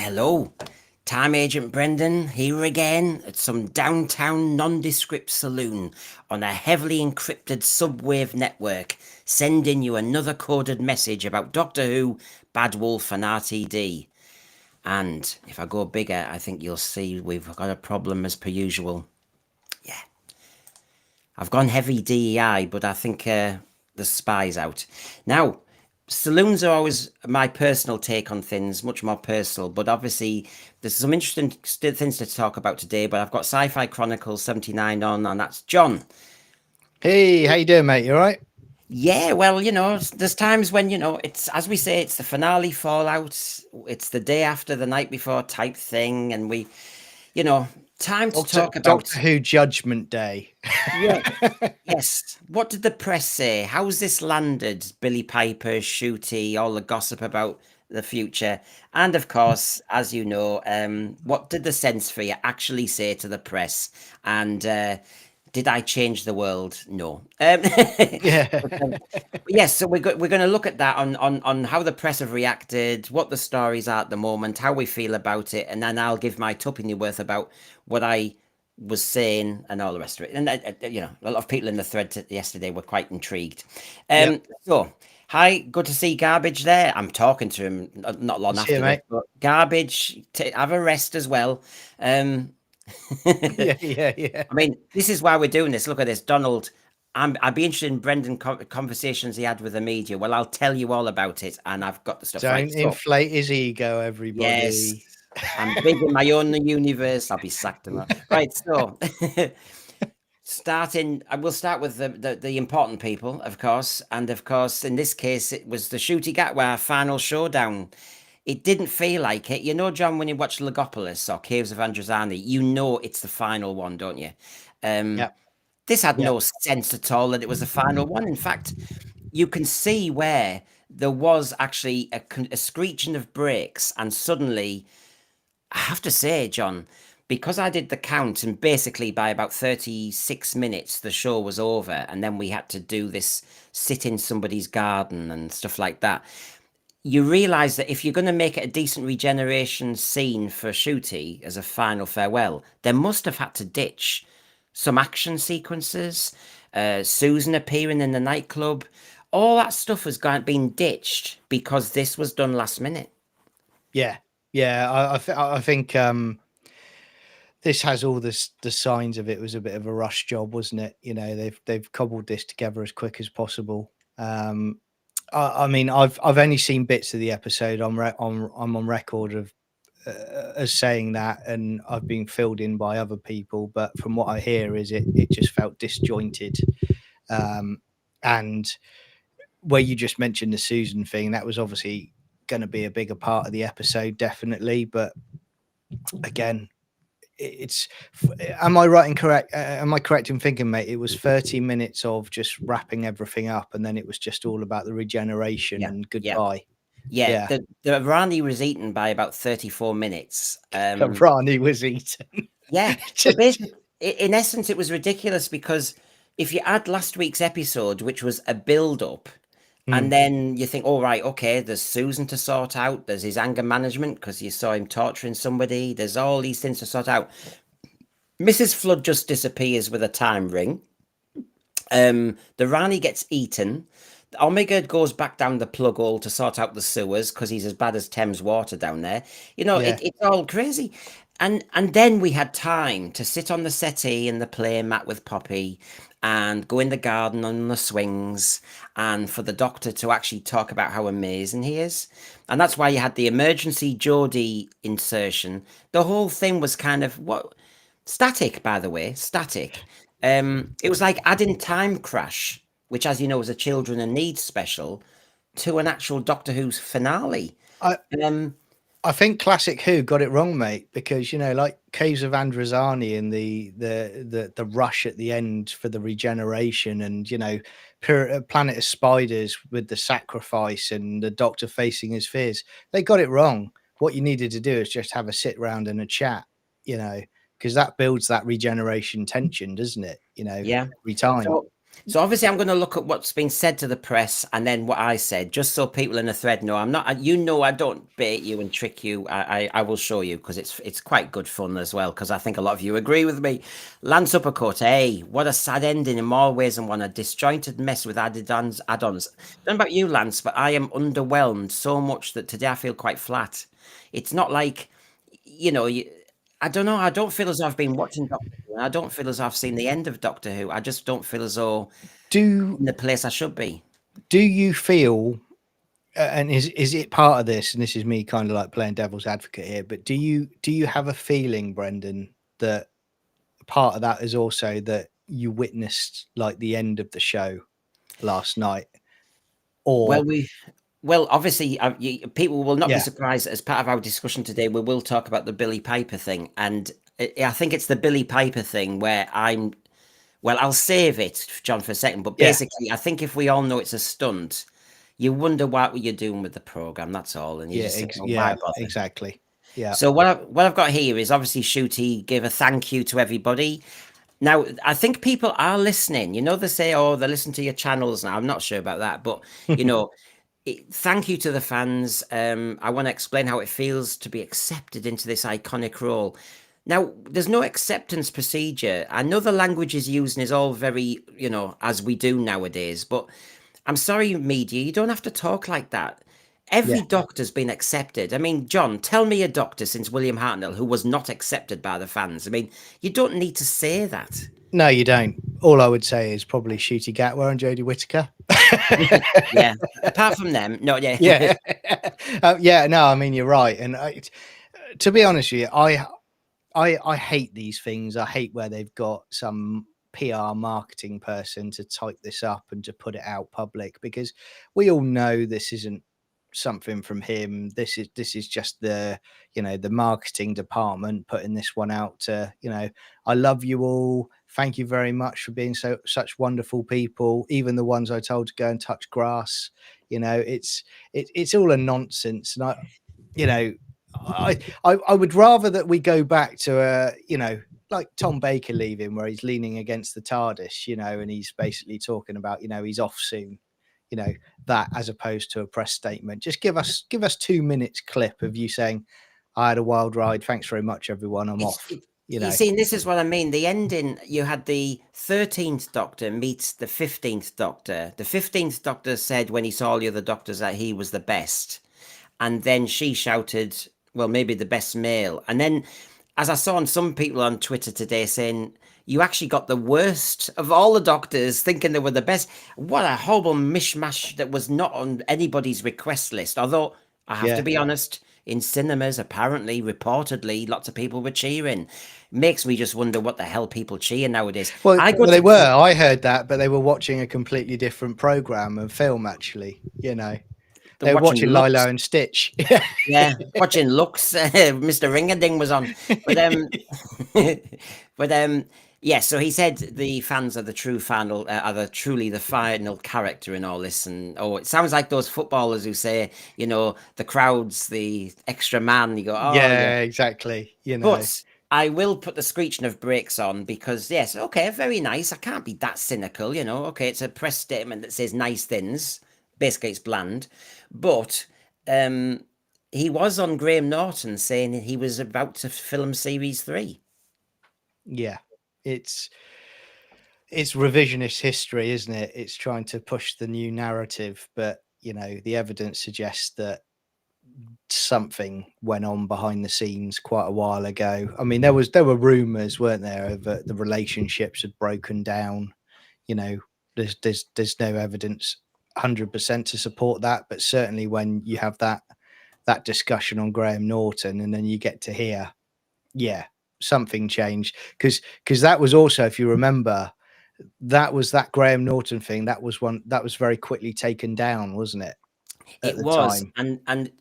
Hello, Time Agent Brendan here again at some downtown nondescript saloon on a heavily encrypted subwave network, sending you another coded message about Doctor Who, Bad Wolf, and RTD. And if I go bigger, I think you'll see we've got a problem as per usual. Yeah, I've gone heavy DEI, but I think the spy's out. Now, saloons are always my personal take on things, much more personal, but obviously there's some interesting things to talk about today. But I've got Sci-Fi Chronicles 79 on, and that's John. Hey, how you doing, mate? You all right? Yeah, well, there's times when, it's, as we say, it's the finale fallout, it's the day after, the night before type thing, and you know, time to talk about. Doctor Who Judgment Day. Yeah. Yes. What did the press say? How's this landed? Billie Piper, Ncuti, all the gossip about the future. And of course, as you know, what did the sense for you actually say to the press? And did I change the world? No. Yeah. Yes, so we're going to look at that on how the press have reacted, what the stories are at the moment, how we feel about it, and then I'll give my tuppenny worth about what I was saying and all the rest of it. And a lot of people in the thread yesterday were quite intrigued. Yep. So hi, good to see Garbage there. I'm talking to him not long See you, after this, mate. but Garbage, have a rest as well. Um, Yeah. I mean, this is why we're doing this. Look at this, Donald. I'd be interested in Brendan conversations he had with the media. Well, I'll tell you all about it, and I've got the stuff right. Don't So, inflate his ego, yes, everybody. I'm big in my own universe. I'll be sacked tomorrow. Right. So, I will start with the important people, of course, and of course, in this case, it was the Shooty Gatwa final showdown. It didn't feel like it. You know, John, when you watch Legopolis or Caves of Androzani, you know it's the final one, don't you? Um, Yep. this had Yep. no sense at all that it was the final one. In fact, you can see where there was actually a screeching of brakes, and suddenly, I have to say, John, because I did the count, and basically by about 36 minutes, the show was over, and then we had to do this sit in somebody's garden and stuff like that. You realize that if you're going to make it a decent regeneration scene for Shooty as a final farewell, they must have had to ditch some action sequences, Susan appearing in the nightclub. All that stuff has been ditched because this was done last minute. Yeah. Yeah. I think this has all the signs of it was a bit of a rush job, wasn't it? You know, they've cobbled this together as quick as possible. I mean, I've only seen bits of the episode. I'm on record of as saying that, and I've been filled in by other people. But from what I hear, is it just felt disjointed, and where you just mentioned the Susan thing, that was obviously going to be a bigger part of the episode, definitely. But again, it's am I right and correct? Am I correct in thinking, mate? It was 30 minutes of just wrapping everything up, and then it was just all about the regeneration Yeah, and yeah, goodbye. yeah. Yeah, The Rani was eaten by about 34 minutes. Rani was eaten. Yeah, but Just, basically, in essence, it was ridiculous because if you add last week's episode, which was a build-up, and then you think, oh, right, okay, there's Susan to sort out, there's his anger management because you saw him torturing somebody, there's all these things to sort out. Mrs. Flood just disappears with a time ring. The Rani gets eaten. Omega goes back down the plug hole to sort out the sewers because he's as bad as Thames water down there. yeah, It's all crazy. And then we had time to sit on the settee in the play mat with Poppy and go in the garden on the swings and for the doctor to actually talk about how amazing he is. And that's why you had the emergency Geordie insertion. The whole thing was kind of what static, by the way, static. It was like adding Time Crash, which, as you know, is a children in need special, to an actual Doctor Who's finale. I Um, I think Classic Who got it wrong, mate, because like Caves of Androzani and the rush at the end for the regeneration, and Planet of Spiders with the sacrifice and the Doctor facing his fears, they got it wrong. What you needed to do is just have a sit round and a chat, because that builds that regeneration tension, doesn't it? yeah. Every time. So So obviously, I'm going to look at what's been said to the press and then what I said, just so people in the thread know I'm not. You know, I don't bait you and trick you. I will show you because it's quite good fun as well. Because I think a lot of you agree with me. Lance Uppercut, hey, what a sad ending in more ways than one. A disjointed mess with add-ons. Add-ons. Don't know about you, Lance, but I am underwhelmed so much that today I feel quite flat. It's not like you know. I don't know. I don't feel as though I've been watching Doctor Who. And I don't feel as though I've seen the end of Doctor Who. I just don't feel as though Do in the place I should be. do you feel, and is it part of this? And this is me kind of like playing devil's advocate here. But do you have a feeling, Brendan, that part of that is also that you witnessed like the end of the show last night, Well, or obviously, people will not be yeah, surprised that as part of our discussion today, we will talk about the Billie Piper thing, and I think it's the Billie Piper thing where I'm. Well, I'll save it, John, for a second. But yeah, basically, I think if we all know it's a stunt, you wonder what you're doing with the program. That's all, and you yeah, just think, well, why yeah, bother? exactly, yeah, So what I've got here is obviously Shooty gave a thank you to everybody. Now, I think people are listening. You know, they say, oh, they listen to your channels now. I'm not sure about that. But, you know, thank you to the fans. I want to explain how it feels to be accepted into this iconic role. Now, there's no acceptance procedure. I know the language is used and is all very, as we do nowadays. But I'm sorry, media, you don't have to talk like that. Every yeah. doctor's been accepted. I mean, John, tell me a doctor since William Hartnell who was not accepted by the fans. I mean, you don't need to say that. No, you don't. All I would say is probably Shooty Gatwa and Jodie Whittaker. Yeah. Apart from them, no, yeah. Yeah, yeah. No, I mean you're right, and to be honest with you, I hate these things. I hate where they've got some PR marketing person to type this up and to put it out public, because we all know this isn't something from him. This is just the marketing department putting this one out to, I love you all. Thank you very much for being such wonderful people. Even the ones I told to go and touch grass. It's all a nonsense, and you know, I would rather that we go back to like Tom Baker leaving, where he's leaning against the TARDIS, and he's basically talking about, he's off soon, that, as opposed to a press statement. Just give us 2 minutes clip of you saying, I had a wild ride. Thanks very much, everyone. I'm It's off. it, you see, and this is what I mean. The ending, you had the 13th Doctor meets the 15th Doctor. The 15th Doctor said when he saw all the other doctors that he was the best. And then she shouted, well, maybe the best male. And then, as I saw on some people on Twitter today saying, you actually got the worst of all the doctors thinking they were the best. What a horrible mishmash that was not on anybody's request list. Although, I have to Yeah. be honest, in cinemas, apparently, reportedly, lots of people were cheering. Makes me just wonder what the hell people cheer nowadays. Well, I go they to were. I heard that, but they were watching a completely different program and film. Actually, the they were watching watching looks. Lilo and Stitch. Yeah, watching looks, Mr. Ringading was on, but but yeah. So he said the fans are the true final, are the truly the final character in all this, and it sounds like those footballers who say, the crowd's the extra man. You go, oh yeah, Yeah, exactly. but I will put the screeching of brakes on because yes, okay, very nice. I can't be that cynical, Okay, it's a press statement that says nice things. Basically, it's bland, but um he was on Graham Norton saying he was about to film series 3. Yeah, it's it's revisionist history, isn't it? It's trying to push the new narrative, but the evidence suggests that something went on behind the scenes quite a while ago. I mean, there were rumors, weren't there, that the relationships had broken down. You know, there's no evidence 100% to support that, but certainly when you have that discussion on Graham Norton, and then you get to hear, yeah, something changed, because that was also, if you remember, that was that Graham Norton thing. That was very quickly taken down, wasn't it, at It the was, time? and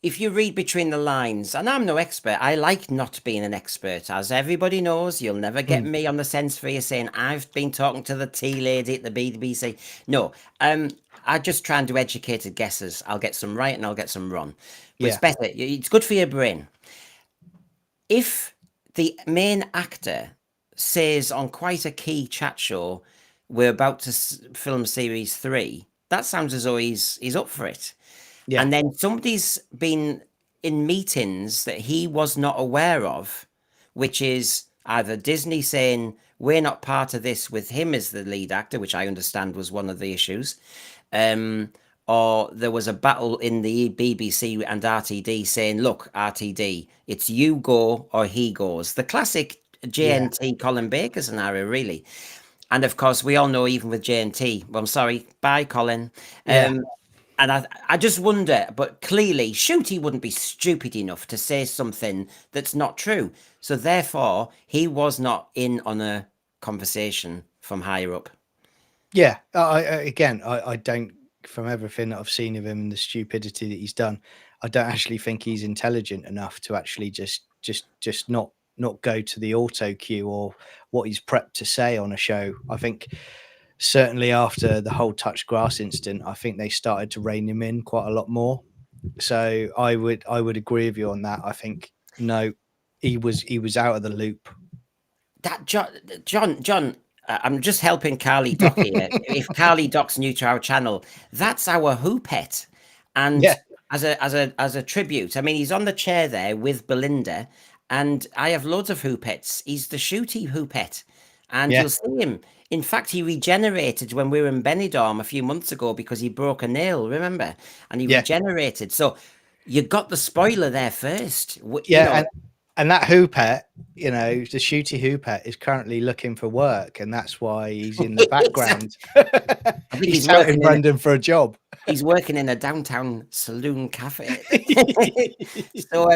if you read between the lines, and I'm no expert, I like not being an expert. As everybody knows, you'll never get Mm, me on the sense for you saying I've been talking to the tea lady at the BBC. No, I just try and do educated guesses. I'll get some right and I'll get some wrong. But it's yeah, better. It's good for your brain. If the main actor says on quite a key chat show, we're about to film series 3. That sounds as though he's up for it. Yeah, And then somebody's been in meetings that he was not aware of, which is either Disney saying we're not part of this with him as the lead actor, which I understand was one of the issues, um, or there was a battle in the BBC and RTD saying, "Look, RTD, it's you go or he goes." The classic yeah, JNT Colin Baker scenario, really. And of course, we all know even with JNT. Well, I'm sorry, bye, Colin. yeah. And I just wonder, but clearly, Shooty wouldn't be stupid enough to say something that's not true. So therefore, he was not in on a conversation from higher up. Yeah, again, I don't. From everything that I've seen of him and the stupidity that he's done, I don't actually think he's intelligent enough to actually just not go to the auto cue or what he's prepped to say on a show. I think certainly after the whole touch grass incident, I think they started to rein him in quite a lot more. So I would agree with you on that. I think no, he was out of the loop. That John, I'm just helping Carly Doc here. If Carly Doc's new to our channel, that's our Who pet, Yeah, and as a tribute, I mean, he's on the chair there with Belinda, and I have loads of Who pets. He's the Shooty Who pet, and yeah, you'll see him. In fact, he regenerated when we were in Benidorm a few months ago because he broke a nail, remember? And he yeah, regenerated. So you got the spoiler there first. You yeah, know, and that Hoopet, the shooty Hoopet is currently looking for work, and that's why he's in the background. I think He's he's touting working in Brendan for a job. he's working in a downtown saloon cafe. So,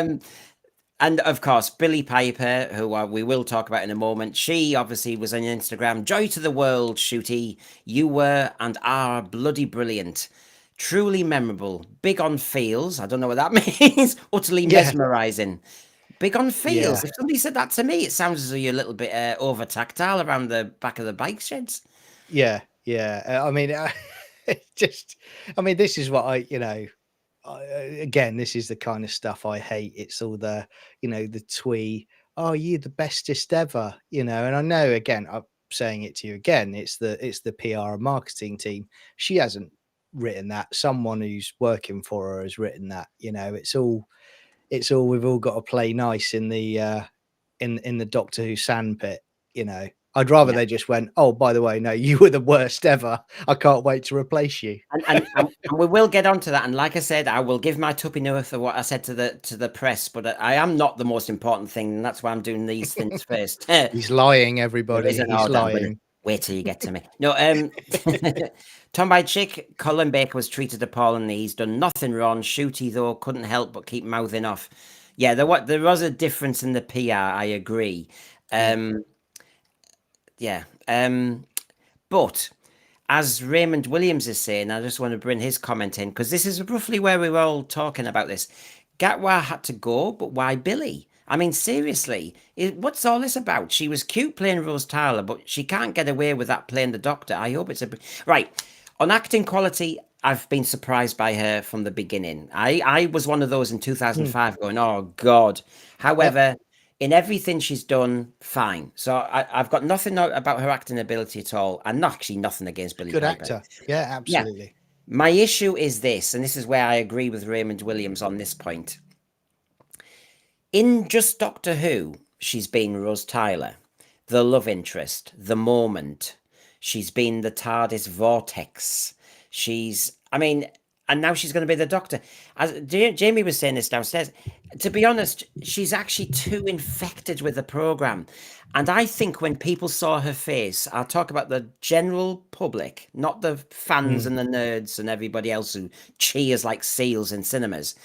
and of course, Billie Piper, who we will talk about in a moment, she obviously was on Instagram. Joy to the world, Shooty. You were and are bloody brilliant. Truly memorable. Big on feels. I don't know what that means. Utterly Yeah, mesmerizing. Big on feels. yeah, If somebody said that to me, it sounds as though you're a little bit over tactile around the back of the bike sheds. yeah, yeah. I mean, I mean, this is what again, this is the kind of stuff I hate. It's all the twee. Oh, you the bestest ever, And I know, again, I'm saying it to you again. It's the PR and marketing team. She hasn't written that. Someone who's working for her has written that. It's all we've all got to play nice in the Doctor Who sandpit. I'd rather Yeah. they just went, oh, by the way, no, you were the worst ever. I can't wait to replace you. And we will get onto that. And like I said, I will give my tuppy north of what I said to the press, but I am not the most important thing, and that's why I'm doing these things first. There He's lying, is everybody. an He's order. I'm gonna lying. wait till you get to me. No, Tom by Chick, Colin Baker was treated appallingly. He's done nothing wrong. Shooty though couldn't help but keep mouthing off. Yeah, there was a difference in the PR. I agree. Yeah. Yeah. But as Raymond Williams is saying, I just want to bring his comment in because this is roughly where we were all talking about this. Gatwa had to go, but why Billy? I mean, seriously, what's all this about? She was cute playing Rose Tyler, but she can't get away with that playing the Doctor. I hope it's right. On acting quality, I've been surprised by her from the beginning. I was one of those in Mm. 2005 going, oh, God. Yep. However, in everything she's done, fine. So I've got nothing about her acting ability at all, and actually nothing against Billie Good Piper. actor. Yeah, Yeah. absolutely. My issue is this, and this is where I agree with Raymond Williams on this point. In just Doctor Who, she's been Rose Tyler, the love interest, the moment. She's been the TARDIS vortex. I mean, and now she's going to be the Doctor. As Jamie was saying this downstairs, to be honest, she's actually too infected with the program. And I think when people saw her face, I'll talk about the general public, not the fans Mm. and the nerds and everybody else who cheers like seals in cinemas.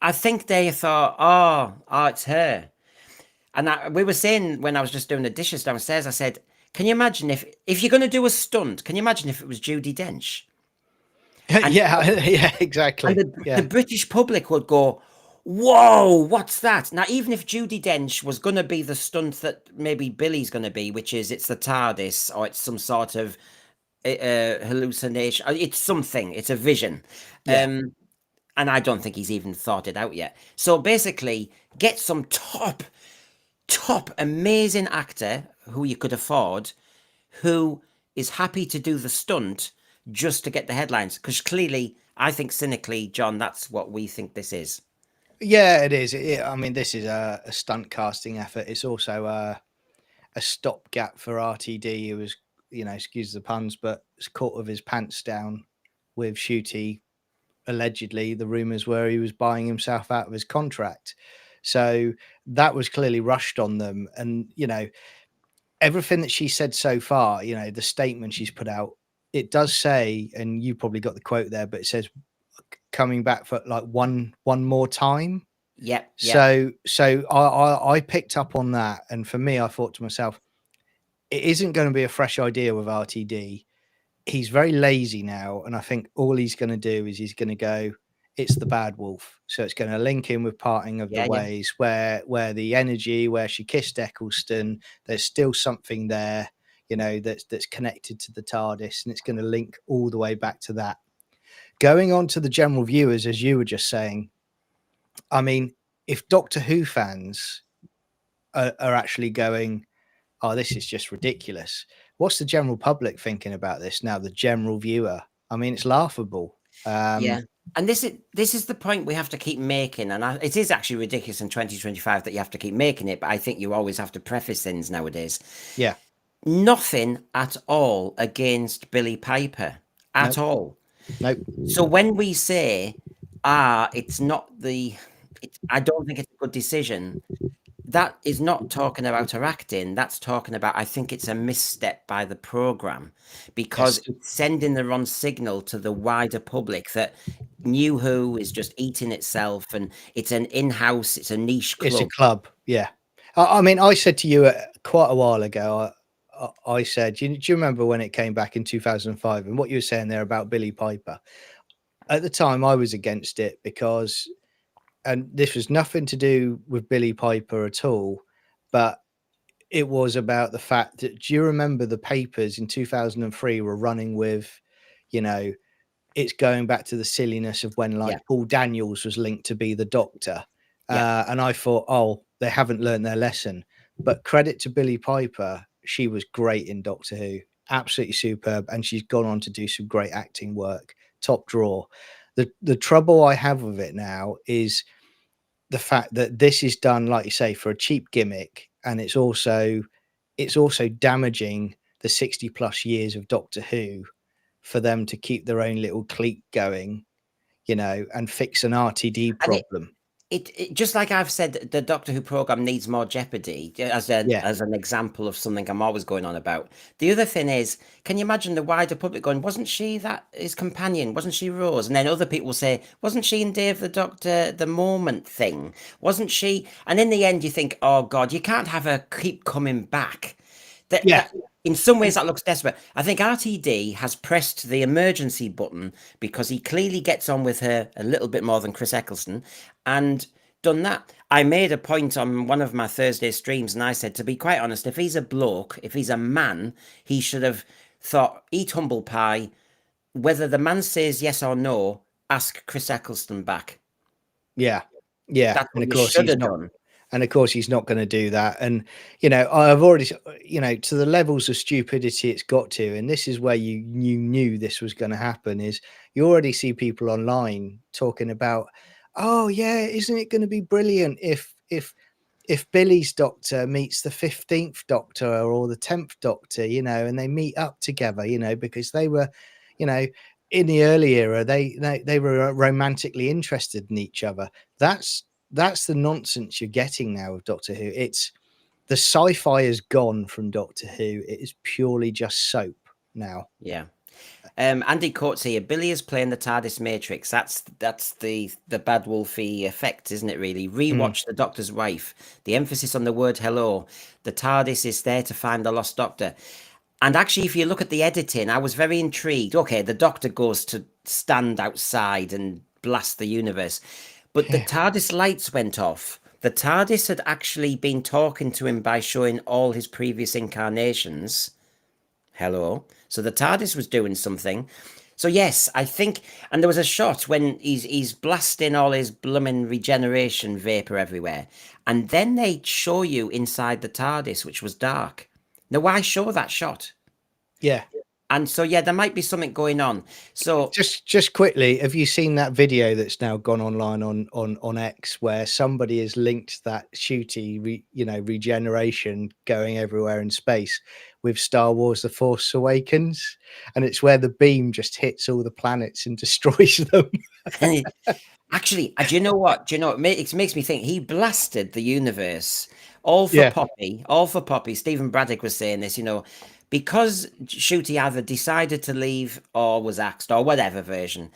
I think they thought, oh, it's her. And we were saying when I was just doing the dishes downstairs, I said, can you imagine if you're going to do a stunt, can you imagine if it was Judy Dench? And Yeah, yeah, and exactly. the Yeah. British public would go, whoa, what's that? Now, even if Judy Dench was going to be the stunt that maybe Billy's going to be, which is it's the TARDIS or it's some sort of hallucination, it's something, it's a vision. Yeah. And I don't think he's even thought it out yet. So basically, get some top amazing actor who you could afford, who is happy to do the stunt just to get the headlines. Because clearly, I think cynically, John, that's what we think this is. Yeah, it is. I mean, this is a stunt casting effort. It's also a stopgap for RTD, who was, excuse the puns, but was caught with his pants down with Ncuti. Allegedly, the rumors were he was buying himself out of his contract. So that was clearly rushed on them. And, everything that she said so far, the statement she's put out, it does say, and you probably got the quote there, but it says coming back for like one more time. Yep, yep. So I picked up on that, and for me, I thought to myself, it isn't going to be a fresh idea with RTD. He's very lazy now, and I think all he's going to do is he's going to go, it's the bad wolf. So it's going to link in with Parting of the Yeah, yeah. Ways, where the energy, where she kissed Eccleston, there's still something there, that's connected to the TARDIS, and it's going to link all the way back to that. Going on to the general viewers, as you were just saying, I mean, if Doctor Who fans are actually going, oh, this is just ridiculous, what's the general public thinking about this now? The general viewer, I mean, it's laughable. Yeah. And this is the point we have to keep making, and it is actually ridiculous in 2025 that you have to keep making it, but I think you always have to preface things nowadays. Yeah. Nothing at all against Billie Piper at Nope. all. Nope. So when we say, it's not I don't think it's a good decision, that is not talking about her acting. That's talking about, I think it's a misstep by the program, because Yes. it's sending the wrong signal to the wider public that New Who is just eating itself, and it's an in-house, it's a niche It's a club. club. Yeah. I mean, I said to you quite a while ago, I said, do you remember when it came back in 2005 and what you were saying there about Billie Piper? At the time, I was against it because, and this was nothing to do with Billie Piper at all, but it was about the fact that, do you remember the papers in 2003 were running with, you know, it's going back to the silliness of when Yeah, like Paul Daniels was linked to be the Doctor. yeah. And I thought, oh, they haven't learned their lesson. But credit to Billie Piper, she was great in Doctor Who, absolutely superb. And she's gone on to do some great acting work, top draw. The trouble I have with it now is the fact that this is done, like you say, for a cheap gimmick, and it's also damaging the 60 plus years of Doctor Who for them to keep their own little clique going, and fix an RTD And it, problem. it just like I've said, the Doctor Who program needs more Jeopardy Yeah. as an example of something I'm always going on about. The other thing is, can you imagine the wider public going, wasn't she that his companion? Wasn't she Rose? And then other people will say, wasn't she in Dave the Doctor the Moment thing? Wasn't she? And in the end, you think, oh God, you can't have her keep coming back. Yeah. That in some ways that looks desperate. I think RTD has pressed the emergency button because he clearly gets on with her a little bit more than Chris Eccleston, and done that. I made a point on one of my Thursday streams, and I said, to be quite honest, if he's a bloke, if he's a man, he should have thought, eat humble pie. Whether the man says yes or no, ask Chris Eccleston back. Yeah. Yeah. That's And what of you course should he's have not. done. And of course he's not going to do that. And, I've already, to the levels of stupidity it's got to, and this is where you knew this was going to happen, is you already see people online talking about, oh yeah, isn't it going to be brilliant if Billy's Doctor meets the 15th Doctor or the 10th Doctor, and they meet up together, because they were, you know, in the early era, they were romantically interested in each other. That's the nonsense you're getting now with Doctor Who. It's the sci-fi is gone from Doctor Who. It is purely just soap now. Yeah. Andy Coates here. Billy is playing the TARDIS Matrix. That's the bad wolfy effect, isn't it? Really. Mm, Rewatch The Doctor's Wife. The emphasis on the word hello. The TARDIS is there to find the lost Doctor. And actually, if you look at the editing, I was very intrigued. Okay, the Doctor goes to stand outside and blast the universe, but the yeah, TARDIS lights went off. The TARDIS had actually been talking to him by showing all his previous incarnations. Hello. So the TARDIS was doing something. So yes, I think, and there was a shot when he's blasting all his blooming regeneration vapor everywhere, and then they show you inside the TARDIS, which was dark. Now, why show that shot? yeah, And so, yeah, there might be something going on. So, Just quickly, have you seen that video that's now gone online on X where somebody has linked that Ncuti regeneration going everywhere in space with Star Wars: The Force Awakens, and it's where the beam just hits all the planets and destroys them. actually, do you know what? Do you know it makes me think he blasted the universe all for Yeah, Poppy, all for Poppy. Stephen Braddock was saying this, because Shooty either decided to leave or was axed or whatever version.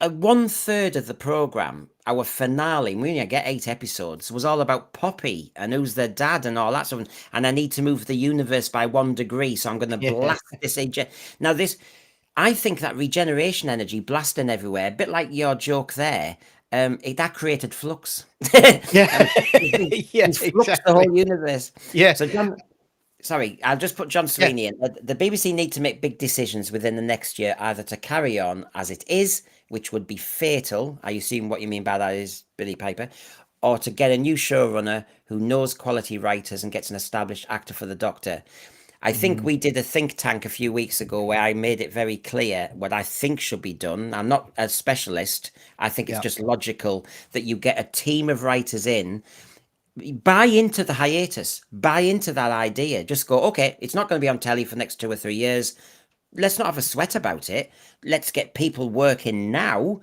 1/3 of the program, our finale, we only get 8 episodes, was all about Poppy and who's their dad and all that stuff. And I need to move the universe by 1 degree, so I'm going to yeah, blast this. Now, I think that regeneration energy blasting everywhere, a bit like your joke there, that created flux. yeah, yeah, He's fluxed the exactly. whole universe. Yeah, So, John, sorry, I'll just put John yeah, Sweeney in. The BBC need to make big decisions within the next year, either to carry on as it is, which would be fatal. I assume what you mean by that is Billie Piper, or to get a new showrunner who knows quality writers and gets an established actor for the Doctor. I think mhm, we did a think tank a few weeks ago where I made it very clear what I think should be done. I'm not a specialist. I think it's yeah, just logical that you get a team of writers in, buy into the hiatus, buy into that idea. Just go, okay, it's not going to be on telly for the next 2 or 3 years. Let's not have a sweat about it. Let's get people working now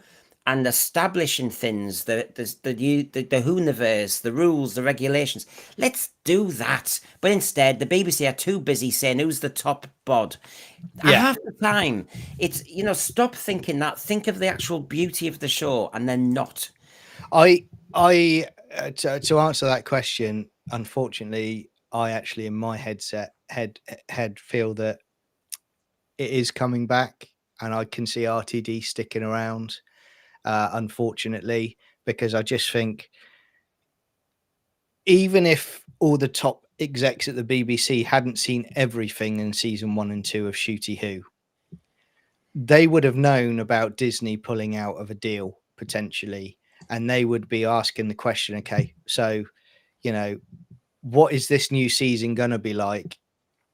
and establishing things, the Hooniverse, the rules, the regulations. Let's do that. But instead, the BBC are too busy saying who's the top bod. yeah. Half the time, it's, stop thinking that. Think of the actual beauty of the show and then not. To answer that question, unfortunately, I actually in my head feel that it is coming back, and I can see RTD sticking around. Unfortunately, because I just think even if all the top execs at the BBC hadn't seen everything in season 1 and 2 of Shooty Who, they would have known about Disney pulling out of a deal potentially, and they would be asking the question, okay, so you know, what is this new season going to be like?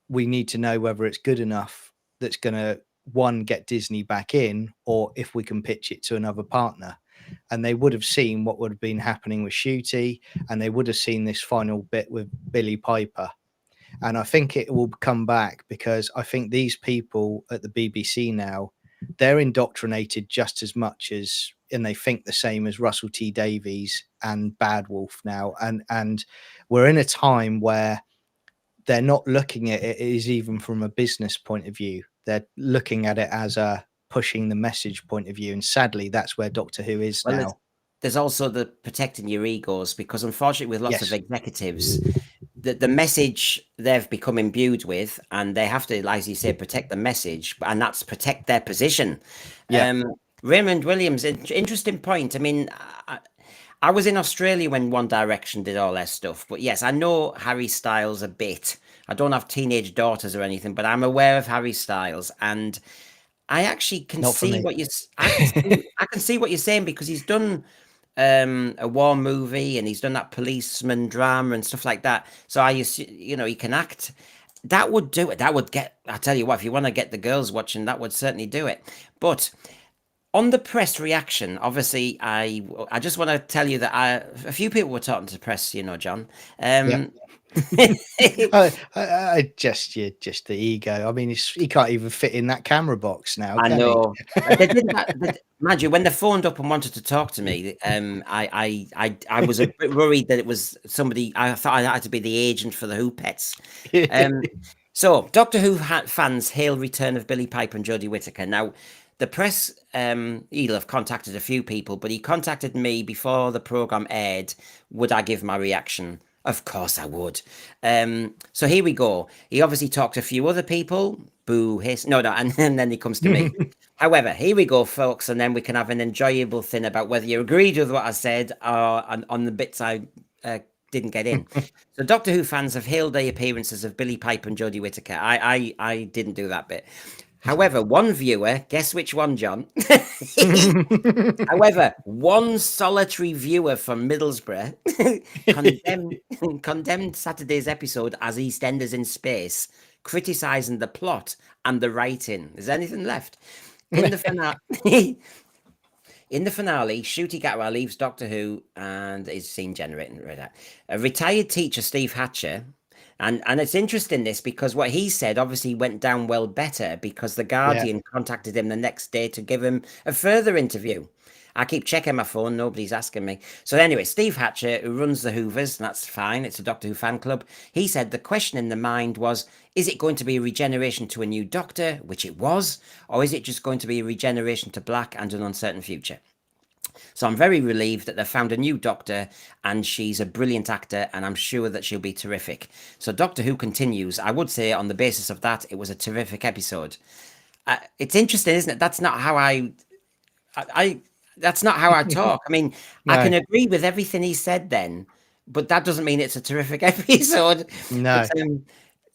We need to know whether it's good enough that's going to one get Disney back in, or if we can pitch it to another partner. And they would have seen what would have been happening with Shooty, and they would have seen this final bit with Billie Piper. And I think it will come back because I think these people at the BBC now, they're indoctrinated just as much as, and they think the same as Russell T Davies and Bad Wolf now. And we're in a time where they're not looking at it as even from a business point of view. They're looking at it as a pushing the message point of view. And sadly, that's where Doctor Who is Well, there's, now. there's also the protecting your egos, because unfortunately, with lots of Yes. executives, the message they've become imbued with, and they have to, as you say, protect the message, and that's protect their position. Yeah. Raymond Williams, interesting point. I mean, I was in Australia when One Direction did all their stuff, but yes, I know Harry Styles a bit. I don't have teenage daughters or anything, but I'm aware of Harry Styles, and I actually can Not for see me. what I can see what you're saying, because he's done a war movie and he's done that policeman drama and stuff like that. So he can act. That would do it. That would get. I tell you what, if you want to get the girls watching, that would certainly do it. But on the press reaction, obviously, I just want to tell you that a few people were talking to the press, John. Yeah. Um, Just the ego. I mean, he can't even fit in that camera box now, I can he? know. They did that. Mind you, when they phoned up and wanted to talk to me, I was a bit worried that it was somebody. I thought I had to be the agent for the Who pets. Um, so Doctor Who fans hail return of Billie Piper and Jodie Whittaker. Now, the press, he'll have contacted a few people, but he contacted me before the program aired. Would I give my reaction? Of course I would. So here we go. He obviously talked to a few other people. Boo, hiss. No, no, and then he comes to me. However, here we go, folks, and then we can have an enjoyable thing about whether you agreed with what I said or on the bits I didn't get in. So Doctor Who fans have hailed the appearances of Billie Piper and Jodie Whittaker. I didn't do that bit. However, one viewer, guess which one, John? However, one solitary viewer from Middlesbrough condemned Saturday's episode as EastEnders in space. criticising the plot and the writing. Is there anything left? In the finale, in the finale, Ncuti Gatwa leaves Doctor Who and is seen generating a retired teacher, Steve Hatcher. And it's interesting this because what he said obviously went down well better because the Yeah. Guardian contacted him the next day to give him a further interview. I keep checking my phone, nobody's asking me. So anyway, Steve Hatcher, who runs the Hoovers, and that's fine, it's a Doctor Who fan club, he said the question in the mind was, is it going to be a regeneration to a new Doctor, which it was, or is it just going to be a regeneration to black and an uncertain future? So I'm very relieved that they've found a new Doctor and she's a brilliant actor and I'm sure that she'll be terrific. So Doctor Who continues. I would say on the basis of that, it was a terrific episode. It's interesting, isn't it? That's not how that's not how I talk. I mean, I No. can agree with everything he said then, but that doesn't mean it's a terrific episode. No. But,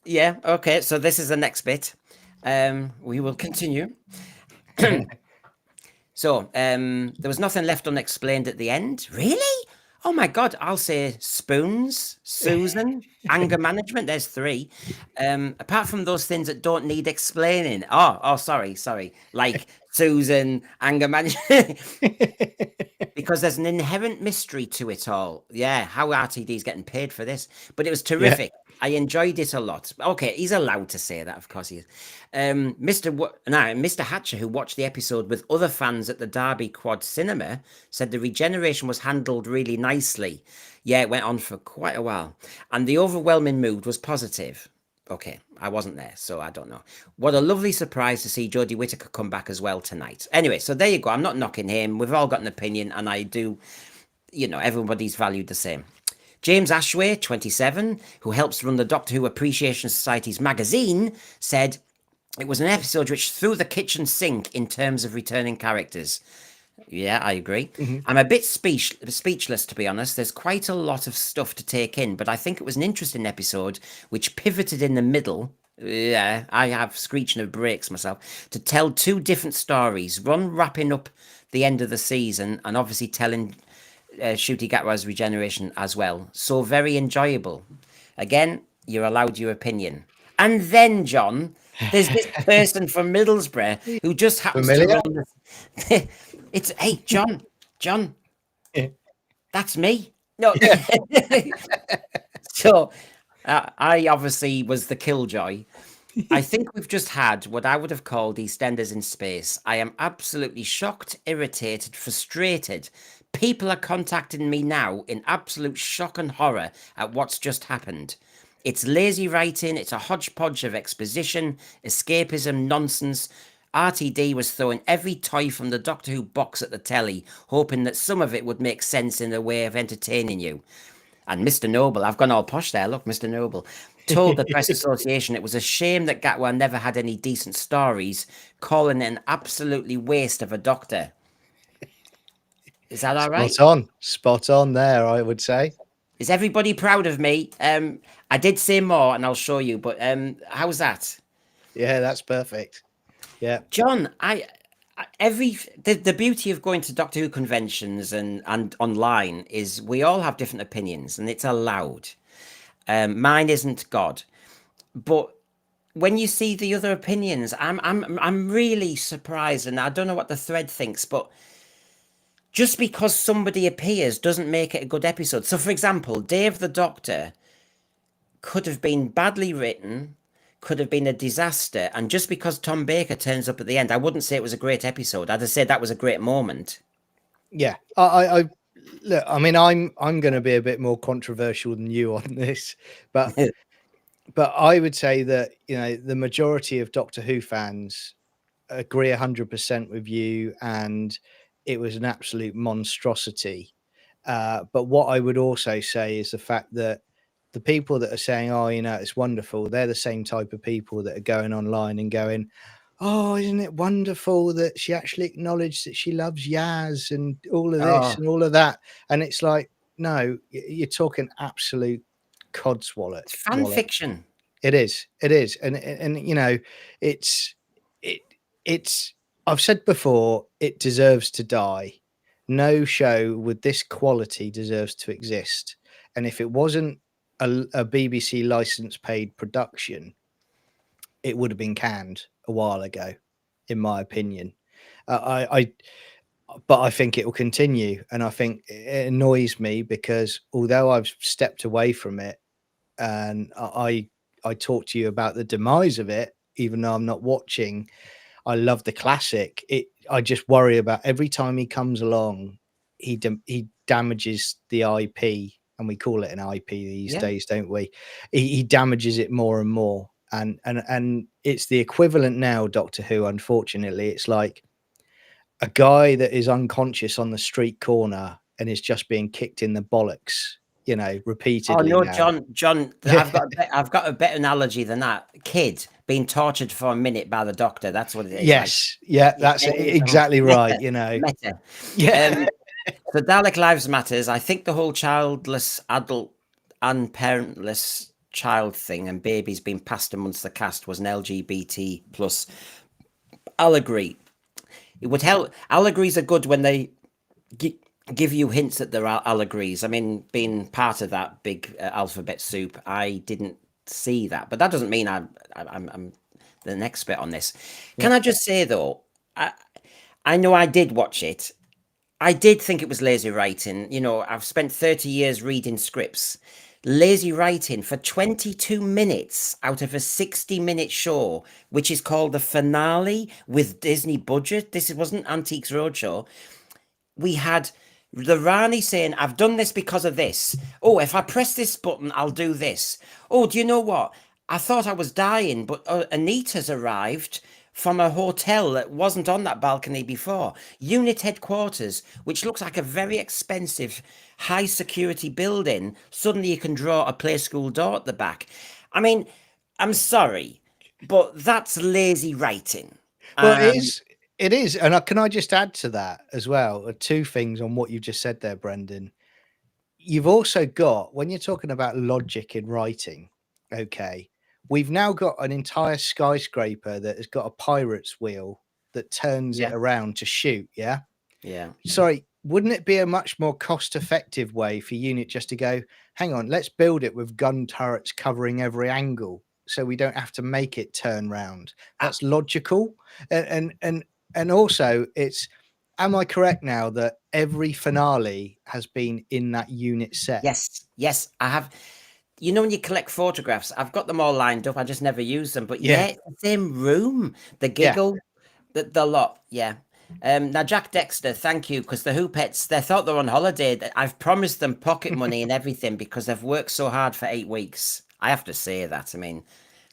yeah, okay. So this is the next bit. We will continue. So there was nothing left unexplained at the end. Really? Oh my God! I'll say spoons, Susan, anger management. There's three. Apart from those things that don't need explaining. Oh, sorry. Like Susan, anger management. Because there's an inherent mystery to it all. Yeah, how RTD is getting paid for this, but it was terrific. I enjoyed it a lot. Okay, he's allowed to say that, of course he is. Mr. Hatcher, who watched the episode with other fans at the Derby Quad Cinema, said the regeneration was handled really nicely. Yeah, it went on for quite a while, and the overwhelming mood was positive. Okay, I wasn't there, so I don't know. What a lovely surprise to see Jodie Whittaker come back as well tonight. Anyway, so there you go. I'm not knocking him. We've all got an opinion, and I do, everybody's valued the same. James Ashway, 27, who helps run the Doctor Who Appreciation Society's magazine, said it was an episode which threw the kitchen sink in terms of returning characters. Yeah, I agree. I'm a bit speechless, to be honest. There's quite a lot of stuff to take in, but I think it was an interesting episode which pivoted in the middle. Yeah, I have screeching of brakes myself to tell two different stories. One wrapping up the end of the season, and obviously telling Ncuti Gatwa's regeneration as well. So very enjoyable. Again, you're allowed your opinion. And then, John, there's this person from Middlesbrough who just happens Familiar? to run it's hey, John, Yeah. that's me. No. So I obviously was the killjoy. I think we've just had what I would have called EastEnders in space. I am absolutely shocked, irritated, frustrated. People are contacting me now in absolute shock and horror at what's just happened. It's lazy writing, it's a hodgepodge of exposition, escapism, nonsense. RTD was throwing every toy from the Doctor Who box at the telly, hoping that some of it would make sense in a way of entertaining you. And Mr. Noble, I've gone all posh there, look, Mr. Noble, told the Press Association it was a shame that Gatwa never had any decent stories, calling it an absolutely waste of a Doctor. Is that all right? Spot on there, I would say. Is everybody proud of me? I did say more, and I'll show you. But how's that? Yeah, that's perfect. Yeah, John, the beauty of going to Doctor Who conventions and online is we all have different opinions, and it's allowed. Mine isn't God, but when you see the other opinions, I'm really surprised, and I don't know what the thread thinks, but just because somebody appears doesn't make it a good episode. So, for example, Day of the Doctor could have been badly written, could have been a disaster, and just because Tom Baker turns up at the end, I wouldn't say it was a great episode. I'd have said that was a great moment. yeah. I look. I mean, I'm going to be a bit more controversial than you on this, but I would say that the majority of Doctor Who fans agree 100% with you, and it was an absolute monstrosity. But what I would also say is the fact that the people that are saying, "Oh, it's wonderful," they're the same type of people that are going online and going, "Oh, isn't it wonderful that she actually acknowledged that she loves Yaz and all of this Oh, and all of that?" And it's like, no, you're talking absolute codswallop. it's fan fiction. It is, and it's it it's. I've said before, it deserves to die. No show with this quality deserves to exist, and if it wasn't a BBC license paid production, it would have been canned a while ago, in my opinion. I but I think it will continue, and I think it annoys me because although I've stepped away from it, and I talk to you about the demise of it, even though I'm not watching. I love the classic. I just worry about every time he comes along, he damages the IP, and we call it an IP these Yeah. days, don't we? He damages it more and more, and it's the equivalent now. Doctor Who, unfortunately, it's like a guy that is unconscious on the street corner and is just being kicked in the bollocks, Oh repeatedly no, now. John, I've got a better analogy than that. Kid being tortured for a minute by the doctor. That's what it is. Like, Yes, yeah, yeah, that's exactly right. meta. Yeah. So Dalek Lives Matters. I think the whole childless adult and parentless child thing and babies being passed amongst the cast was an LGBT plus allegory. It would help. Allegories are good when they give you hints that there are allegories. I mean, being part of that big alphabet soup, I didn't see that, but that doesn't mean I'm the expert on this. Can I just say though, I know I did watch it. I did think it was lazy writing. You know, I've spent 30 years reading scripts. Lazy writing for 22 minutes out of a 60-minute show, which is called the finale with Disney budget. This wasn't Antiques Roadshow. We had the Rani saying, I've done this because of this. Oh, if I press this button, I'll do this. Oh, do you know what? I thought I was dying, but Anita's arrived from a hotel that wasn't on that balcony before. Unit headquarters, which looks like a very expensive, high security building. Suddenly you can draw a play school door at the back. I mean, I'm sorry, but that's lazy writing. Well, Um, it is, and can I just add to that as well? Two things on what you just said there, Brendan. You've also got, when you're talking about logic in writing, okay, we've now got an entire skyscraper that has got a pirate's wheel that turns it yeah, around to shoot. Yeah. yeah. Sorry, wouldn't it be a much more cost-effective way for Unit just to go, hang on, let's build it with gun turrets covering every angle so we don't have to make it turn round? That's logical. And also it's, am I correct now that every finale has been in that unit set? Yes, yes, I have. You know, when you collect photographs, I've got them all lined up. I just never use them. But Yeah. yeah, it's the same room. The Yeah. giggle, the lot. Yeah. Now, Jack Dexter, thank you, because the Hoopettes, they thought they were on holiday. I've promised them pocket money and everything because they've worked so hard for 8 weeks. I have to say that. I mean,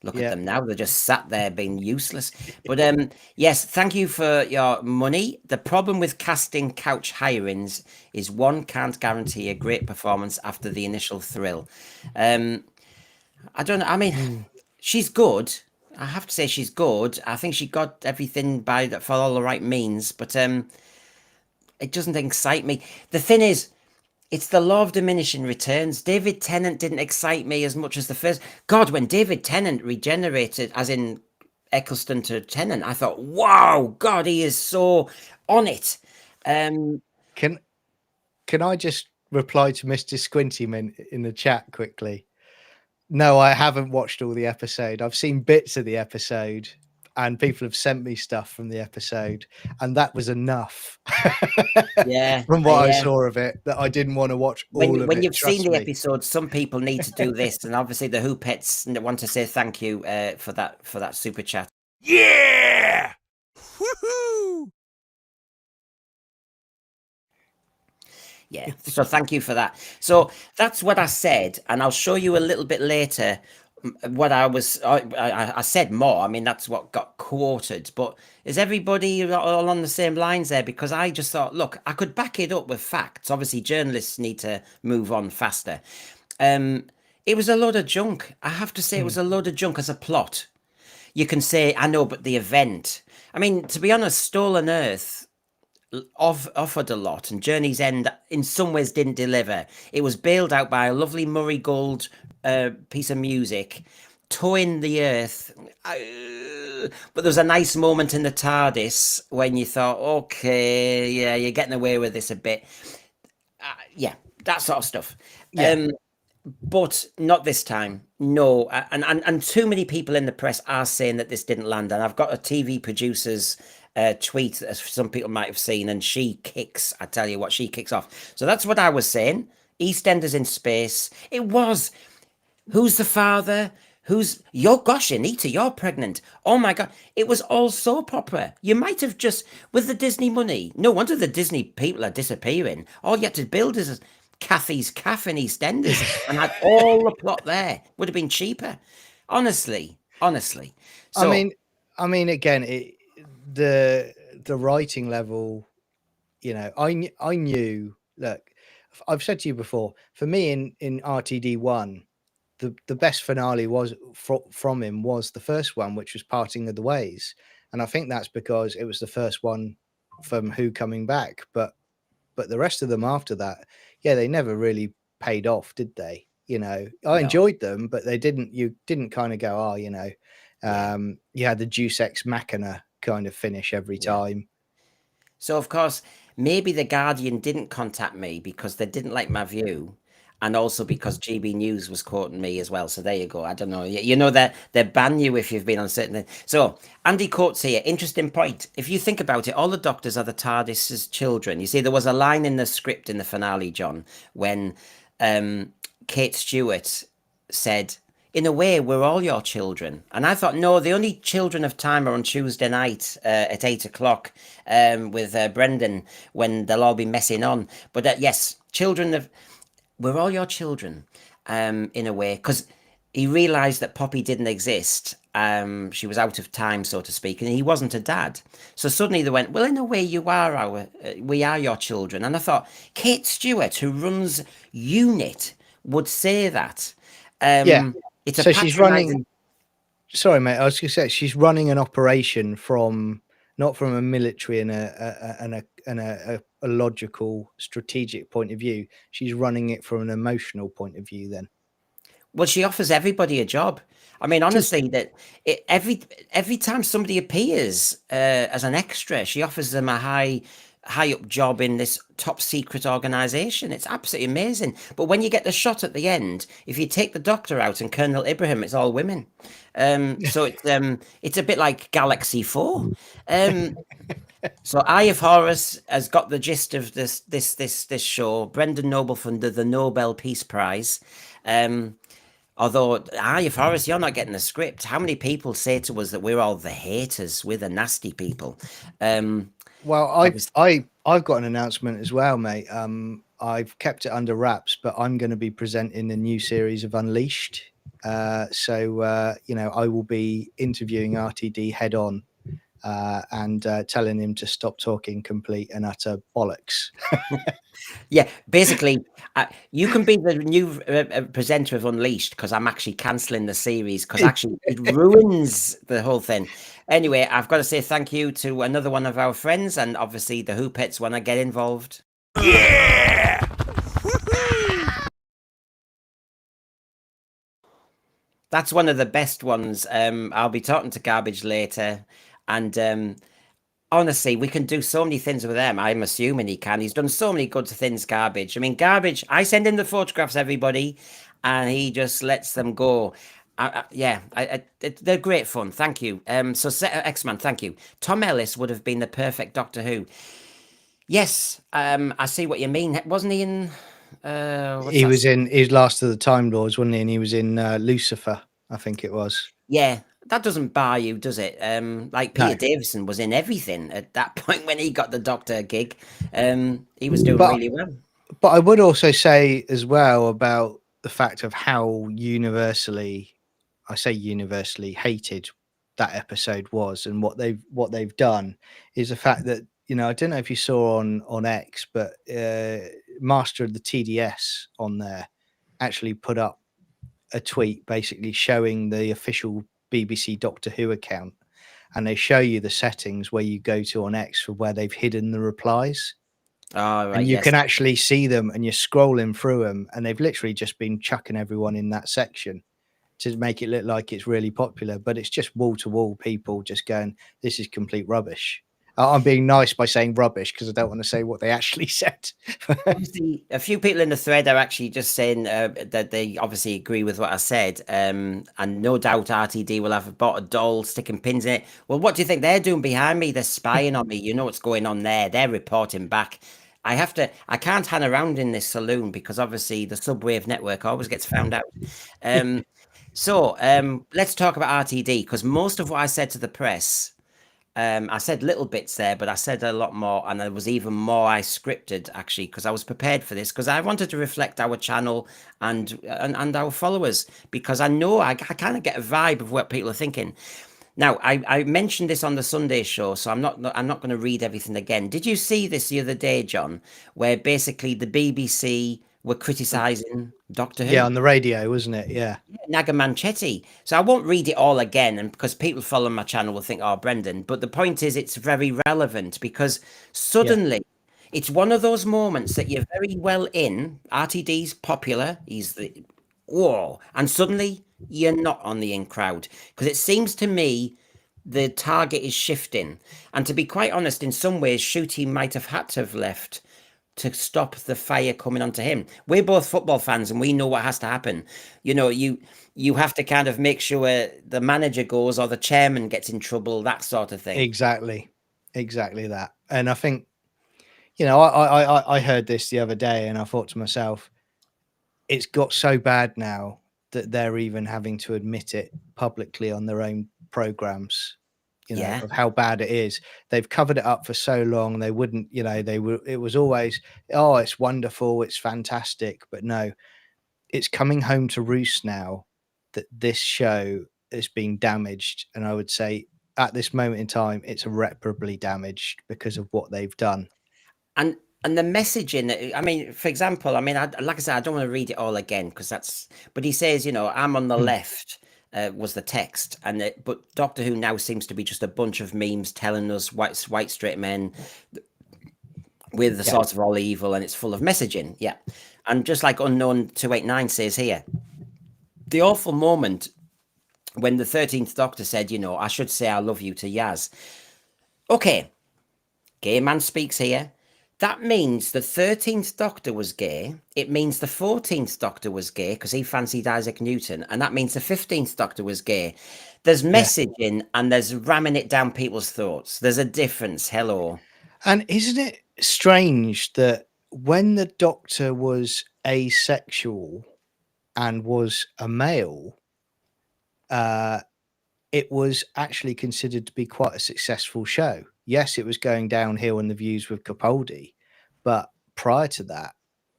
look at Yeah. them now. They're just sat there being useless. But yes, thank you for your money. The problem with casting couch hirings is one can't guarantee a great performance after the initial thrill. I don't know. I mean, Mm. she's good. I have to say she's good. I think she got everything by for all the right means, but it doesn't excite me. The thing is, it's the law of diminishing returns. David Tennant didn't excite me as much as the first. God, when David Tennant regenerated, as in Eccleston to Tennant, I thought, wow, God, he is so on it. Can I just reply to Mr. Squintyman in the chat quickly? No, I haven't watched all the episode. I've seen bits of the episode, and people have sent me stuff from the episode, and that was enough Yeah, from what I yeah. saw of it that I didn't want to watch When all of when it. you've seen Trust the me. episode, some people need to do this, and obviously the Hoopettes want to say thank you for that super chat. Yeah! Woohoo! Yeah, so thank you for that. So that's what I said, and I'll show you a little bit later what I was. I said more. I mean, that's what got quoted. But is everybody all on the same lines there? Because I just thought, look, I could back it up with facts. Obviously, journalists need to move on faster. It was a load of junk. I have to say, it was a load of junk as a plot. You can say, I know, but the event. I mean, to be honest, Stolen Earth offered a lot, and Journey's End in some ways didn't deliver. It was bailed out by a lovely Murray Gold piece of music, towing the Earth. But there was a nice moment in the TARDIS when you thought, okay, yeah, you're getting away with this a bit. Yeah, that sort of stuff. Yeah. but not this time. No, and too many people in the press are saying that this didn't land. And I've got a TV producer's tweet that some people might have seen, and she kicks. I tell you what, she kicks off. So that's what I was saying. EastEnders in space. It was. Who's the father? Who's you're gosh, Anita, you're pregnant. Oh my god. It was all soap opera. You might have just with the Disney money. No wonder the Disney people are disappearing. All you had to build is Kathy's Cafe in EastEnders and had all the plot there. Would have been cheaper. Honestly. Honestly. I So mean, again, the writing level, you know, I knew. Look, I've said to you before. For me, in RTD1, the best finale was from him was the first one, which was Parting of the Ways, and I think that's because it was the first one from Who coming back. But the rest of them after that, yeah, they never really paid off, did they? You know, I no. enjoyed them, but they didn't. You didn't kind of go, oh, you know, Yeah. you had the Deus Ex Machina kind of finish every Yeah. time. So of course, maybe the Guardian didn't contact me because they didn't like my view, and also because GB News was quoting me as well. So there you go. I don't know. You know that they ban you if you've been on certain things. So Andy quotes here. Interesting point. If you think about it, all the doctors are the TARDIS's children. You see, there was a line in the script in the finale, John, when Kate Stewart said, in a way, we're all your children. And I thought, no, the only children of time are on Tuesday night at 8 o'clock with Brendan when they'll all be messing on. But yes, children of, we're all your children in a way, because he realized that Poppy didn't exist. She was out of time, so to speak, and he wasn't a dad. So suddenly they went, well, in a way, you are we are your children. And I thought, Kate Stewart, who runs UNIT, would say that. Yeah. It's a So she's running. patronizing. Sorry, mate. I was going to say she's running an operation from not from a military and a logical, strategic point of view. She's running it from an emotional point of view. Then, Well, she offers everybody a job. I mean, Just- honestly, that every time somebody appears as an extra, she offers them a high up job in this top secret organization. It's absolutely amazing. But when you get the shot at the end, if you take the doctor out and Colonel Ibrahim, it's all women. So it's a bit like Galaxy 4. So Eye of Horus has got the gist of this show. Brendan Noble funded the Nobel Peace Prize. Although Eye of Horus, you're not getting the script. How many people say to us that we're all the haters, we're the nasty people? well, Obviously- I've got an announcement as well, mate. I've kept it under wraps, but I'm going to be presenting a new series of Unleashed. So you know, I will be interviewing RTD head on. And telling him to stop talking complete and utter bollocks. Yeah, basically, you can be the new presenter of Unleashed because I'm actually cancelling the series because actually it ruins the whole thing. Anyway, I've got to say thank you to another one of our friends, and obviously the Who Pets when I get involved. Yeah! That's one of the best ones. I'll be talking to Garbage later, and honestly, we can do so many things with them. I'm assuming he can. He's done so many good things, Garbage. I mean, Garbage, I send him the photographs, everybody, and he just lets them go. They're great fun. Thank you. So X-Man, thank you. Tom Ellis would have been the perfect Doctor Who. Yes, I see what you mean. Wasn't he in? He was in his Last of the Time Lords, wasn't he? And he was in Lucifer, I think it was. Yeah, that doesn't bar you, does it? Like Peter Davison was in everything at that point when he got the Doctor gig. He was doing really well. But I would also say as well about the fact of how universally, I say universally hated that episode was, and what they've done is the fact that, you know, I don't know if you saw on X, but Master of the TDS on there actually put up a tweet basically showing the official BBC Doctor Who account, and they show you the settings where you go to on X for where they've hidden the replies. Oh, right, And you yes. can actually see them, and you're scrolling through them, and they've literally just been chucking everyone in that section to make it look like it's really popular, but it's just wall to wall people just going, this is complete rubbish. I'm being nice by saying rubbish because I don't want to say what they actually said. Obviously, a few people in the thread are actually just saying that they obviously agree with what I said, and no doubt RTD will have bought a doll sticking pins in it. Well, what do you think they're doing behind me? They're spying on me. You know what's going on there. They're reporting back. I can't hang around in this saloon because obviously the subwave network always gets found out. Um, let's talk about RTD because most of what I said to the press. I said little bits there, but I said a lot more, and there was even more I scripted actually because I was prepared for this because I wanted to reflect our channel and our followers because I know I kind of get a vibe of what people are thinking. Now, I mentioned this on the Sunday show, so I'm not going to read everything again. Did you see this the other day, John, where basically the BBC were criticizing Doctor Yeah, Who? on the radio, wasn't it? Yeah. Nagamanchetti. So I won't read it all again, and because people follow my channel will think, "Oh, Brendan." But the point is, it's very relevant because suddenly it's one of those moments that you're very well in. RTD's popular. He's the whoa, and suddenly you're not on the in crowd because it seems to me the target is shifting. And to be quite honest, in some ways, Shooty might have had to have left to stop the fire coming onto him. We're both football fans and we know what has to happen. You know, you have to kind of make sure the manager goes or the chairman gets in trouble, that sort of thing. Exactly that. And I think, you know, I heard this the other day and I thought to myself, it's got so bad now that they're even having to admit it publicly on their own programs, you know, Yeah. of how bad it is. They've covered it up for so long. They wouldn't, you know, it was always, oh, it's wonderful, it's fantastic. But no, it's coming home to roost now that this show is being damaged. And I would say at this moment in time, it's irreparably damaged because of what they've done. And the messaging, I mean, for example, I mean, like I said, I don't want to read it all again because but he says, you know, I'm on the Mm. left. Was the text, but Doctor Who now seems to be just a bunch of memes telling us white straight men with the Yeah. source of all evil, and it's full of messaging. Yeah, and just like Unknown 289 says here, the awful moment when the 13th Doctor said, you know, I should say I love you to Yaz. Okay, gay man speaks here. That means the 13th Doctor was gay. It means the 14th Doctor was gay because he fancied Isaac Newton. And that means the 15th Doctor was gay. There's messaging and there's ramming it down people's throats. There's a difference. Hello. And isn't it strange that when the Doctor was asexual and was a male, it was actually considered to be quite a successful show. Yes, it was going downhill in the views with Capaldi, but prior to that,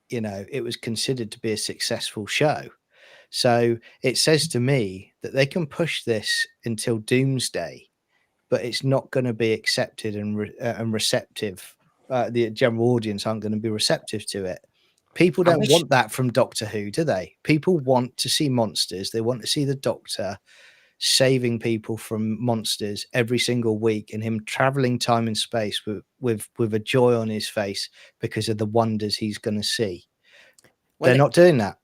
you know, it was considered to be a successful show. So it says to me that they can push this until doomsday, but it's not going to be accepted and receptive. The general audience aren't going to be receptive to it. People I don't wish want that from Doctor Who, do they? People want to see monsters. They want to see the Doctor saving people from monsters every single week, and him traveling time and space with a joy on his face because of the wonders he's going to see. well, They're not doing that.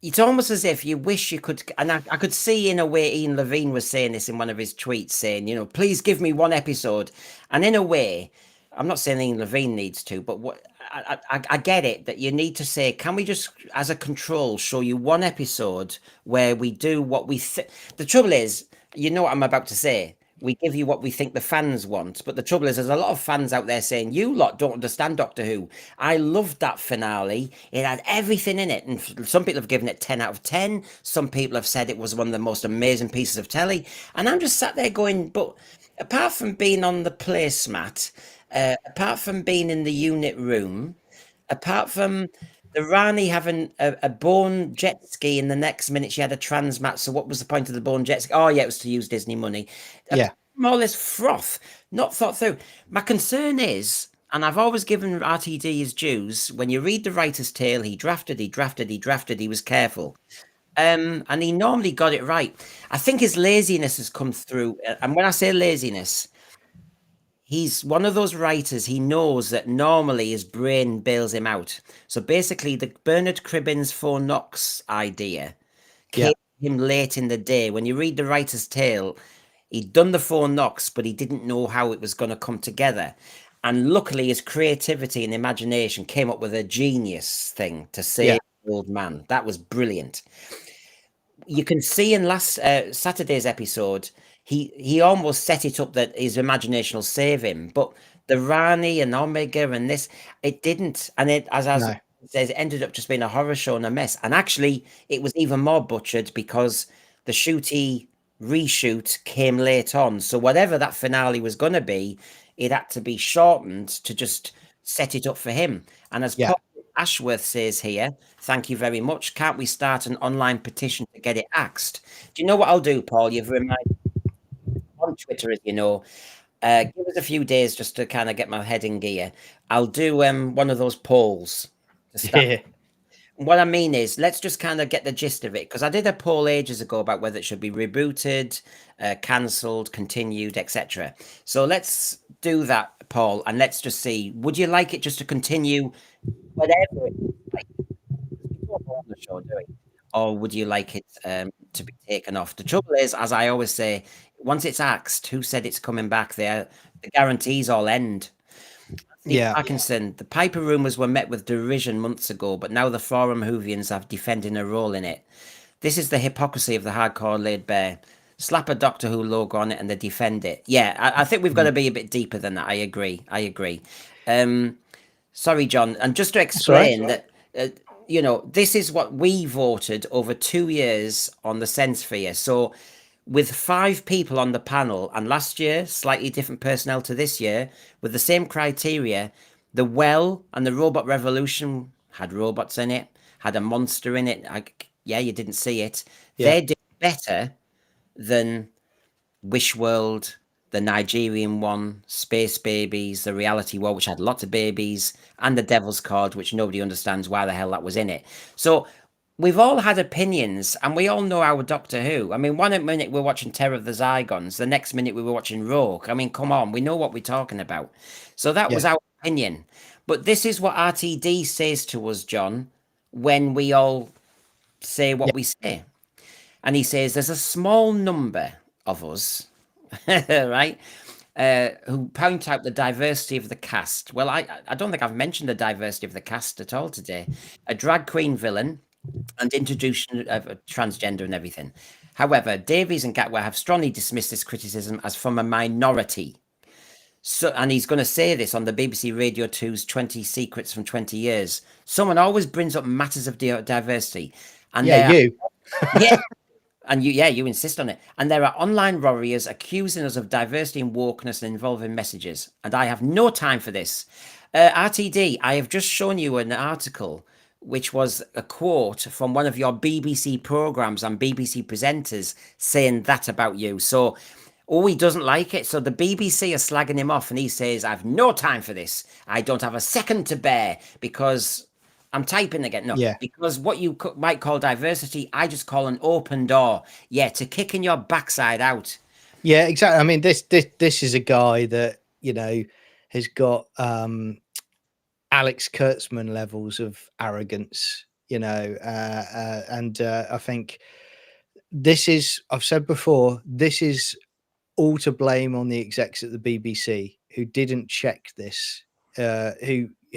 it's almost as if you wish you could, and I could see in a way Ian Levine was saying this in one of his tweets, saying, you know, please give me one episode. And in a way, I'm not saying Ian Levine needs to, but what I get it that you need to say, can we just, as a control, show you one episode where we do what we think? The trouble is, you know what I'm about to say. We give you what we think the fans want, but the trouble is, there's a lot of fans out there saying, you lot don't understand Doctor Who. I loved that finale. It had everything in it. And some people have given it 10 out of 10. Some people have said it was one of the most amazing pieces of telly. And I'm just sat there going, but apart from being on the placemat, apart from being in the unit room, apart from the Rani having a bone jet ski and the next minute she had a transmat. So what was the point of the bone jet ski? Oh yeah, it was to use Disney money. Yeah. More or less froth, not thought through. My concern is, and I've always given RTD his dues, when you read the writer's tale, he drafted, he was careful. And he normally got it right. I think his laziness has come through. And when I say laziness, he's one of those writers, he knows that normally his brain bails him out. So basically, the Bernard Cribbins 4 Knox idea came Yeah. to him late in the day. When you read the writer's tale, He'd done the 4 knocks, but he didn't know how it was going to come together. And luckily, his creativity and imagination came up with a genius thing to save the old man. That was brilliant. You can see in last Saturday's episode, he almost set it up that his imagination will save him, but the Rani and Omega and this, it didn't, and it as No. it says, it ended up just being a horror show and a mess. And actually, it was even more butchered because the shooty reshoot came late on, so whatever that finale was going to be, it had to be shortened to just set it up for him. And as Yeah. Paul Ashworth says here, thank you very much. Can't we start an online petition to get it axed? Do you know what I'll do, Paul? You've reminded me on Twitter, as you know. Give us a few days just to kind of get my head in gear. I'll do one of those polls to start. Yeah. What I mean is, let's just kind of get the gist of it, because I did a poll ages ago about whether it should be rebooted, cancelled, continued, etc. So let's do that, Paul, and let's just see. Would you like it just to continue, whatever it is, like, we don't know on the show, do we? Or would you like it to be taken off? The trouble is, as I always say, once it's axed, who said it's coming back? The guarantees all end. Steve Yeah. Parkinson, the Piper rumours were met with derision months ago, but now the Forum Whovians are defending a role in it. This is the hypocrisy of the hardcore laid bare. Slap a Doctor Who logo on it and they defend it. Yeah, I think we've got to be a bit deeper than that. I agree. Sorry, John. And just to right. explain that, this is what we voted over 2 years on the Sensphere. So with 5 people on the panel, and last year, slightly different personnel to this year, with the same criteria, the Well and the Robot Revolution had robots in it, had a monster in it. You didn't see it. Yeah. They did better than Wish World, the Nigerian one, Space Babies, the Reality War, which had lots of babies, and the Devil's Card, which nobody understands why the hell that was in it. So we've all had opinions, and we all know our Doctor Who. I mean, one minute we're watching Terror of the Zygons, the next minute we were watching Rogue. I mean, come on, we know what we're talking about. So that was Yeah. our opinion. But this is what RTD says to us, John, when we all say what we say. And he says there's a small number of us, right, who point out the diversity of the cast. Well, I don't think I've mentioned the diversity of the cast at all today. A drag queen villain and introduction of a transgender and everything. However, Davies and Gatwa have strongly dismissed this criticism as from a minority. So, and he's going to say this on the BBC Radio 2's 20 Secrets from 20 Years. Someone always brings up matters of diversity. And You. yeah, and you insist on it. And there are online warriors accusing us of diversity and wokeness and involving messages. And I have no time for this. RTD, I have just shown you an article which was a quote from one of your BBC programs and BBC presenters saying that about you. So, he doesn't like it. So the BBC are slagging him off, and he says, "I've no time for this. I don't have a second to bear because." I'm typing again. No, Yeah. because what you might call diversity, I just call an open door. Yeah, to kicking your backside out. Yeah, exactly. I mean, this is a guy that has got Alex Kurtzman levels of arrogance. And I think this is. I've said before, this is all to blame on the execs at the BBC who didn't check this.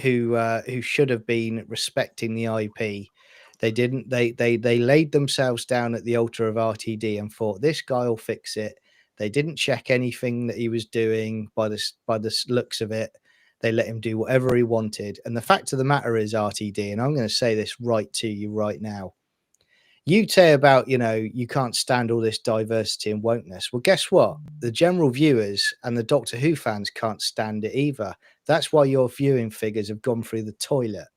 Who should have been respecting the IP. They didn't. They laid themselves down at the altar of RTD and thought this guy will fix it. They didn't check anything that he was doing by the looks of it. They let him do whatever he wanted. And the fact of the matter is, RTD, and I'm going to say this right to you right now. You say about, you can't stand all this diversity and wokeness. Well, guess what? The general viewers and the Doctor Who fans can't stand it either. That's why your viewing figures have gone through the toilet.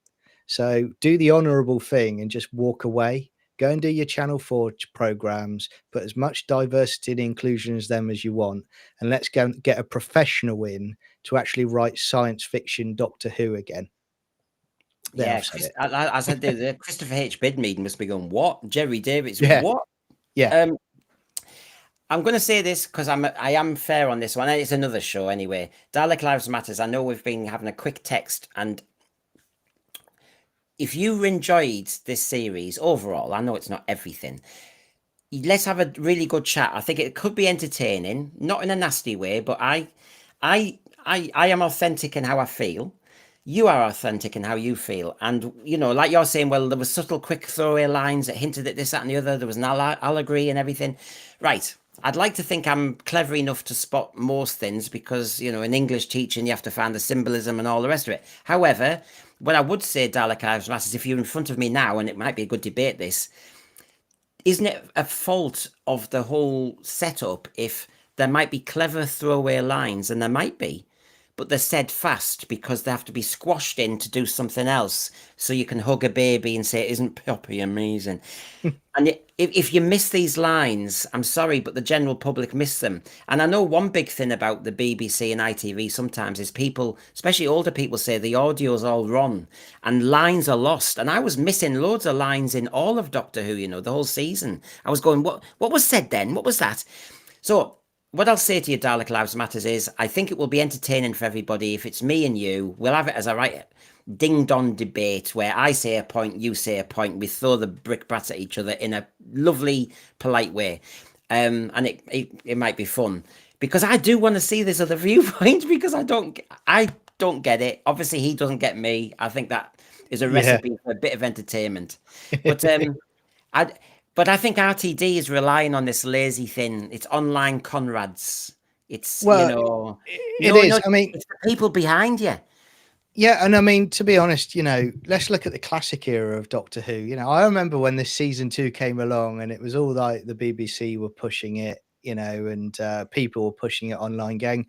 So do the honourable thing and just walk away. Go and do your Channel 4 programs, put as much diversity and inclusion as them as you want, and let's go and get a professional in to actually write science fiction Doctor Who again. Yeah, I said the Christopher H. Bidmead must be going, what? Jerry Davies, what? Yeah. I'm going to say this because I am fair on this one. It's another show anyway. Dalek Lives Matters. I know we've been having a quick text, and if you enjoyed this series overall, I know it's not everything. let's have a really good chat. I think it could be entertaining, not in a nasty way, but I am authentic in how I feel. You are authentic in how you feel, and like you're saying, well, there were subtle, quick throwaway lines that hinted at this, that, and the other. There was an allegory and everything. Right. I'd like to think I'm clever enough to spot most things because, in English teaching, you have to find the symbolism and all the rest of it. However, what I would say, Dalek Ives Matters, if you're in front of me now, and it might be a good debate, this isn't it a fault of the whole setup if there might be clever throwaway lines, and there might be, but they're said fast because they have to be squashed in to do something else, so you can hug a baby and say, "Isn't Poppy amazing?" And if you miss these lines, I'm sorry, but the general public miss them. And I know one big thing about the BBC and ITV sometimes is people, especially older people, say the audio's all wrong and lines are lost. And I was missing loads of lines in all of Doctor Who, the whole season. I was going, what was said then? What was that? So what I'll say to you, Dalek Lives Matters, is I think it will be entertaining for everybody. If it's me and you, we'll have it as a right ding-dong debate where I say a point, you say a point, we throw the brickbats at each other in a lovely, polite way. And it might be fun. Because I do want to see this other viewpoint because I don't get it. Obviously, he doesn't get me. I think that is a recipe for a bit of entertainment. But I think RTD is relying on this lazy thing. It's online Conrads. It's Well, it is. I mean, it's the people behind you. Yeah, and I mean, to be honest, let's look at the classic era of Doctor Who. I remember when this season 2 came along, and it was all like the BBC were pushing it, and people were pushing it online, going,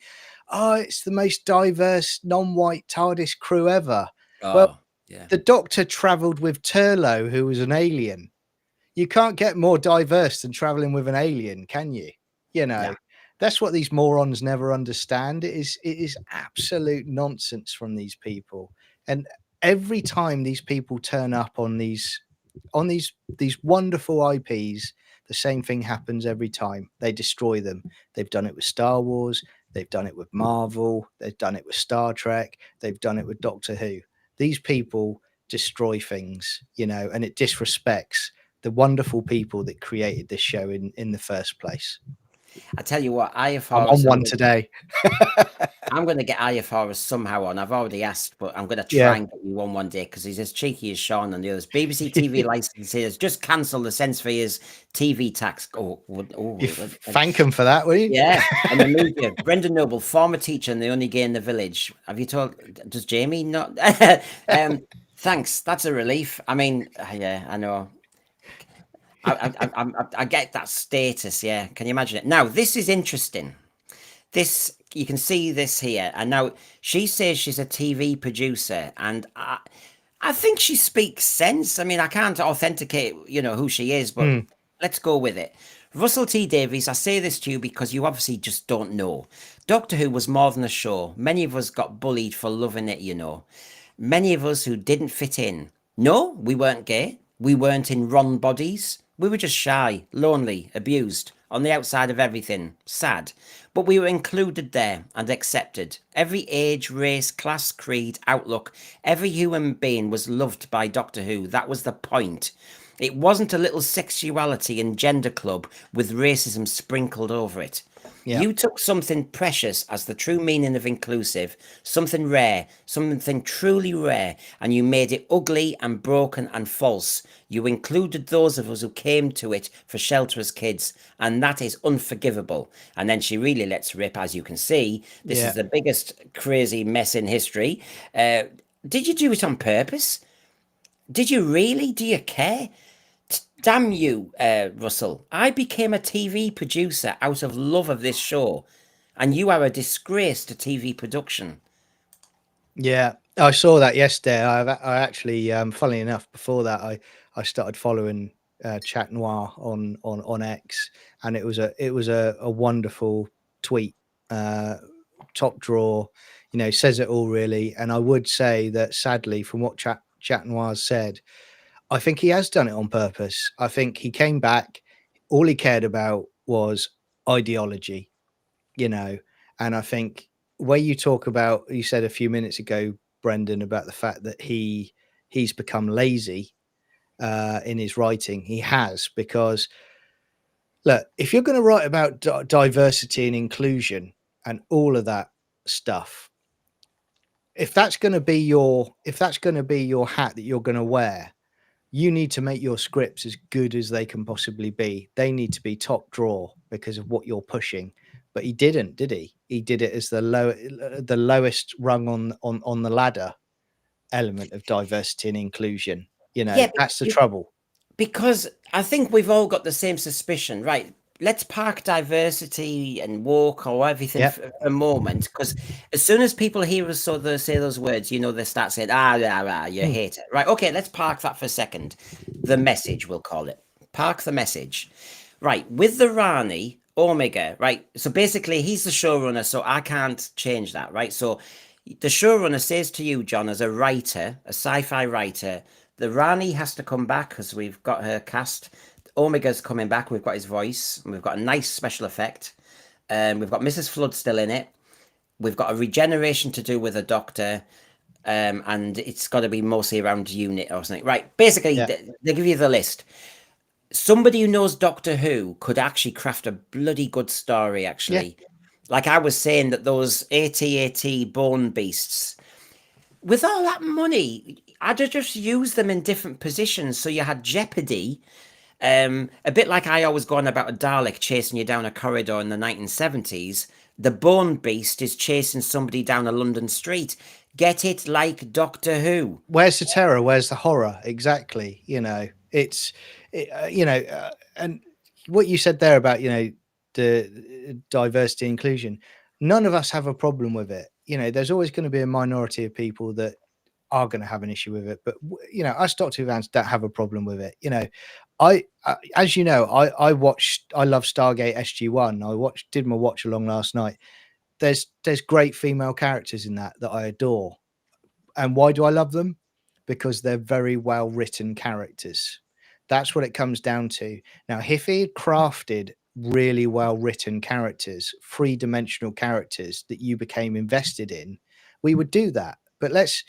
"Oh, it's the most diverse non-white TARDIS crew ever." Well, Oh, yeah. the Doctor travelled with Turlo, who was an alien. You can't get more diverse than traveling with an alien, can you? Yeah. That's what these morons never understand. It is absolute nonsense from these people. And every time these people turn up on these wonderful IPs, the same thing happens every time. They destroy them. They've done it with Star Wars, they've done it with Marvel, they've done it with Star Trek, they've done it with Doctor Who. These people destroy things, and it disrespects the wonderful people that created this show in the first place. I tell you what, I'm IFRS. on one today. I'm going to get IFRS somehow on. I've already asked, but I'm going to try Yeah. and get you on one day because he's as cheeky as Sean and the others. BBC TV licenses just cancel the cents for his TV tax. Thank him for that, will you? Yeah. And the media, Brendan Noble, former teacher and the only gay in the village. Have you told? Does Jamie not? Thanks. That's a relief. I mean, yeah, I know. I get that status. Yeah. Can you imagine it? Now, this is interesting. This, you can see this here. And now she says she's a TV producer, and I think she speaks sense. I mean, I can't authenticate, who she is, but let's go with it. Russell T Davies, I say this to you because you obviously just don't know. Doctor Who was more than a show. Many of us got bullied for loving it, Many of us who didn't fit in. No, we weren't gay. We weren't in wrong bodies. We were just shy, lonely, abused, on the outside of everything, sad. But we were included there and accepted. Every age, race, class, creed, outlook, every human being was loved by Doctor Who. That was the point. It wasn't a little sexuality and gender club with racism sprinkled over it. Yeah. You took something precious as the true meaning of inclusive, something rare, something truly rare, and you made it ugly and broken and false. You included those of us who came to it for shelter as kids, and that is unforgivable. And then she really lets rip, as you can see. This is the biggest crazy mess in history. Did you do it on purpose? Did you really? Do you care? Damn you, Russell. I became a TV producer out of love of this show, and you are a disgrace to TV production. Yeah, I saw that yesterday. I actually, funnily enough, before that, I started following Chat Noir on X, and it was a wonderful tweet, top drawer, says it all really. And I would say that sadly, from what Chat Noir said, I think he has done it on purpose. I think he came back, all he cared about was ideology, and I think where you talk about, you said a few minutes ago, Brendan, about the fact that he's become lazy in his writing. He has, because Look, if you're going to write about diversity and inclusion and all of that stuff, if that's going to be your hat that you're going to wear, you need to make your scripts as good as they can possibly be. They need to be top drawer because of what you're pushing. But he didn't, did he? He did it as the lowest rung on the ladder element of diversity and inclusion. You know, Yeah, that's the trouble. because I think we've all got the same suspicion, right? Let's park diversity and woke or everything Yep. for a moment, because as soon as people hear us sort of say those words, they start saying, you Hmm. hate it. Right, okay, let's park that for a second. The message, we'll call it. Park the message. Right, with the Rani, Omega, right? So basically, he's the showrunner, so I can't change that, right? So the showrunner says to you, John, as a writer, a sci-fi writer, the Rani has to come back because we've got her cast. Omega's coming back. We've got his voice. And we've got a nice special effect. We've got Mrs. Flood still in it. We've got a regeneration to do with a doctor. And it's got to be mostly around unit or something. Right. Basically, Yeah. they give you the list. Somebody who knows Doctor Who could actually craft a bloody good story, actually. Like I was saying, that those AT-AT bone beasts, with all that money, I'd have just used them in different positions. So you had Jeopardy, a bit like I always go on about a Dalek chasing you down a corridor in the 1970s. The Bone Beast is chasing somebody down a London street. Get it like Doctor Who. Where's the terror? Where's the horror? Exactly. And what you said there about, the diversity inclusion, none of us have a problem with it. There's always going to be a minority of people that are going to have an issue with it. But, us Doctor Who fans don't have a problem with it. As you know, I love Stargate SG-1. Did my watch along last night. There's great female characters in that I adore. And why do I love them? Because they're very well written characters. That's what it comes down to. Now, if he had crafted really well written characters, three-dimensional characters that you became invested in, we would do that. But let's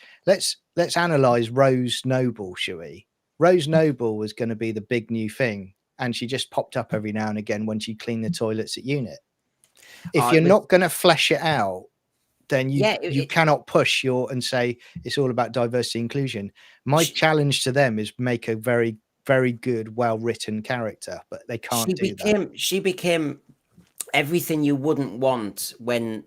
analyze Rose Noble, shall we? Rose Noble was going to be the big new thing, and she just popped up every now and again when she cleaned the toilets at unit. If you're not going to flesh it out, then you cannot push and say it's all about diversity inclusion. My challenge to them is make a very, very good, well-written character, but they can't do that. She became everything you wouldn't want when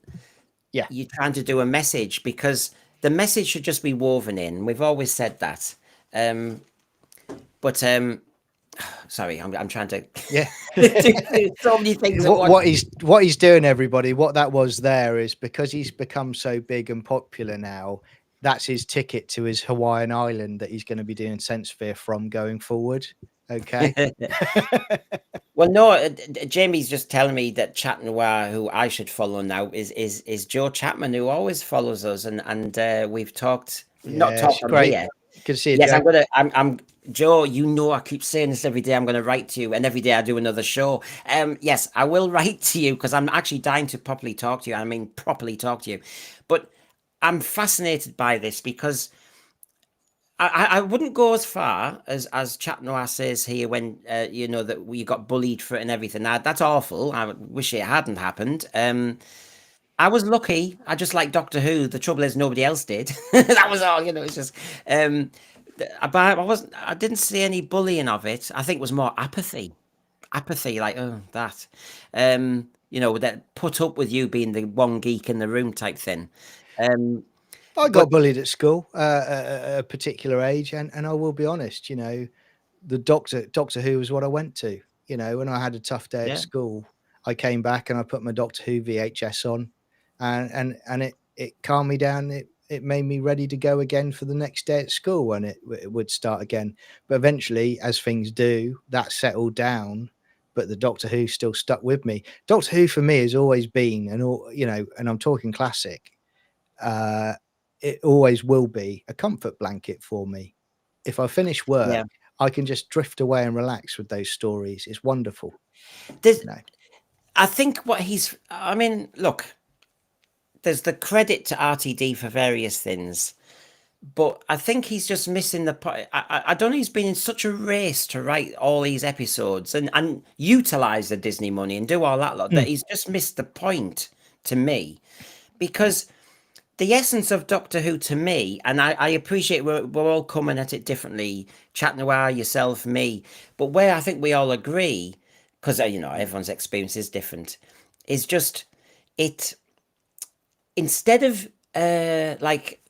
you're trying to do a message, because the message should just be woven in. We've always said that. Sorry, I'm trying to do so many things. What he's doing, everybody, what that was there is because he's become so big and popular now, that's his ticket to his Hawaiian island that he's going to be doing Sensephere from going forward. Okay. Well, no, Jamie's just telling me that Chat Noir, who I should follow now, is Joe Chapman, who always follows us, and we've talked, not talked on here. Good to see you. Yes, I'm Joe. I keep saying this every day. I'm going to write to you, and every day I do another show. Yes, I will write to you because I'm actually dying to properly talk to you. I mean, properly talk to you. But I'm fascinated by this because I wouldn't go as far as Chat Noir says here when that we got bullied for it and everything. Now, that's awful. I wish it hadn't happened. I was lucky. I just like Doctor Who. The trouble is nobody else did. That was all. It's just. But I didn't see any bullying of it. I think it was more apathy. Apathy, like that. That put up with you being the one geek in the room type thing. I got bullied at school at a particular age, and I will be honest, the Doctor Who was what I went to. When I had a tough day at school, I came back and I put my Doctor Who VHS on, and it calmed me down. It made me ready to go again for the next day at school, and it would start again. But eventually, as things do, that settled down. But the Doctor Who still stuck with me. Doctor Who for me has always been, and I'm talking classic. It always will be a comfort blanket for me. If I finish work, I can just drift away and relax with those stories. It's wonderful. I think look, there's the credit to RTD for various things. but I think he's just missing the point. I don't know. He's been in such a race to write all these episodes and utilize the Disney money and do all that lot that Mm. he's just missed the point to me, because the essence of Doctor Who to me, and I appreciate we're all coming at it differently, Chat Noir, yourself, me, but where I think we all agree, because everyone's experience is different, is just it instead of like,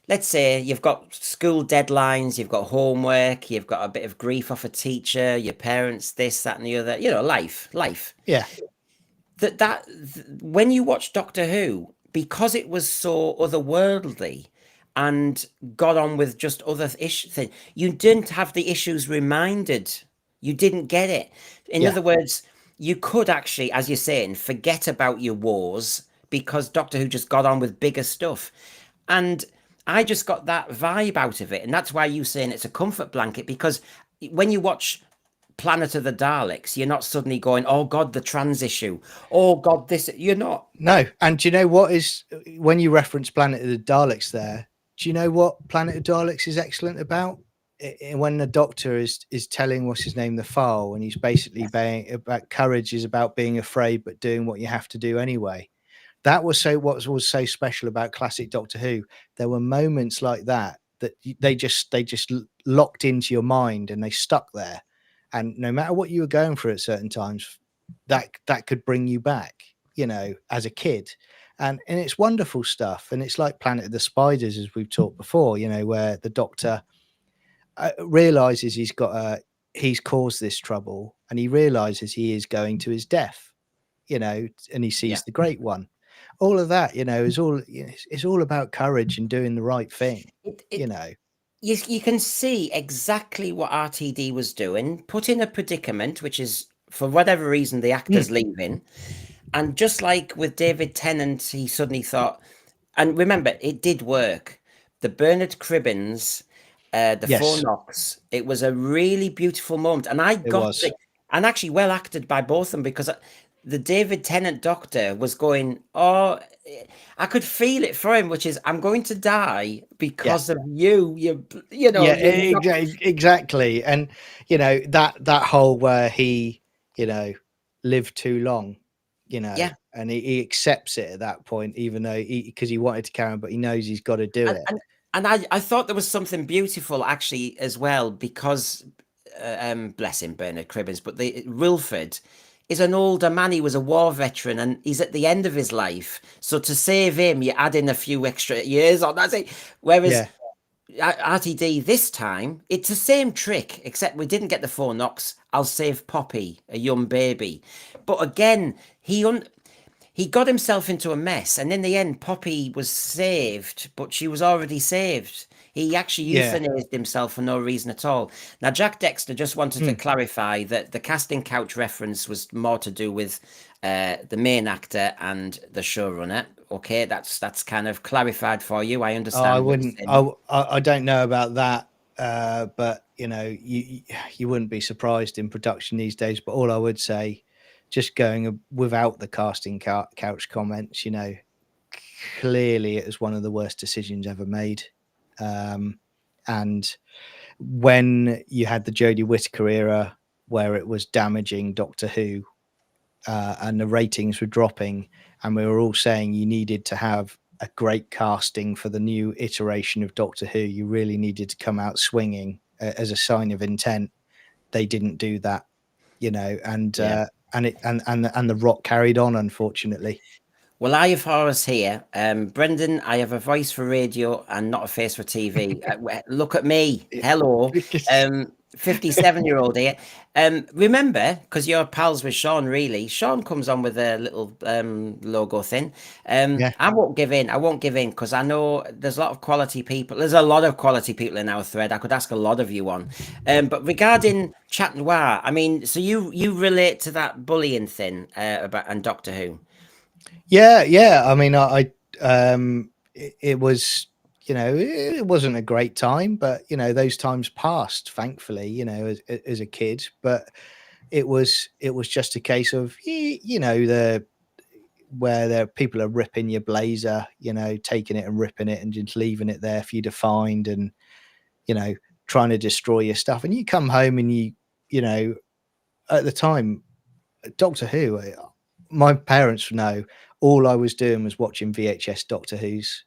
let's say you've got school deadlines, you've got homework, you've got a bit of grief off a teacher, your parents, this, that, and the other, life. Yeah. When you watch Doctor Who, because it was so otherworldly and got on with just other things, you didn't have the issues reminded. You didn't get it. In Yeah. other words, you could actually, as you're saying, forget about your wars because Doctor Who just got on with bigger stuff. And I just got that vibe out of it. And that's why you're saying it's a comfort blanket, because when you watch Planet of the Daleks, you're not suddenly going, oh God, the trans issue. Oh God, this. You're not. No. And do you know what is, when you reference Planet of the Daleks there, do you know what Planet of Daleks is excellent about? When the Doctor is telling, what's his name, the File, and he's basically being about courage is about being afraid but doing what you have to do anyway. That was what was so special about classic Doctor Who. There were moments like that they just locked into your mind and they stuck there. And no matter what you were going through at certain times, that could bring you back, as a kid. And it's wonderful stuff. And it's like Planet of the Spiders, as we've talked before, where the Doctor realizes he's caused this trouble, and he realizes he is going to his death, and he sees the Great One. All of that, is all. It's all about courage and doing the right thing. You can see exactly what RTD was doing, put in a predicament, which is for whatever reason the actor's leaving, and just like with David Tennant, he suddenly thought, and remember, it did work. The Bernard Cribbins, the Yes. four knocks, it was a really beautiful moment, and I It got was. it, and actually well acted by both of them, because the David Tennant Doctor was going, oh, I could feel it for him, which is, I'm going to die because of you. Exactly. And that whole where he lived too long, and he accepts it at that point, even though because he wanted to carry on, but he knows he's got to do it. And I thought there was something beautiful actually as well, because bless him, Bernard Cribbins, but Wilfred is an older man. He was a war veteran and he's at the end of his life. So to save him, you add in a few extra years on. That's it. Whereas RTD this time, it's the same trick, except we didn't get the four knocks. I'll save Poppy, a young baby. But again, he got himself into a mess, and in the end, Poppy was saved, but she was already saved. He actually euthanized himself for no reason at all. Now, Jack Dexter just wanted to clarify that the casting couch reference was more to do with the main actor and the showrunner. Okay, that's kind of clarified for you. I understand. I wouldn't. I don't know about that, but you wouldn't be surprised in production these days. But all I would say, just going without the casting couch comments, clearly it was one of the worst decisions ever made. And when you had the Jodie Whittaker era, where it was damaging Doctor Who, and the ratings were dropping, and we were all saying you needed to have a great casting for the new iteration of Doctor Who, you really needed to come out swinging as a sign of intent. They didn't do that, and the rot carried on, unfortunately. Well, I have Horace here. Brendan, I have a voice for radio and not a face for TV. Look at me. Hello. 57-year-old here. Remember, because you're pals with Sean, really. Sean comes on with a little logo thing. I won't give in. I won't give in, because I know there's a lot of quality people. There's a lot of quality people in our thread. I could ask a lot of you on. But regarding Chat Noir, I mean, so you relate to that bullying thing about and Doctor Who? Yeah. I mean, it was, it wasn't a great time, but those times passed, thankfully, as a kid. But it was just a case of, where people are ripping your blazer, taking it and ripping it and just leaving it there for you to find, and trying to destroy your stuff. And you come home and at the time, Doctor Who, my parents know all I was doing was watching VHS Doctor Who's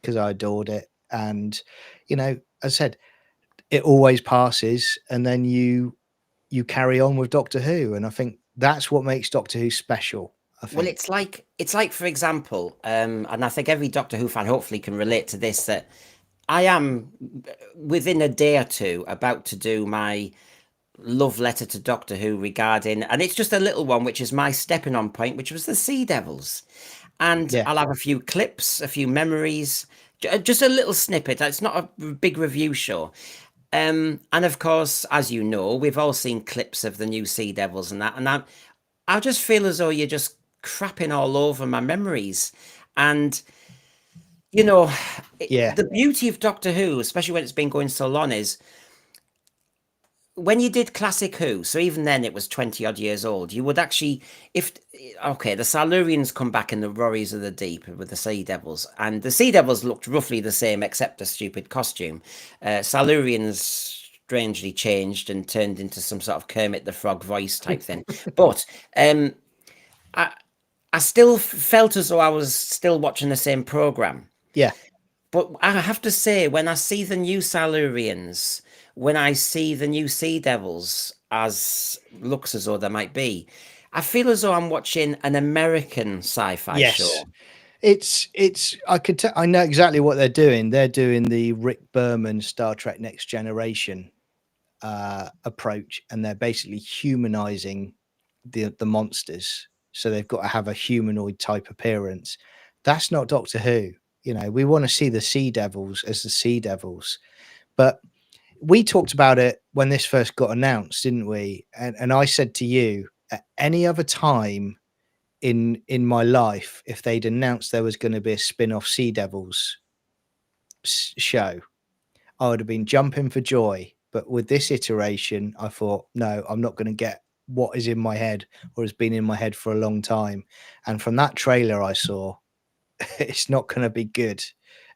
because I adored it. And as I said, it always passes, and then you carry on with Doctor Who, and I think that's what makes Doctor Who special. I think. Well, it's like, for example, and I think every Doctor Who fan hopefully can relate to this, that I am within a day or two about to do my love letter to Doctor Who regarding, and it's just a little one, which is my stepping on point, which was the Sea Devils. And Yeah. I'll have a few clips, a few memories, just a little snippet. It's not a big review show. And of course, as you know, we've all seen clips of the new Sea Devils and that. And I just feel as though you're just crapping all over my memories. And, Yeah. the beauty of Doctor Who, especially when it's been going so long, is when you did Classic Who, so even then it was 20 odd years old, you would actually, the Silurians come back in the Rorries of the Deep with the Sea Devils, and the Sea Devils looked roughly the same except a stupid costume. Silurians strangely changed and turned into some sort of Kermit the Frog voice type thing. But I still felt as though I was still watching the same program. Yeah. But I have to say, when I see the new Silurians, when I see the new Sea Devils, as looks as though there might be, I feel as though I'm watching an American sci-fi show. It's I know exactly what they're doing. They're doing the Rick Berman Star Trek Next Generation approach, and they're basically humanizing the monsters. So they've got to have a humanoid type appearance. That's not Doctor Who. We want to see the Sea Devils as the Sea Devils. But we talked about it when this first got announced, didn't we? And I said to you, at any other time in my life, if they'd announced there was going to be a spin-off Sea Devils show, I would have been jumping for joy. But with this iteration, I thought, no, I'm not going to get what is in my head or has been in my head for a long time. And from that trailer I saw, it's not going to be good.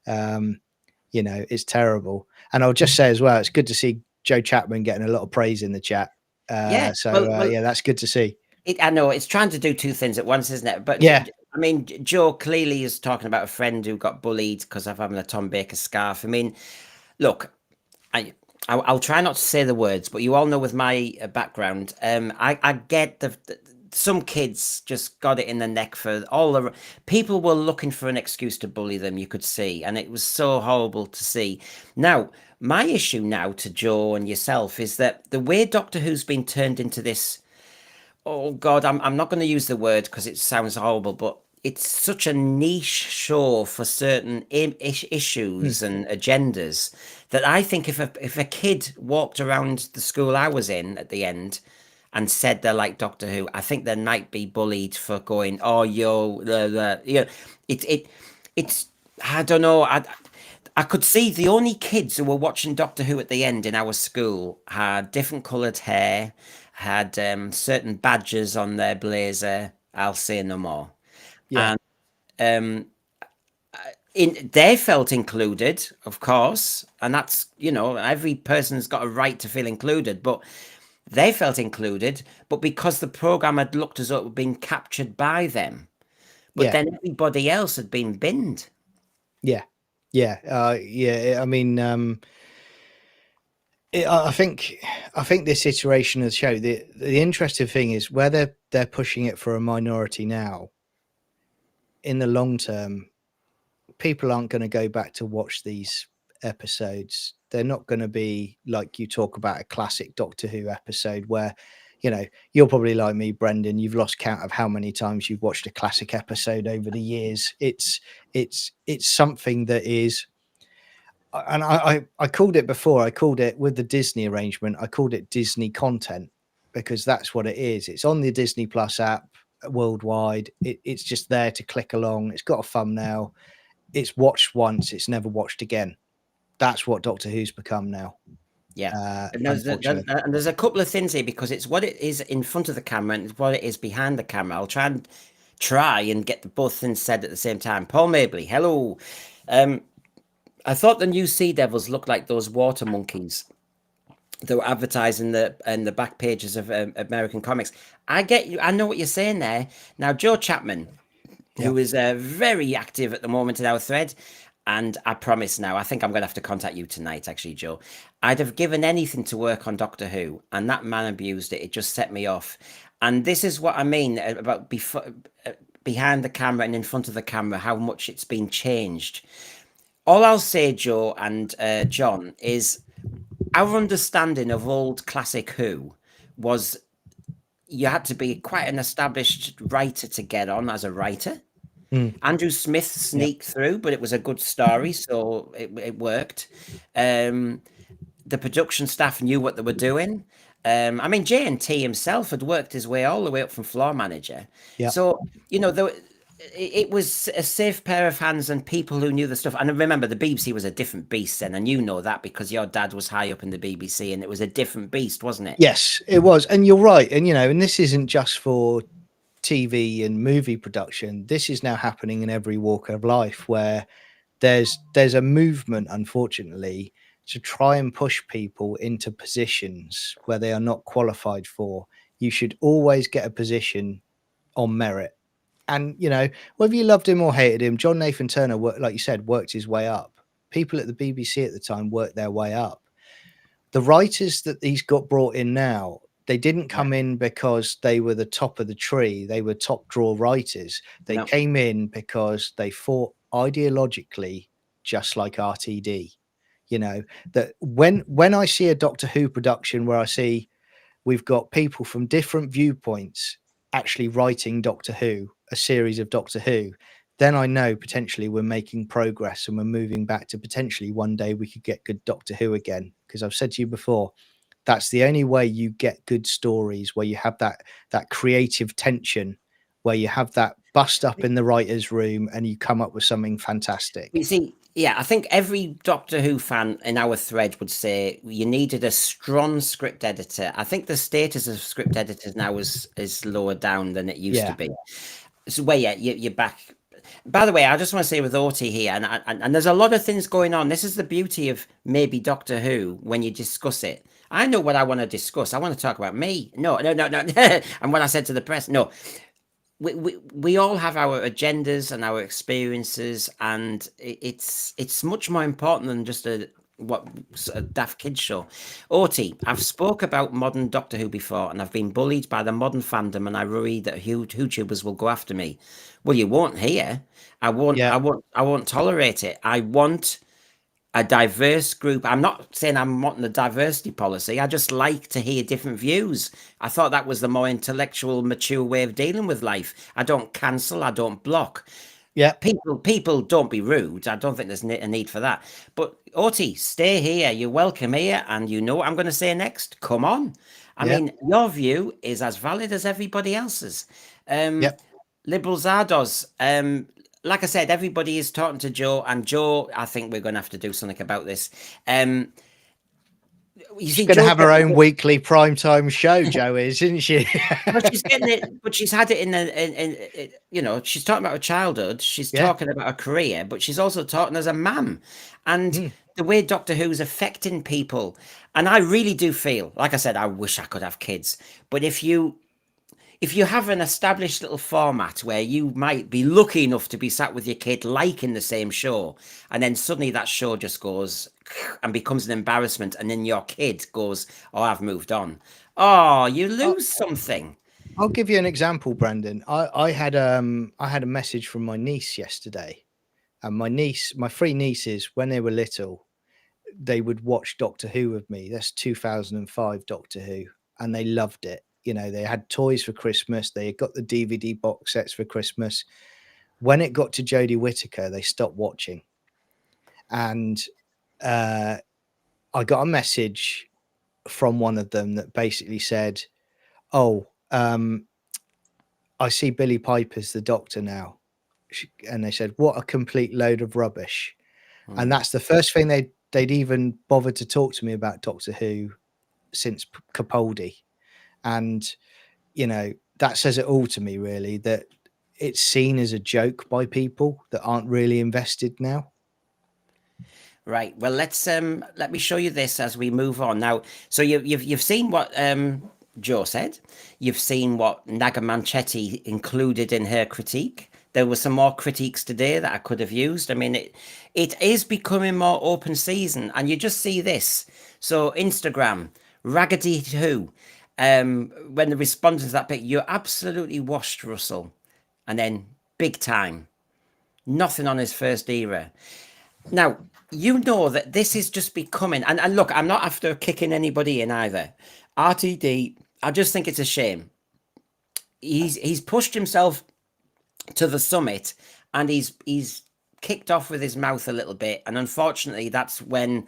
It's terrible. And I'll just say as well, it's good to see Joe Chapman getting a lot of praise in the chat. Yeah. Yeah, that's good to see. I know it's trying to do two things at once, isn't it? But yeah, I mean, Joe clearly is talking about a friend who got bullied because of having a Tom Baker scarf. I mean, look, I'll try not to say the words, but you all know with my background, I get some kids just got it in the neck for all the people were looking for an excuse to bully them. You could see, and it was so horrible to see. Now, my issue now to Joe and yourself is that the way Doctor Who's been turned into this. Oh God, I'm not going to use the word because it sounds horrible, but it's such a niche show for certain issues and agendas that I think if a kid walked around the school I was in at the end and said they're like Doctor Who, I think they might be bullied for going, oh yo, it's I don't know. I could see the only kids who were watching Doctor Who at the end in our school had different coloured hair, had certain badges on their blazer. I'll say no more. Yeah. And they felt included, of course, and that's every person's got a right to feel included, but they felt included, but because the program had looked as though it had been captured by them, but then everybody else had been binned. Yeah. I mean, I think this iteration of the show, the interesting thing is where they're pushing it for a minority now. In the long term, people aren't going to go back to watch these episodes. They're not going to be like you talk about a classic Doctor Who episode where, you're probably like me, Brendan. You've lost count of how many times you've watched a classic episode over the years. It's something that is. And I called it before. I called it with the Disney arrangement. I called it Disney content because that's what it is. It's on the Disney Plus app worldwide. It's just there to click along. It's got a thumbnail. It's watched once. It's never watched again. That's what Doctor Who's become now. Yeah, and there's a couple of things here because it's what it is in front of the camera and it's what it is behind the camera. I'll try and try and get the both things said at the same time. Paul Mabley, hello. I thought the new Sea Devils looked like those water monkeys that were advertising the back pages of American comics. I get you. I know what you're saying there. Now, Joe Chapman, who is very active at the moment in our thread. And I promise now, I think I'm going to have to contact you tonight, actually, Joe. I'd have given anything to work on Doctor Who, and that man abused it. It just set me off. And this is what I mean about behind the camera and in front of the camera, how much it's been changed. All I'll say, Joe and John, is our understanding of old classic Who was you had to be quite an established writer to get on as a writer. Andrew Smith sneaked through, but it was a good story, so it worked. The production staff knew what they were doing. I mean, J&T himself had worked his way all the way up from floor manager. So, you know, it was a safe pair of hands and people who knew the stuff. And remember, the BBC was a different beast then, and you know that because your dad was high up in the BBC, and it was a different beast, wasn't it? Yes, it was. And you're right. And, you know, and this isn't just for TV and movie production. This is now happening in every walk of life, where there's a movement, unfortunately, to try and push people into positions where they are not qualified for. You should always get a position on merit. And, you know, whether you loved him or hated him, John Nathan Turner, like you said, worked his way up. People at the BBC at the time worked their way up. The writers that he's got brought in now, they didn't come in because they were the top of the tree. They were top drawer writers. They came in because they fought ideologically, just like RTD. You know, that when I see a Doctor Who production where I see we've got people from different viewpoints actually writing Doctor Who, a series of Doctor Who, then I know potentially we're making progress and we're moving back to potentially one day we could get good Doctor Who again. Because I've said to you before, that's the only way you get good stories, where you have that creative tension, where you have that bust up in the writer's room and you come up with something fantastic. You see, yeah, I think every Doctor Who fan in our thread would say you needed a strong script editor. I think the status of script editors now is lower down than it used to be. So, well, yeah, you're back. By the way, I just want to say with Orty here, and there's a lot of things going on. This is the beauty of maybe Doctor Who when you discuss it. I know what I want to discuss. I want to talk about me. No. And what I said to the press, no. We all have our agendas and our experiences, and it's much more important than just a daft kids show. Orty, I've spoke about modern Doctor Who before, and I've been bullied by the modern fandom, and I worry that YouTubers will go after me. Well, you won't here. I won't tolerate it. I want a diverse group. I'm not saying I'm wanting a diversity policy. I just like to hear different views. I thought that was the more intellectual, mature way of dealing with life. I don't cancel. I don't block. Yeah. People don't be rude. I don't think there's a need for that. But Orty, stay here. You're welcome here. And you know what I'm going to say next? Come on. I mean, your view is as valid as everybody else's. Liberal Zardos, like I said, everybody is talking to Joe, and Joe, I think we're going to have to do something about this. She's going to have her own weekly primetime show, Joe is, isn't she? But she's getting it. But she's had it in you know, she's talking about her childhood. She's talking about her career, but she's also talking as a mum, and the way Doctor Who's affecting people. And I really do feel, like I said, I wish I could have kids, but if you have an established little format where you might be lucky enough to be sat with your kid liking the same show, and then suddenly that show just goes and becomes an embarrassment, and then your kid goes, oh, I've moved on. Oh, you lose something. I'll give you an example, Brandon. I had a message from my niece yesterday, and my three nieces, when they were little, they would watch Doctor Who with me. That's 2005 Doctor Who, and they loved it. You know, they had toys for Christmas. They got the DVD box sets for Christmas. When it got to Jodie Whittaker, they stopped watching. And I got a message from one of them that basically said, oh, I see Billie Piper's the Doctor now. And they said, what a complete load of rubbish. And that's the first thing they'd even bothered to talk to me about Doctor Who since Capaldi. And, you know, that says it all to me, really, that it's seen as a joke by people that aren't really invested now. Right. Well, let me show you this as we move on now. So you've seen what Joe said. You've seen what Naga Manchetti included in her critique. There were some more critiques today that I could have used. I mean, it is becoming more open season, and you just see this. So Instagram, Raggedy Who, when the respondents to that bit, you're absolutely washed, Russell, and then big time, nothing on his first era. Now, you know that this is just becoming, and look, I'm not after kicking anybody in either. RTD, I just think it's a shame. He's pushed himself to the summit, and he's kicked off with his mouth a little bit, and unfortunately, that's when,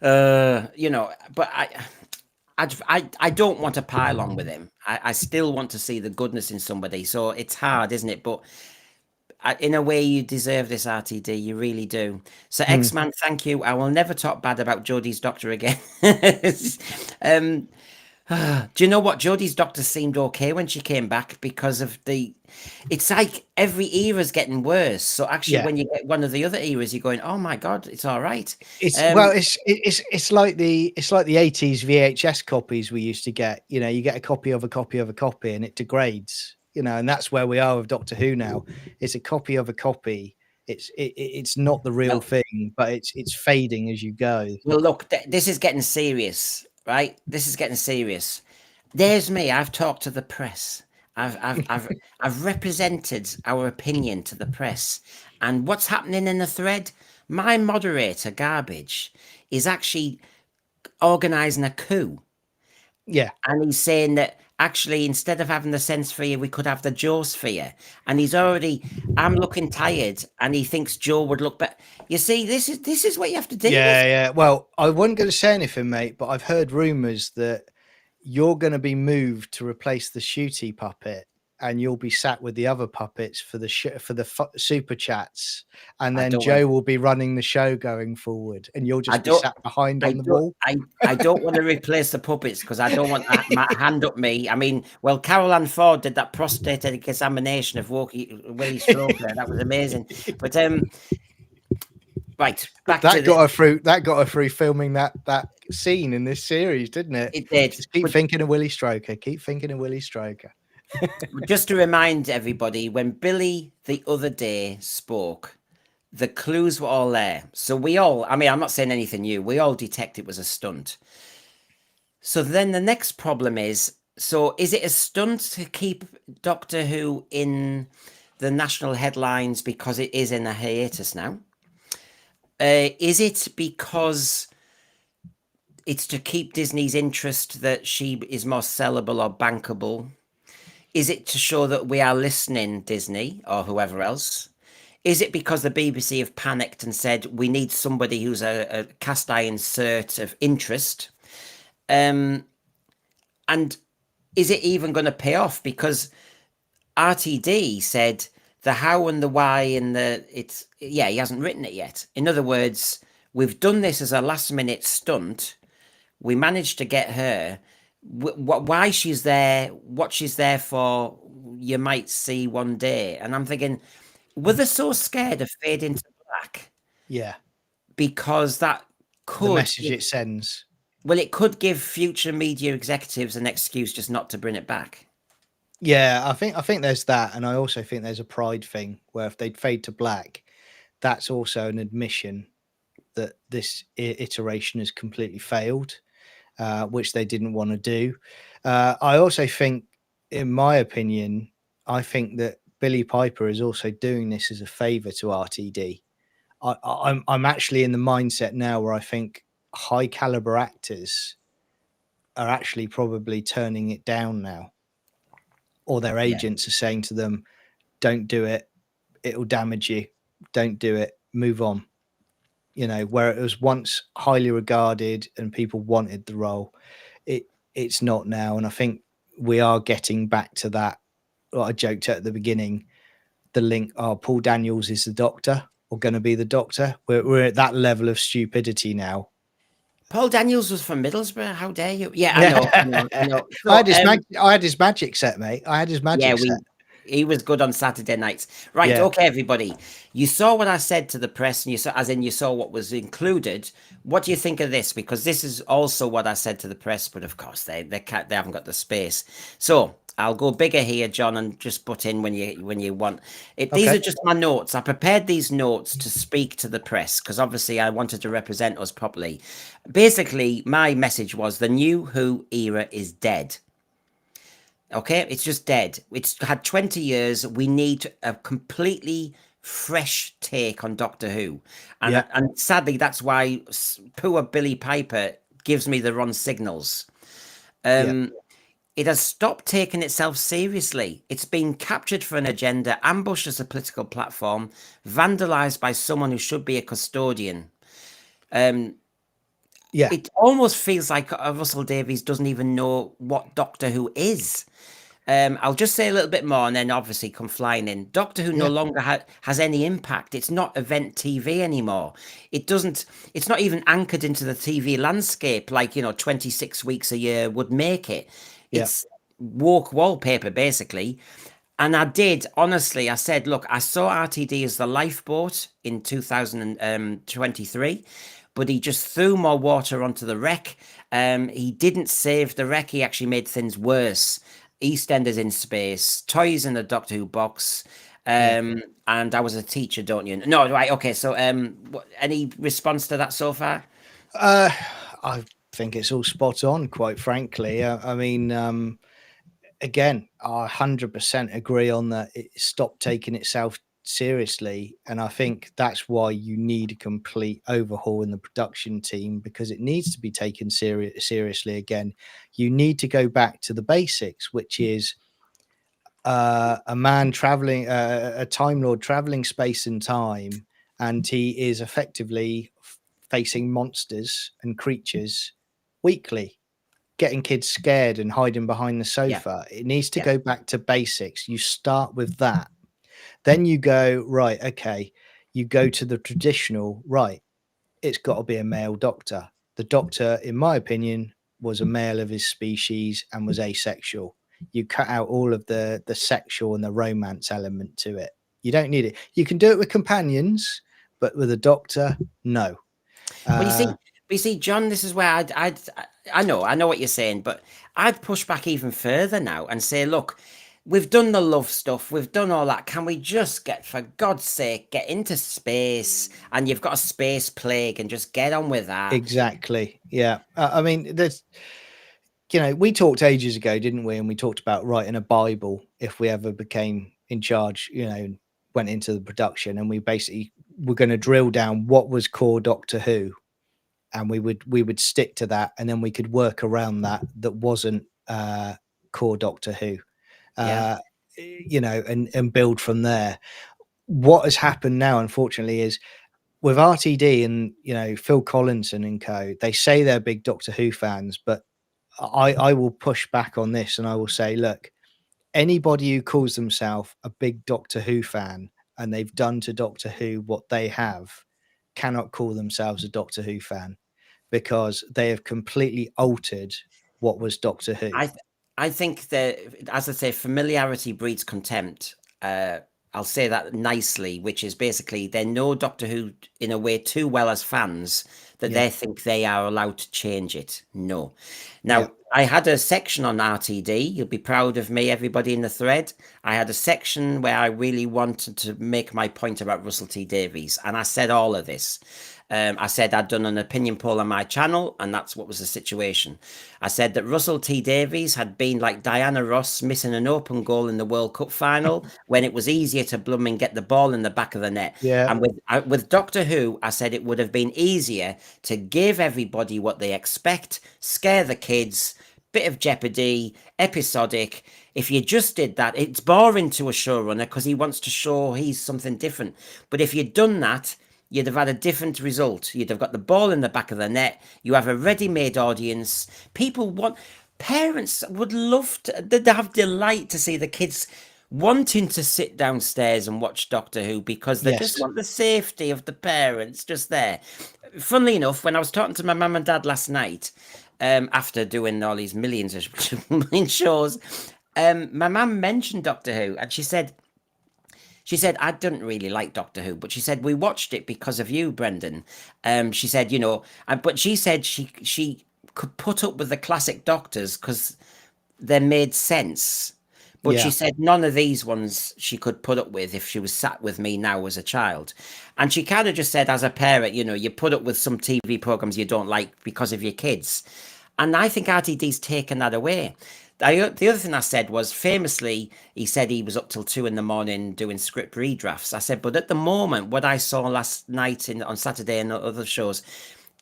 But I don't want to pile on with him. I still want to see the goodness in somebody. So it's hard, isn't it? But in a way, you deserve this, RTD. You really do. So, X-Man, thank you. I will never talk bad about Jodie's doctor again. Do you know what? Jodie's doctor seemed okay when she came back because of it's like every era's getting worse. So actually, Yeah. when you get one of the other eras, you're going, "Oh my god, it's all right." It's it's like the 80s VHS copies we used to get. You know, you get a copy of a copy of a copy, and it degrades. You know, and that's where we are with Doctor Who now. It's a copy of a copy. It's not the real thing, but it's fading as you go. Well, look, this is getting serious, right? This is getting serious. There's me. I've talked to the press. I've represented our opinion to the press. And what's happening in the thread? My moderator, Garbage, is actually organising a coup. Yeah. And he's saying that actually, instead of having the sense sphere, we could have the Joe sphere. And I'm looking tired, and he thinks Joe would look better. You see, this is what you have to do. Yeah. Well, I wasn't going to say anything, mate, but I've heard rumours that you're going to be moved to replace the Ncuti puppet, and you'll be sat with the other puppets for the super chats, and then Joe will be running the show going forward, and you'll just be sat behind on the wall. I don't want to replace the puppets because I don't want my hand up me. I mean, well, Carol Ann Ford did that prostate examination of Willie Stroker. That was amazing. But right, back to that got her through filming that scene in this series, didn't it? It did. Just keep thinking of Willie Stroker. Keep thinking of Willie Stroker. Just to remind everybody, when Billy the other day spoke, the clues were all there. So I'm not saying anything new. We all detect it was a stunt. So then the next problem is it a stunt to keep Doctor Who in the national headlines because it is in a hiatus now? Is it because it's to keep Disney's interest that she is more sellable or bankable? Is it to show that we are listening, Disney or whoever else? Is it because the BBC have panicked and said we need somebody who's a cast iron cert of interest? And is it even going to pay off? Because RTD said the how and the why and he hasn't written it yet. In other words, we've done this as a last minute stunt. We managed to get her. Why she's there, what she's there for, you might see one day. And I'm thinking, were they so scared of fade into black? Yeah. Because that could... The message it sends. Well, it could give future media executives an excuse just not to bring it back. Yeah, I think there's that. And I also think there's a pride thing where if they'd fade to black, that's also an admission that this iteration has completely failed. Which they didn't want to do. I also think, in my opinion, I think that Billie Piper is also doing this as a favour to RTD. I'm actually in the mindset now where I think high caliber actors are actually probably turning it down now, or their agents are saying to them, "Don't do it; it will damage you. Don't do it. Move on." You know, where it was once highly regarded and people wanted the role, it's not now. And I think we are getting back to that. What I joked at the beginning, the link, Paul Daniels is the Doctor or going to be the Doctor. We're at that level of stupidity now. Paul Daniels was from Middlesbrough. How dare you? Yeah, I know. I had his magic set, mate. I had his magic set. He was good on Saturday nights. Right, Yeah. okay, everybody. You saw what I said to the press, and you saw, as in you saw what was included. What do you think of this? Because this is also what I said to the press, but of course they haven't got the space. So I'll go bigger here, John, and just butt in when you want. These Okay. are just my notes. I prepared these notes to speak to the press because obviously I wanted to represent us properly. Basically, my message was the new Who era is dead. Okay, it's just dead. It's had 20 years. We need a completely fresh take on Doctor Who. And Yeah. and sadly, that's why poor Billie Piper gives me the wrong signals. Yeah. It has stopped taking itself seriously. It's been captured for an agenda, ambushed as a political platform, vandalized by someone who should be a custodian. Yeah. It almost feels like Russell Davies doesn't even know what Doctor Who is. I'll just say a little bit more and then obviously come flying in. Doctor Who no Yeah. longer has any impact. It's not event TV anymore. It's not even anchored into the TV landscape like, 26 weeks a year would make it. Yeah. It's woke wallpaper, basically. And honestly, I said, look, I saw RTD as the lifeboat in 2023, but he just threw more water onto the wreck. He didn't save the wreck. He actually made things worse. EastEnders in space, toys in a Doctor Who box. Yeah. And I was a teacher, don't you? No, right. Okay. So, any response to that so far? I think it's all spot on, quite frankly. I mean, again, I 100% agree on that. It stopped taking itself seriously, and I think that's why you need a complete overhaul in the production team, because it needs to be taken seriously again. You need to go back to the basics, which is a man traveling, a Time Lord traveling space and time, and he is effectively facing monsters and creatures weekly, getting kids scared and hiding behind the Yeah. sofa. It needs to Yeah. go back to basics. You start with that. Then you go, right, okay, you go to the traditional, right, it's got to be a male doctor. The doctor, in my opinion, was a male of his species and was asexual. You cut out all of the sexual and the romance element to it. You don't need it. You can do it with companions, but with a doctor, no. Well, Uh, you see, John, this is where I know what you're saying, but I'd push back even further now and say, look, we've done the love stuff, we've done all that. Can we just for God's sake, get into space? And you've got a space plague, and just get on with that. exactly. Yeah. I mean, there's, we talked ages ago, didn't we? And we talked about writing a Bible if we ever became in charge, went into the production, and we basically were going to drill down what was core Doctor Who, and we would stick to that, and then we could work around that wasn't core Doctor Who, Yeah, uh, and build from there. What has happened now, unfortunately, is with RTD and Phil Collinson and co. They say they're big Doctor Who fans, but I will push back on this, and I will say, look, anybody who calls themselves a big Doctor Who fan and they've done to Doctor Who what they have cannot call themselves a Doctor Who fan, because they have completely altered what was Doctor Who. I think that, as I say, familiarity breeds contempt. I'll say that nicely, which is basically they know Doctor Who in a way too well as fans that Yeah. they think they are allowed to change it. No. Yeah. Now, I had a section on RTD. You'll be proud of me, everybody in the thread. I had a section where I really wanted to make my point about Russell T Davies, and I said all of this. I said I'd done an opinion poll on my channel, and that's what was the situation. I said that Russell T Davies had been like Diana Ross missing an open goal in the World Cup final when it was easier to blooming get the ball in the back of the net. Yeah. And with Doctor Who, I said it would have been easier to give everybody what they expect, scare the kids, bit of jeopardy, episodic. If you just did that, it's boring to a showrunner because he wants to show he's something different. But if you'd done that, you'd have had a different result. You'd have got the ball in the back of the net. You have a ready-made audience. Parents would love to, they'd have delight to see the kids wanting to sit downstairs and watch Doctor Who because they just Yes. want the safety of the parents just there. Funnily enough, when I was talking to my mum and dad last night, after doing all these millions of shows, My mum mentioned Doctor Who, and she said I didn't really like Doctor Who, but she said we watched it because of you, Brendan. She said, but she said she could put up with the classic Doctors because they made sense. But she Yeah, said none of these ones she could put up with if she was sat with me now as a child. And she kind of just said, as a parent, you put up with some TV programs you don't like because of your kids. And I think RTD's taken that away. The other thing I said was famously, he said he was up till 2 in the morning doing script redrafts. I said, but at the moment, what I saw last night on Saturday and other shows,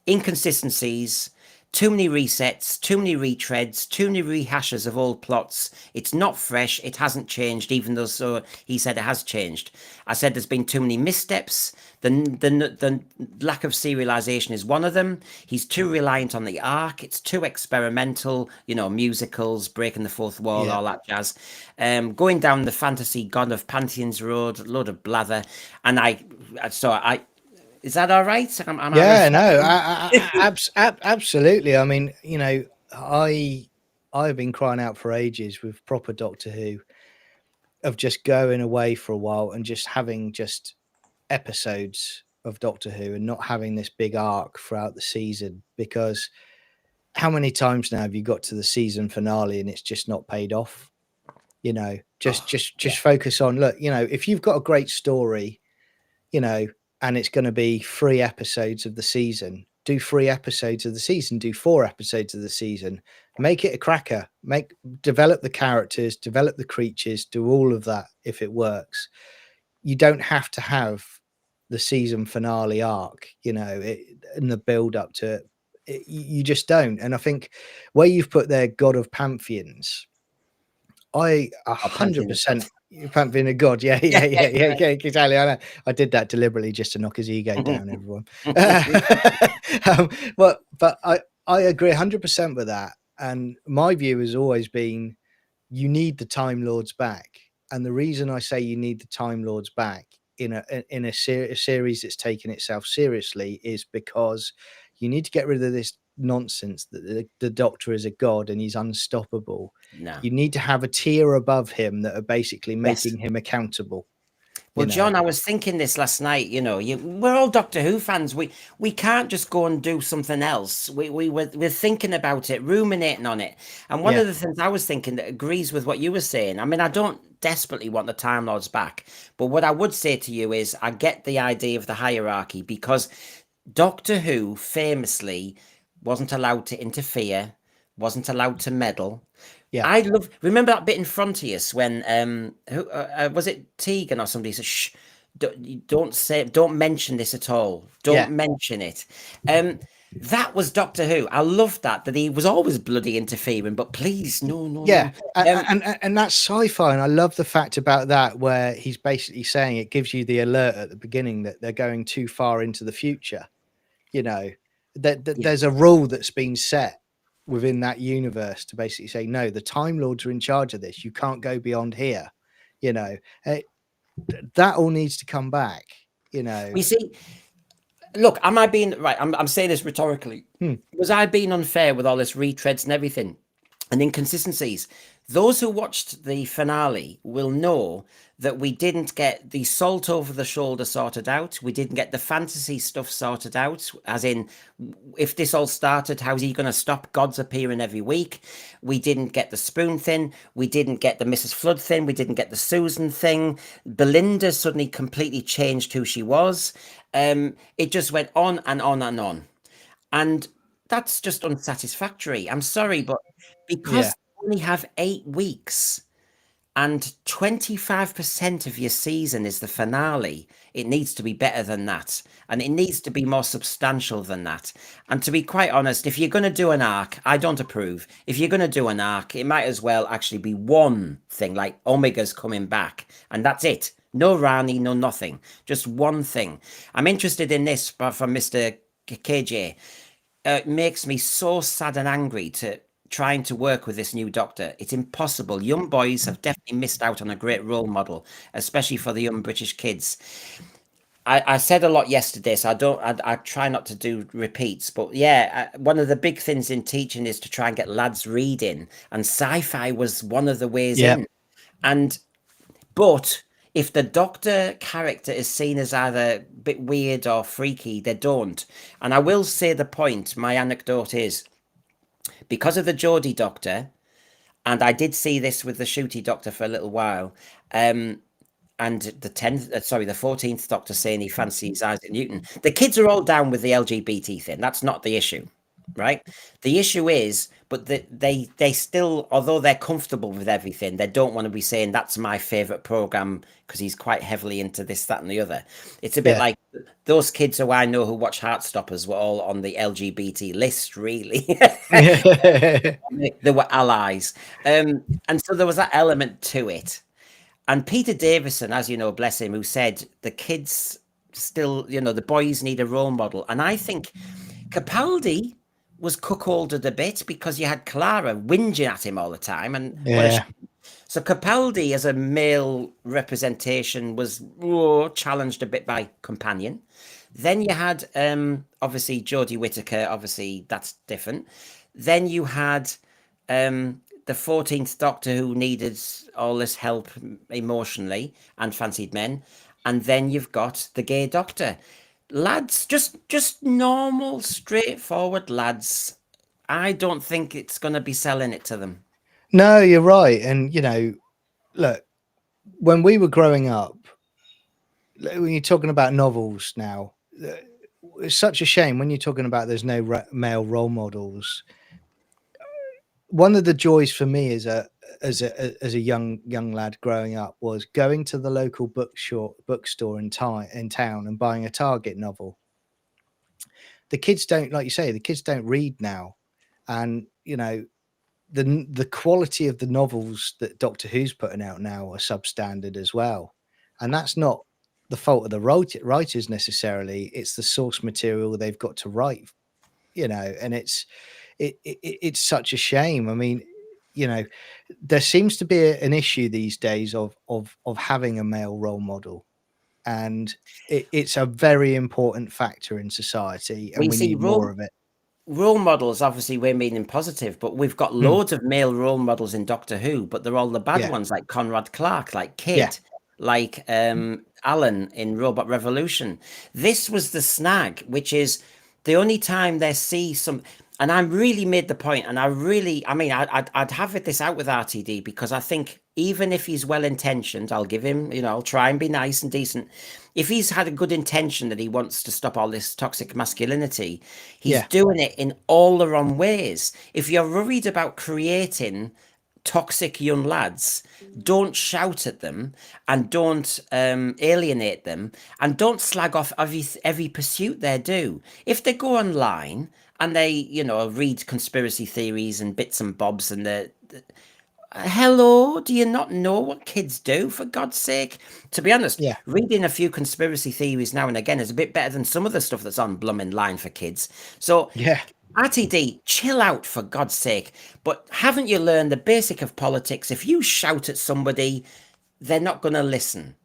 inconsistencies, too many resets, too many retreads, too many rehashes of old plots. It's not fresh. It hasn't changed, even though he said it has changed. I said there's been too many missteps. The lack of serialization is one of them. He's too reliant on the arc. It's too experimental, musicals, breaking the fourth wall, yeah. all that jazz. Going down the fantasy god of pantheons road, a load of blather. And I is that all right? Am I Yeah, no, reflecting? absolutely. I mean, I've been crying out for ages with proper Doctor Who of just going away for a while and just having just episodes of Doctor Who and not having this big arc throughout the season. Because how many times now have you got to the season finale and it's just not paid off? Just Oh, just yeah. just focus on, look, if you've got a great story, you know, and it's going to be 3 episodes of the season, do 3 episodes of the season, do 4 episodes of the season, make it a cracker, develop the characters, develop the creatures, do all of that. If it works, you don't have to have the season finale arc, and the build up to it. You just don't. And I think where you've put their God of Pantheons, I Oh, Pantheon of God. 100% Pantheon of God. Yeah, Yeah, yeah, yeah, yeah, yeah. yeah, exactly. I know. I did that deliberately just to knock his ego down, everyone. But I agree 100% with that. And my view has always been, you need the Time Lords back. And the reason I say you need the Time Lords back a series that's taken itself seriously is because you need to get rid of this nonsense that the Doctor is a god and he's unstoppable. No. You need to have a tier above him that are basically Yes. making him accountable. Well, John, I was thinking this last night. We're all Doctor Who fans. We can't just go and do something else. We're thinking about it, ruminating on it. And one Yeah, of the things I was thinking that agrees with what you were saying. I mean, I don't desperately want the Time Lords back, but what I would say to you is, I get the idea of the hierarchy, because Doctor Who famously wasn't allowed to interfere, wasn't allowed to meddle. yeah, Remember that bit in Frontiers when was it Tegan or somebody said, shh, don't mention this at all, don't yeah. mention it. That was Doctor Who. I loved that he was always bloody interfering, but please, no, no, Yeah, no. um and that's sci-fi, and I love the fact about that where he's basically saying it gives you the alert at the beginning that they're going too far into the future. You know, that yeah. there's a rule that's been set within that universe to basically say, no, the Time Lords are in charge of this. You can't go beyond here. You know, Eh, that all needs to come back. You know, We see. Look, am I being right? I'm saying this rhetorically. Hmm. Was I being unfair with all this retreads and everything and inconsistencies? Those who watched the finale will know that we didn't get the salt over the shoulder sorted out. We didn't get the fantasy stuff sorted out, as in, if this all started, how's he going to stop gods appearing every week? We didn't get the spoon thing. We didn't get the Mrs. Flood thing. We didn't get the Susan thing. Belinda suddenly completely changed who she was. It just went on and on and on. And that's just unsatisfactory. I'm sorry, but because Yeah, you only have 8 weeks and 25% of your season is the finale, it needs to be better than that. And it needs to be more substantial than that. And to be quite honest, if you're going to do an arc, I don't approve. If you're going to do an arc, it might as well actually be one thing, like Omega's coming back, and that's it. No Rani, no nothing. Just one thing. I'm interested in this from Mr. KJ. It makes me so sad and angry to trying to work with this new doctor. It's impossible. Young boys have definitely missed out on a great role model, especially for the young British kids. I said a lot yesterday, so I try not to do repeats. But yeah, one of the big things in teaching is to try and get lads reading, and sci-fi was one of the ways Yeah, in. And but if the doctor character is seen as either a bit weird or freaky, they don't. And I will say the point. My anecdote is because of the Geordie doctor, and I did see this with the Shooty doctor for a little while. And the 10th, sorry, the 14th doctor saying he fancies Isaac Newton. The kids are all down with the LGBT thing. That's not the issue, right? The issue is, but they still, although they're comfortable with everything, they don't want to be saying that's my favorite program because he's quite heavily into this, that, and the other. It's a bit yeah. like those kids who I know who watch Heartstoppers were all on the LGBT list, really. They were allies. And so there was that element to it. And Peter Davison, as you know, bless him, who said the kids still, the boys need a role model. And I think Capaldi was cuckolded a bit because you had Clara whinging at him all the time. And Yeah. so Capaldi as a male representation was challenged a bit by Companion. Then you had obviously Jodie Whittaker, obviously that's different. Then you had the 14th Doctor who needed all this help emotionally and fancied men. And then you've got the gay doctor. Lads, just normal, straightforward lads. I don't think it's going to be selling it to them. No, you're right. And look, when we were growing up, when you're talking about novels now, it's such a shame when you're talking about there's no male role models. One of the joys for me as a young lad growing up was going to the local bookstore in town and buying a Target novel. The kids don't, like you say, the kids don't read now, and the quality of the novels that Doctor Who's putting out now are substandard as well, and that's not the fault of the writers necessarily. It's the source material they've got to write, and it's such a shame. I mean, there seems to be an issue these days of having a male role model, and it's a very important factor in society, and We we see need more of it. role models, obviously we're meaning positive, but we've got Hmm. loads of male role models in Doctor Who, but they're all the bad Yeah, ones, like Conrad Clark, like yeah, Kid, like Alan in Robot Revolution. This was the snag, which is the only time they see some. And I really made the point, and I mean, I'd have this out with RTD because I think even if he's well intentioned, I'll give him, I'll try and be nice and decent. If he's had a good intention that he wants to stop all this toxic masculinity, he's yeah, doing it in all the wrong ways. If you're worried about creating toxic young lads, don't shout at them and don't alienate them and don't slag off every pursuit they do. If they go online and they, read conspiracy theories and bits and bobs and hello, do you not know what kids do, for God's sake? To be honest, yeah, reading a few conspiracy theories now and again is a bit better than some of the stuff that's on blooming line for kids. So, yeah. RTD, chill out, for God's sake. But haven't you learned the basic of politics? If you shout at somebody, they're not going to listen.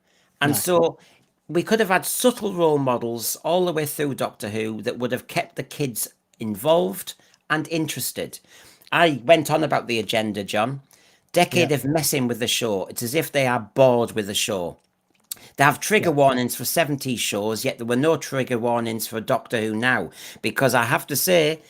And No, so we could have had subtle role models all the way through Doctor Who that would have kept the kids involved and interested. I went on about the agenda, John. yeah, Decade of messing with the show. It's as if they are bored with the show. They have trigger yeah, warnings for 70s shows, yet there were no trigger warnings for Doctor Who now. Because I have to say,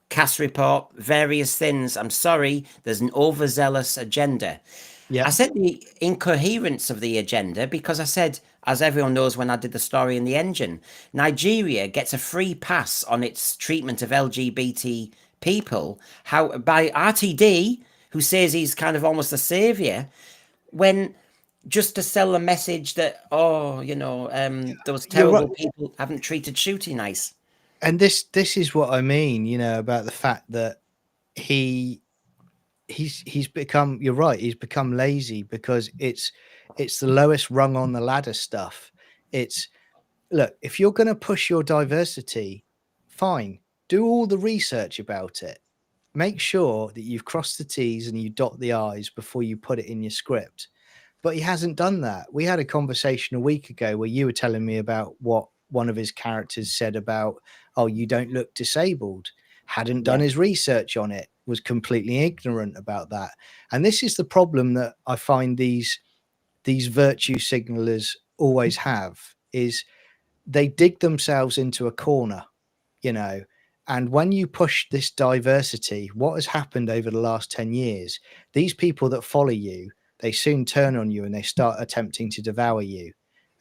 cast report, various things. I'm sorry, there's an overzealous agenda. yeah, I said the incoherence of the agenda because I said, as everyone knows when I did the story in the engine, Nigeria gets a free pass on its treatment of LGBT people. How by RTD, who says he's kind of almost a savior, when just to sell a message that those you're right. terrible people haven't treated Shooty nice. And this is what I mean, about the fact that he he's become, you're right, he's become lazy because it's the lowest rung on the ladder stuff. It's, look, if you're going to push your diversity, fine, do all the research about it. Make sure that you've crossed the T's and you dot the I's before you put it in your script. but he hasn't done that. We had a conversation a week ago where you were telling me about what one of his characters said about, oh, you don't look disabled, hadn't done Yeah. his research on it, was completely ignorant about that. And this is the problem that I find these virtue signalers always have, is they dig themselves into a corner, you know. And when you push this diversity, what has happened over the last 10 years, these people that follow you, they soon turn on you and they start attempting to devour you.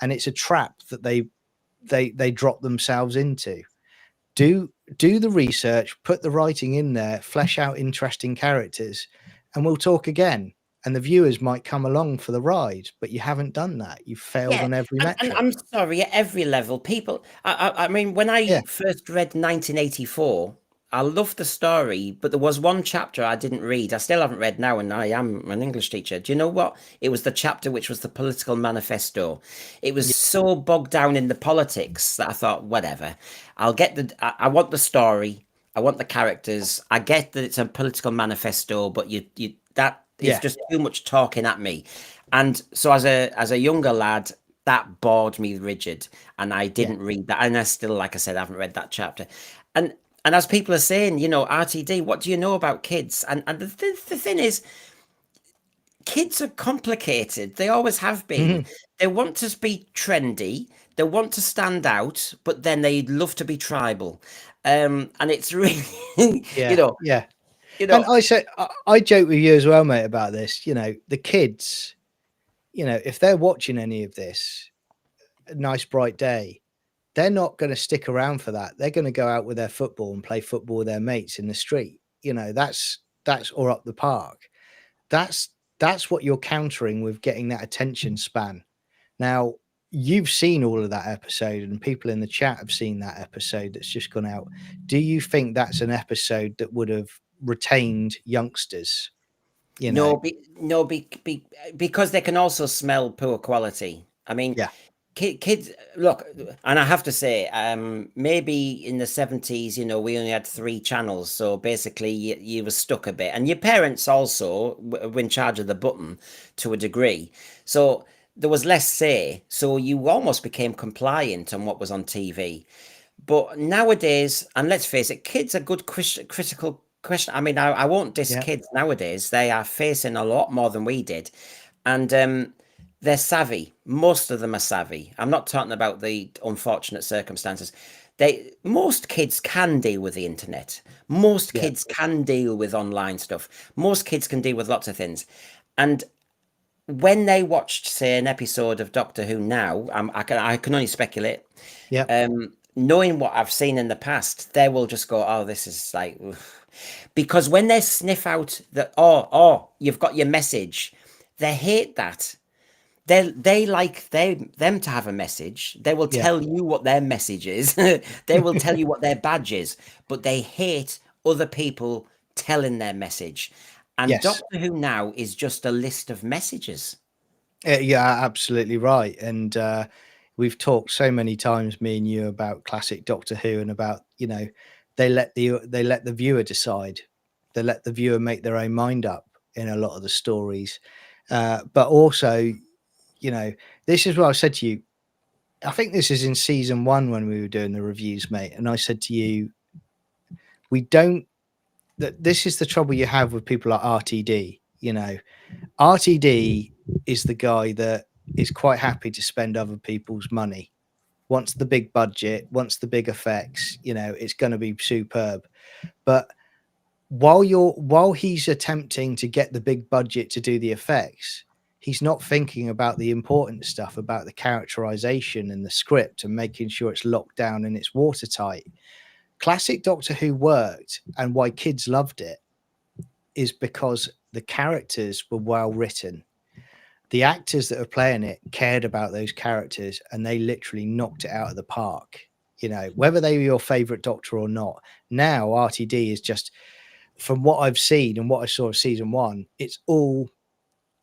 And it's a trap that they drop themselves into. Do the research, put the writing in there, flesh out interesting characters, and we'll talk again. And the viewers might come along for the ride, but you haven't done that. You've failed Yeah, on every and metric. I'm sorry, at every level, people. I mean, when Yeah. I first read 1984, I loved the story, but there was one chapter I didn't read. I still haven't read now, and I am an English teacher. Do you know what? It was the chapter which was the political manifesto. It was Yeah. so bogged down in the politics that I thought, whatever. I'll get the. I want the story. I want the characters. I get that it's a political manifesto, but you that is Yeah. just too much talking at me. And so as a younger lad, that bored me rigid, and I Yeah. didn't read that. And I still, like I said, I haven't read that chapter. And as people are saying, RTD, what do you know about kids? And the thing is, kids are complicated. They always have been. Mhm. They want to be trendy. They want to stand out, but then they love to be tribal. And it's really, you Yeah. know, Yeah. you And know, I said, I joke with you as well, mate, about this. You know, the kids, you know, if they're watching any of this, a nice bright day, they're not going to stick around for that. They're going to go out with their football and play football with their mates in the street. You know, that's or up the park. That's what you're countering with getting that attention span. Now, you've seen all of that episode, and people in the chat have seen that episode that's just gone out. Do you think that's an episode that would have retained youngsters? You know, because they can also smell poor quality. I mean, yeah, kids look, and I have to say, maybe in the 70s, we only had 3 channels, so basically you were stuck a bit, and your parents also were in charge of the button to a degree, so there was less say, so you almost became compliant on what was on TV. But nowadays, and let's face it, kids are good critical question. I mean, I won't diss yeah, kids nowadays. They are facing a lot more than we did. And they're savvy. Most of them are savvy. I'm not talking about the unfortunate circumstances. Most kids can deal with the internet. Most yeah, kids can deal with online stuff. Most kids can deal with lots of things. And when they watched, say, an episode of Doctor Who now, I can only speculate. yeah, Knowing what I've seen in the past, they will just go, "Oh, this is like," oof." Because when they sniff out that, oh, you've got your message, they hate that. They like them to have a message. They will yeah. tell you what their message is. They will tell you what their badge is, but they hate other people telling their message. And Yes. Doctor Who now is just a list of messages. Yeah, absolutely right. And we've talked so many times, me and you, about classic Doctor Who, and about, you know, they let the viewer decide. They let the viewer make their own mind up in a lot of the stories. But also, you know, this is what I said to you. I think this is in season 1 when we were doing the reviews, mate. And I said to you, we don't. That this is the trouble you have with people like RTD. You know, RTD is the guy that is quite happy to spend other people's money. Wants the big budget, wants the big effects, you know, it's going to be superb. But while he's attempting to get the big budget to do the effects, he's not thinking about the important stuff, about the characterization and the script, and making sure it's locked down and it's watertight. Classic Doctor Who worked, and why kids loved it is because the characters were well written. The actors that are playing it cared about those characters, and they literally knocked it out of the park. You know, whether they were your favorite Doctor or not. Now RTD is just, from what I've seen and what I saw of season 1, it's all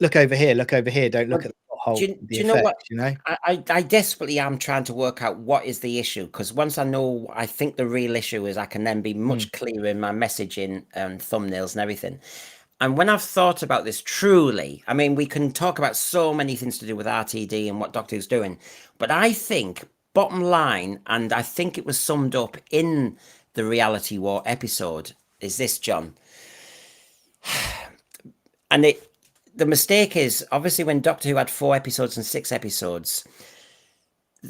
look over here, don't look But at the hole, do the you know what? effects, you know. I desperately am trying to work out what is the issue, because once I know, I think the real issue is, I can then be Mm. much clearer in my messaging and thumbnails and everything. And when I've thought about this truly, I mean, we can talk about so many things to do with RTD and what Doctor Who's doing, but I think bottom line, and I think it was summed up in the Reality War episode, is this, John. And the mistake is obviously when Doctor Who had 4 episodes and 6 episodes,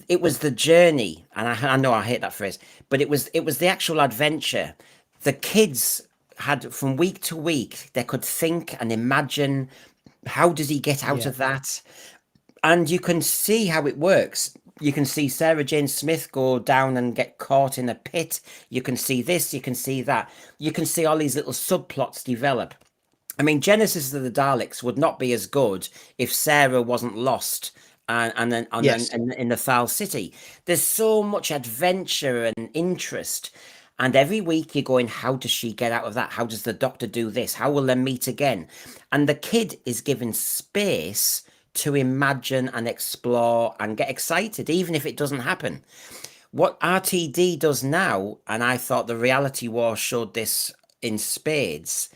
it was the journey, and I know I hate that phrase, but it was the actual adventure. The kids had from week to week, they could think and imagine, how does he get out Yeah. of that? And you can see how it works. You can see Sarah Jane Smith go down and get caught in a pit. You can see this, you can see that. You can see all these little subplots develop. I mean, Genesis of the Daleks would not be as good if Sarah wasn't lost and then Yes. in the Thal City. There's so much adventure and interest. And every week you're going, how does she get out of that? How does the Doctor do this? How will they meet again? And the kid is given space to imagine and explore and get excited, even if it doesn't happen. What RTD does now, and I thought the Reality War showed this in spades,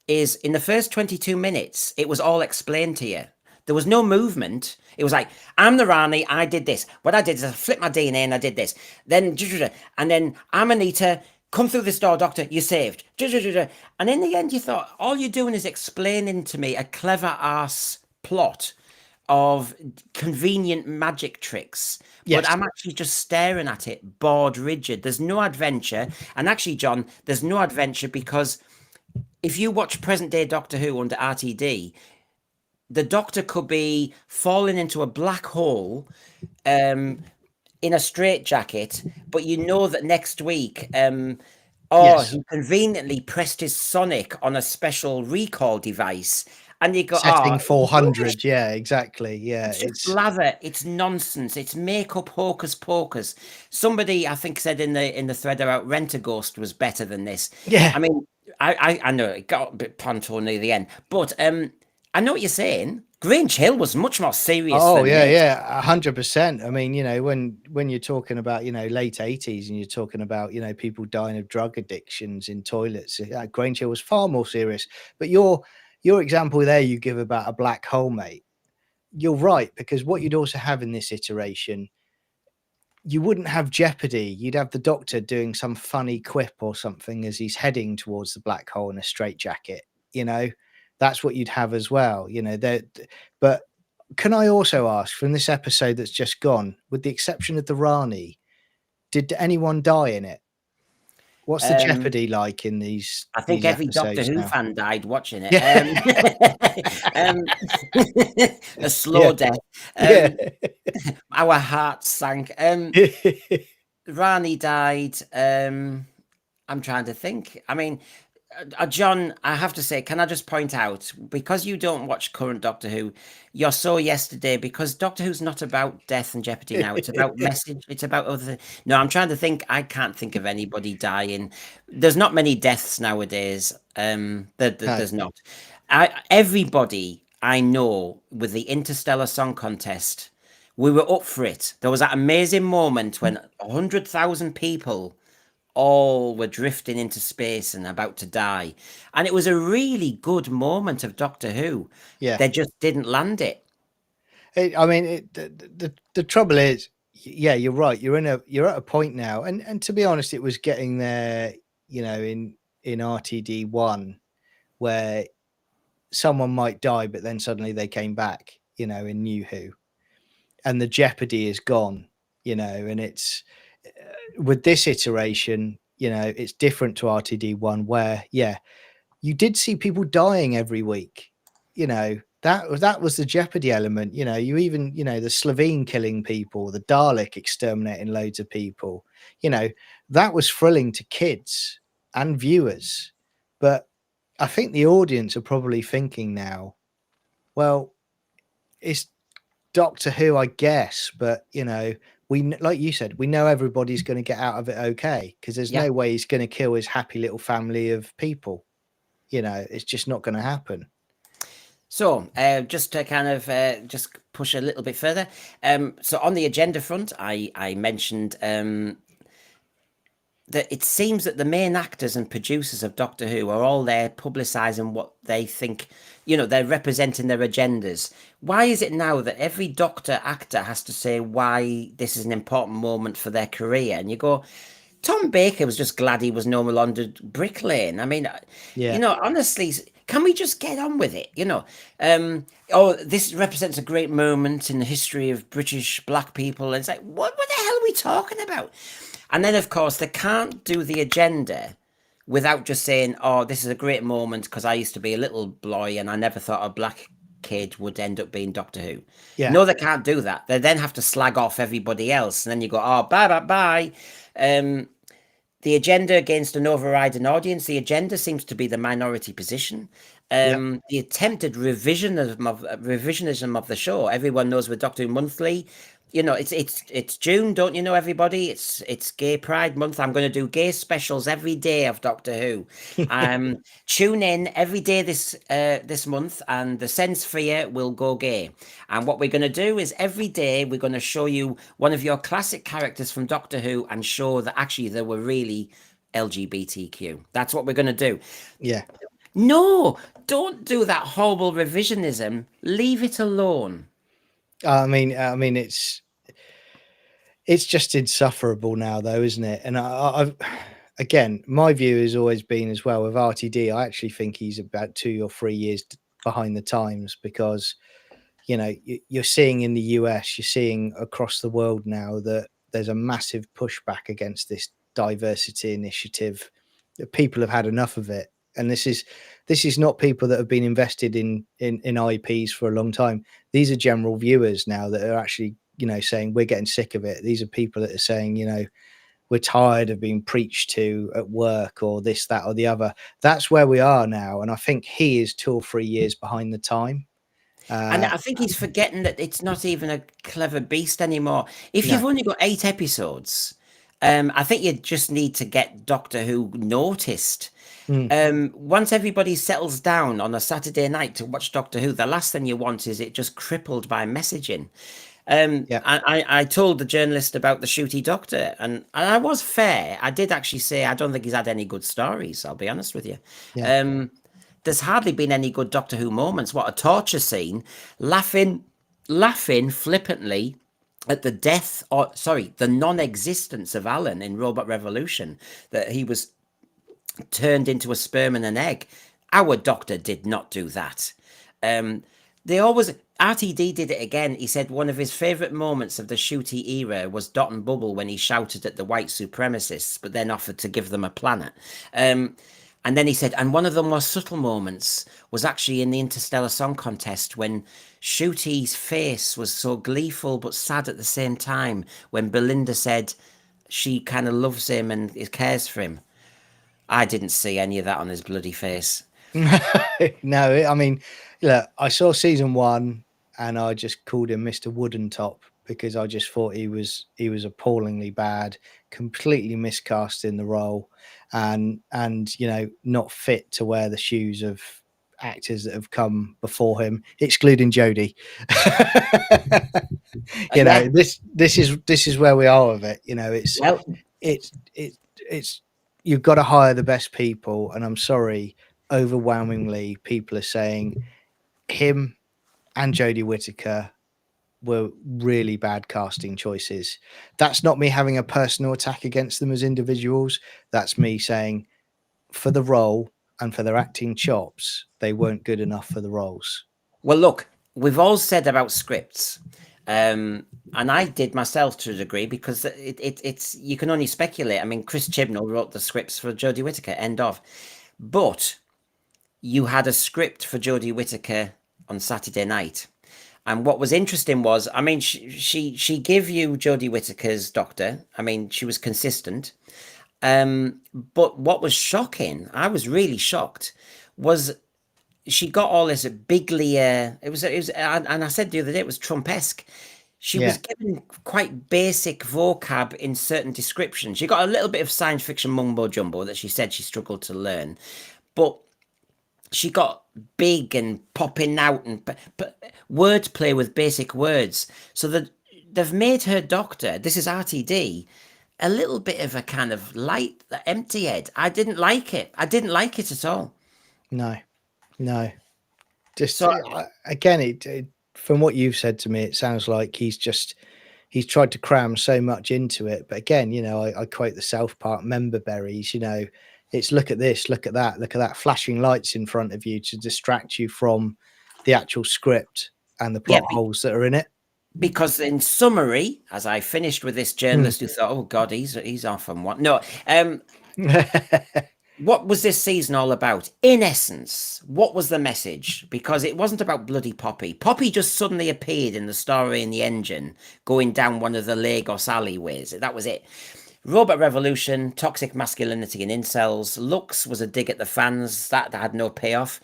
is in the first 22 minutes, it was all explained to you. There was no movement. It was like, I'm the Rani, I did this. What I did is I flipped my DNA and I did this. Then, and then I'm Anita, come through this door, Doctor, you're saved. And in the end, you thought, all you're doing is explaining to me a clever ass plot of convenient magic tricks. Yes. But I'm actually just staring at it, bored, rigid. There's no adventure. And actually, John, there's no adventure because if you watch present day Doctor Who under RTD, the Doctor could be falling into a black hole in a straitjacket, but you know that next week, Yes. he conveniently pressed his Sonic on a special recall device. And you go, Setting 400. Yeah, exactly. Yeah. it's just lather. It's nonsense. It's make-up hocus pocus. Somebody, I think, said in the thread about Rent-A-Ghost was better than this. Yeah. I mean, I know it got a bit ponto near the end, but I know what you're saying. Grange Hill was much more serious. Oh than yeah, this. yeah, 100%. I mean, when you're talking about late 80s and you're talking about people dying of drug addictions in toilets, Grange Hill was far more serious. But your example there you give about a black hole, mate, you're right, because what you'd also have in this iteration, you wouldn't have Jeopardy. You'd have the Doctor doing some funny quip or something as he's heading towards the black hole in a straitjacket. That's what you'd have as well. But can I also ask, from this episode that's just gone, with the exception of the Rani, did anyone die in it? What's the Jeopardy like in these? I think these every Doctor episodes Who now? fan died watching it. Yeah. A slow death. Yeah. Our hearts sank. Rani died. I'm trying to think. I mean, John, I have to say, can I just point out, because you don't watch current Doctor Who, you're so yesterday, because Doctor Who's not about death and jeopardy now. It's about message. It's about other. No, I'm trying to think. I can't think of anybody dying. There's not many deaths nowadays. There's not. Everybody I know with the Interstellar Song Contest, we were up for it. There was that amazing moment when 100,000 people all were drifting into space and about to die. And it was a really good moment of Doctor Who. Yeah. They just didn't land it. The trouble is, yeah, you're right. You're at a point now, and to be honest, it was getting there, in RTD1, where someone might die, but then suddenly they came back, in New Who, and the jeopardy is gone, and it's with this iteration, it's different to RTD1, where you did see people dying every week, that was the jeopardy element. You even the Slovene killing people, the Dalek exterminating loads of people, that was thrilling to kids and viewers. But I think the audience are probably thinking now, well, it's Doctor Who, I guess, but like you said, we know everybody's going to get out of it okay, because there's no way he's going to kill his happy little family of people. It's just not going to happen. So, just to kind of just push a little bit further. So, on the agenda front, I mentioned that it seems that the main actors and producers of Doctor Who are all there publicising what they think, they're representing their agendas. Why is it now that every Doctor actor has to say why this is an important moment for their career? And you go, Tom Baker was just glad he was no longer Brick Lane. I mean, Yeah. honestly, can we just get on with it? Oh, this represents a great moment in the history of British black people. And it's like, what the hell are we talking about? And then, of course, they can't do the agenda without just saying, oh, this is a great moment because I used to be a little boy and I never thought a black kid would end up being Doctor Who. Yeah. No, they can't do that. They then have to slag off everybody else. And then you go, oh, bye, bye, bye. The agenda against an overriding audience, the agenda seems to be the minority position. The attempted revisionism of the show. Everyone knows with Doctor Who Monthly, it's June, don't you know, everybody? It's Gay Pride Month. I'm going to do gay specials every day of Doctor Who. Tune in every day this month, and the Sense Sphere will go gay. And what we're going to do is every day we're going to show you one of your classic characters from Doctor Who and show that actually they were really LGBTQ. That's what we're going to do. Yeah. No, don't do that horrible revisionism. Leave it alone. I mean, it's just insufferable now, though, isn't it? And I've again, my view has always been as well with RTD. I actually think he's about 2 or 3 years behind the times because, you're seeing in the US, you're seeing across the world now that there's a massive pushback against this diversity initiative. That people have had enough of it, and this is not people that have been invested in IPs for a long time. These are general viewers now that are actually, saying we're getting sick of it. These are people that are saying, we're tired of being preached to at work or this, that, or the other. That's where we are now. And I think he is 2 or 3 years behind the time. And I think he's forgetting that it's not even a clever beast anymore. If No. you've only got 8 episodes, I think you just need to get Doctor Who noticed. Once everybody settles down on a Saturday night to watch Doctor Who, the last thing you want is it just crippled by messaging. I told the journalist about the Shooty Doctor, and I was fair. I did actually say I don't think he's had any good stories. I'll be honest with you. Yeah. There's hardly been any good Doctor Who moments. What a torture scene, laughing flippantly at the the non-existence of Alan in Robot Revolution, that he was turned into a sperm and an egg. Our Doctor did not do that. RTD did it again. He said one of his favourite moments of the Shooty era was Dot and Bubble when he shouted at the white supremacists, but then offered to give them a planet. And then he said, and one of the more subtle moments was actually in the Interstellar Song Contest when Shooty's face was so gleeful but sad at the same time when Belinda said she kind of loves him and cares for him. I didn't see any of that on his bloody face. No, I mean, look, I saw season 1 and I just called him Mr. Wooden Top because I just thought he was appallingly bad, completely miscast in the role, and not fit to wear the shoes of actors that have come before him, excluding Jodie. This is where we are with it. It's you've got to hire the best people, and I'm sorry, overwhelmingly people are saying him and Jodie Whittaker were really bad casting choices. That's not me having a personal attack against them as individuals. That's me saying for the role and for their acting chops, they weren't good enough for the roles. Well, look, we've all said about scripts, and I did myself to a degree because it's you can only speculate. I mean, Chris Chibnall wrote the scripts for Jodie Whittaker, end of. But you had a script for Jodie Whittaker on Saturday night. And what was interesting was, I mean, she gave you Jodie Whittaker's Doctor. I mean, she was consistent. But what was shocking, I was really shocked, was she got all this bigly. It was, and I said the other day, it was Trump-esque. She was given quite basic vocab in certain descriptions. She got a little bit of science fiction mumbo jumbo that she said she struggled to learn, but she got big and popping out and wordplay with basic words. So that they've made her Doctor. This is RTD. a little bit of a kind of light, empty head. I didn't like it. I didn't like it at all. No, no. Just So again, from what you've said to me, it sounds like he's tried to cram so much into it. But again, I quote the South Park member berries. It's look at this, look at that, flashing lights in front of you to distract you from the actual script and the yeah, plot holes that are in it. because in summary, as I finished with this journalist who thought, "Oh God, he's off on what?" No, what was this season all about? In essence, what was the message? Because it wasn't about bloody Poppy. Poppy just suddenly appeared in the story in the engine, going down one of the Lagos alleyways. That was it. Robot Revolution, toxic masculinity and incels. Lux was a dig at the fans. That had no payoff.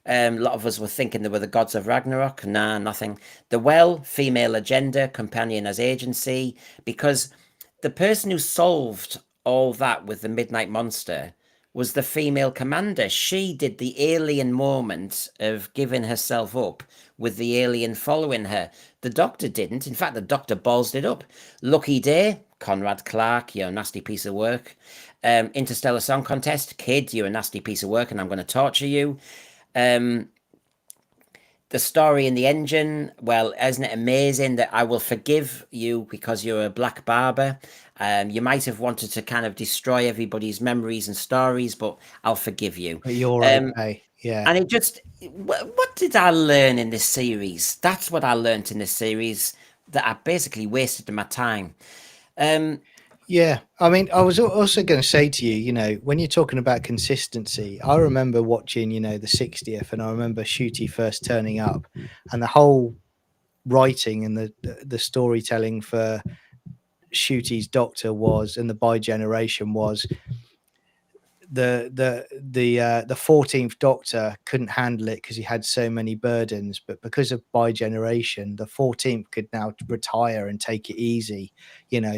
A lot of us were thinking they were the gods of Ragnarok. Nah, nothing. The Well, female agenda, companion as agency. Because the person who solved all that with the Midnight Monster was the female commander. She did the alien moment of giving herself up with the alien following her. The Doctor didn't. In fact, the Doctor ballsed it up. Lucky Day, Conrad Clark, you're a nasty piece of work. Interstellar Song Contest, kid, you're a nasty piece of work and I'm going to torture you. The story in the engine, well, isn't it amazing that I will forgive you because you're a black barber? You might have wanted to kind of destroy everybody's memories and stories, but I'll forgive you. But you're okay. Yeah. And it just, what did I learn in this series? That's what I learned in this series, that I basically wasted my time. Yeah, I mean, I was also going to say to you, when you're talking about consistency, I remember watching, the 60th, and I remember Ncuti first turning up, and the whole writing and the storytelling for Ncuti's Doctor was, and the bi-generation was, the 14th Doctor couldn't handle it because he had so many burdens, but because of bi-generation, the 14th could now retire and take it easy,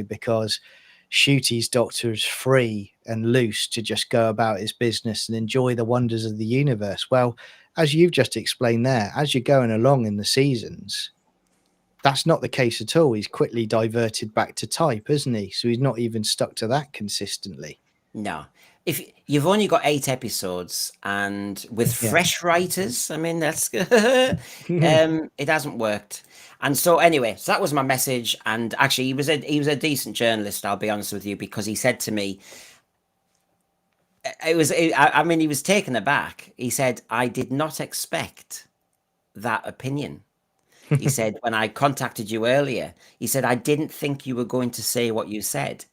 because Ncuti's Doctor is free and loose to just go about his business and enjoy the wonders of the universe. Well, as you've just explained there, as you're going along in the seasons, that's not the case at all. He's quickly diverted back to type, isn't he? So he's not even stuck to that consistently. No. If you've only got 8 episodes and with Yeah. fresh writers, I mean, that's it hasn't worked. And so anyway, so that was my message. And actually, he was a decent journalist, I'll be honest with you, because he said to me, I mean, he was taken aback. He said, I did not expect that opinion. He said, when I contacted you earlier, he said, I didn't think you were going to say what you said.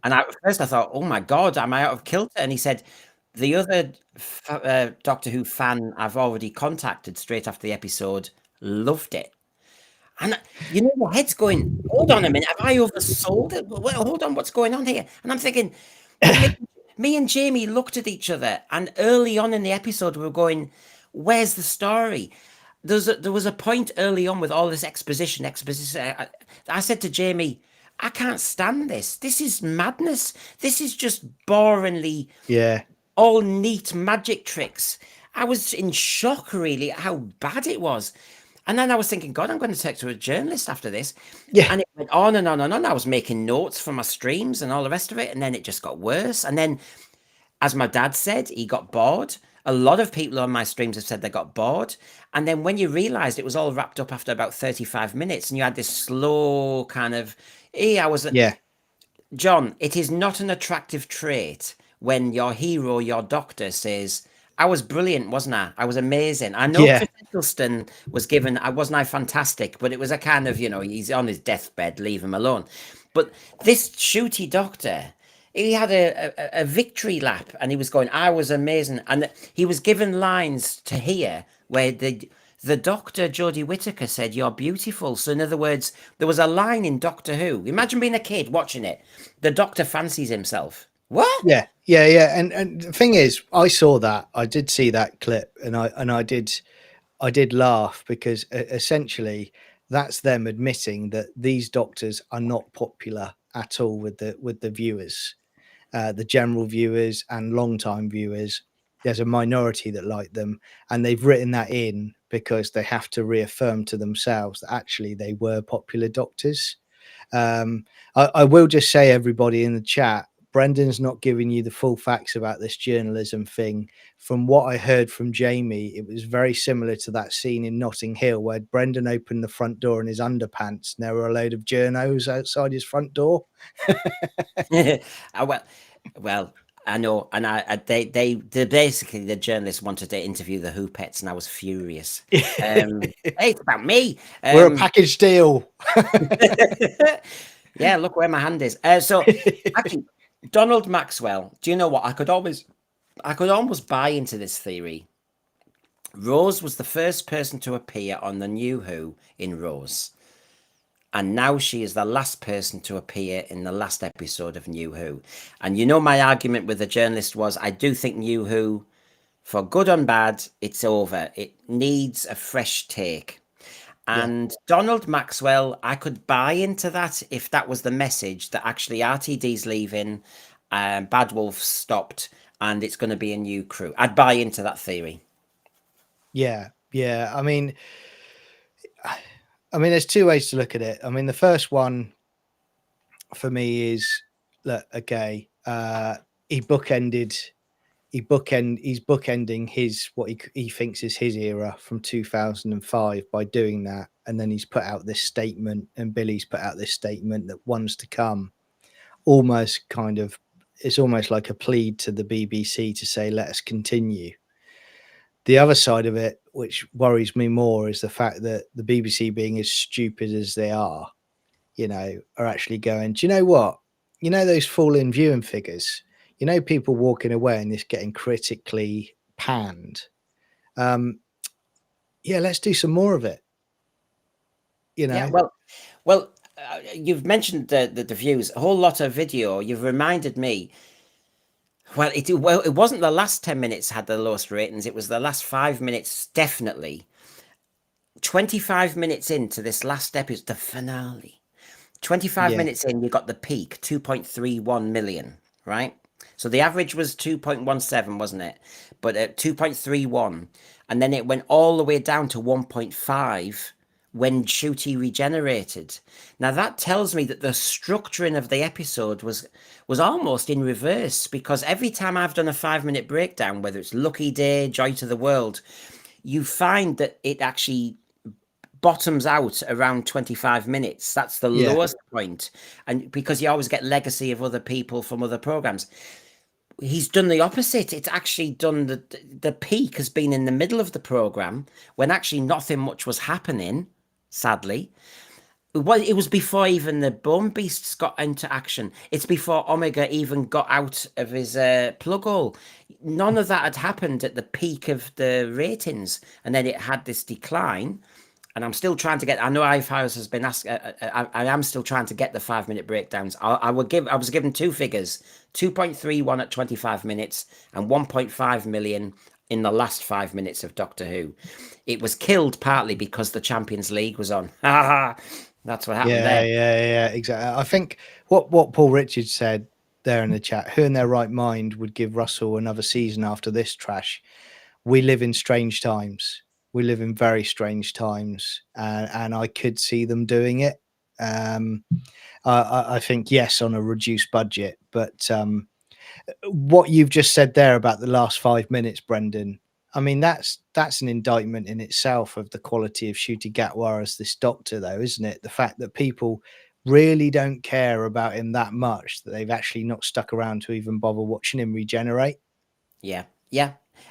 And at first I thought, oh my God, am I out of kilter? And he said, the other Doctor Who fan I've already contacted straight after the episode loved it. And your head's going, hold on a minute, have I oversold it? Well, hold on, what's going on here? And I'm thinking, me and Jamie looked at each other, and early on in the episode, we were going, where's the story? There was a point early on with all this exposition. I said to Jamie, I can't stand this. This is madness. This is just boringly all neat magic tricks. I was in shock, really, at how bad it was. And then I was thinking, God, I'm going to talk to a journalist after this. Yeah. And it went on and on and on. I was making notes for my streams and all the rest of it. And then it just got worse. And then, as my dad said, he got bored. A lot of people on my streams have said they got bored. And then when you realized it was all wrapped up after about 35 minutes and you had this slow kind of, John, it is not an attractive trait when your hero, your doctor, says, I was brilliant, wasn't I? I was amazing. I know Chris Eccleston was given, wasn't I fantastic? But it was a kind of, he's on his deathbed, leave him alone. But this Ncuti doctor, he had a victory lap and he was going, I was amazing. And he was given lines to hear where the doctor, Jodie Whittaker, said, you're beautiful. So in other words, there was a line in Doctor Who. Imagine being a kid watching it. The doctor fancies himself. What? Yeah. And the thing is, I saw that. I did see that clip, and I did laugh because essentially that's them admitting that these doctors are not popular at all with the viewers, the general viewers and long-time viewers. There's a minority that like them, and they've written that in because they have to reaffirm to themselves that actually they were popular doctors. I will just say, everybody in the chat, Brendan's not giving you the full facts about this journalism thing. From what I heard from Jamie, it was very similar to that scene in Notting Hill where Brendan opened the front door in his underpants and there were a load of journos outside his front door. well, well, I know, and they basically, the journalists wanted to interview the Hoopettes, and I was furious. Hey, it's about me. We're a package deal. Yeah, look where my hand is. So actually, Donald Maxwell. Do you know what? I could almost buy into this theory. Rose was the first person to appear on the New Who in Rose. And now she is the last person to appear in the last episode of New Who. And you know, my argument with the journalist was, I do think New Who, for good and bad, it's over. It needs a fresh take. And Donald Maxwell, I could buy into that if that was the message, that actually RTD's leaving, Bad Wolf stopped, and it's going to be a new crew. I'd buy into that theory. Yeah. I mean, there's two ways to look at it. I mean, the first one for me is, look, okay, he's bookending his, what he thinks is his era from 2005 by doing that, and then he's put out this statement, and Billie's put out this statement that one's to come. Almost kind of, it's almost like a plea to the BBC to say, let us continue. The other side of it, which worries me more, is the fact that the BBC, being as stupid as they are, you know, are actually going, do you know what? You know, those falling viewing figures, you know, people walking away and this getting critically panned. Yeah, let's do some more of it. You know? Yeah, well, you've mentioned the views, a whole lot of video. You've reminded me. Well, it wasn't the last 10 minutes had the lowest ratings. It was the last 5 minutes, definitely. 25 minutes into this last episode, the finale. 25 minutes in, you got the peak, 2.31 million, right? So the average was 2.17, wasn't it? But at 2.31, and then it went all the way down to 1.5 when Ncuti regenerated. Now that tells me that the structuring of the episode was almost in reverse, because every time I've done a 5-minute breakdown, whether it's Lucky Day, Joy to the World, you find that it actually bottoms out around 25 minutes. That's the lowest point. And because you always get legacy of other people from other programs. He's done the opposite. It's actually done the peak has been in the middle of the program when actually nothing much was happening, sadly. It was before even the Bone Beasts got into action. It's before Omega even got out of his plug hole. None of that had happened at the peak of the ratings, and then it had this decline. And I'm still trying to get. I know iFiles has been asked. I am still trying to get the 5-minute breakdowns. I was given two figures: 2.31 at 25 minutes and 1.5 million in the last 5 minutes of Doctor Who. It was killed partly because the Champions League was on. That's what happened there. Yeah, exactly. I think what Paul Richards said there in the chat, who in their right mind would give Russell another season after this trash? We live in strange times. We live in very strange times, and I could see them doing it. I think, yes, on a reduced budget, but what you've just said there about the last 5 minutes, Brendan, I mean, that's an indictment in itself of the quality of Ncuti Gatwa as this Doctor, though, isn't it? The fact that people really don't care about him that much that they've actually not stuck around to even bother watching him regenerate. Yeah.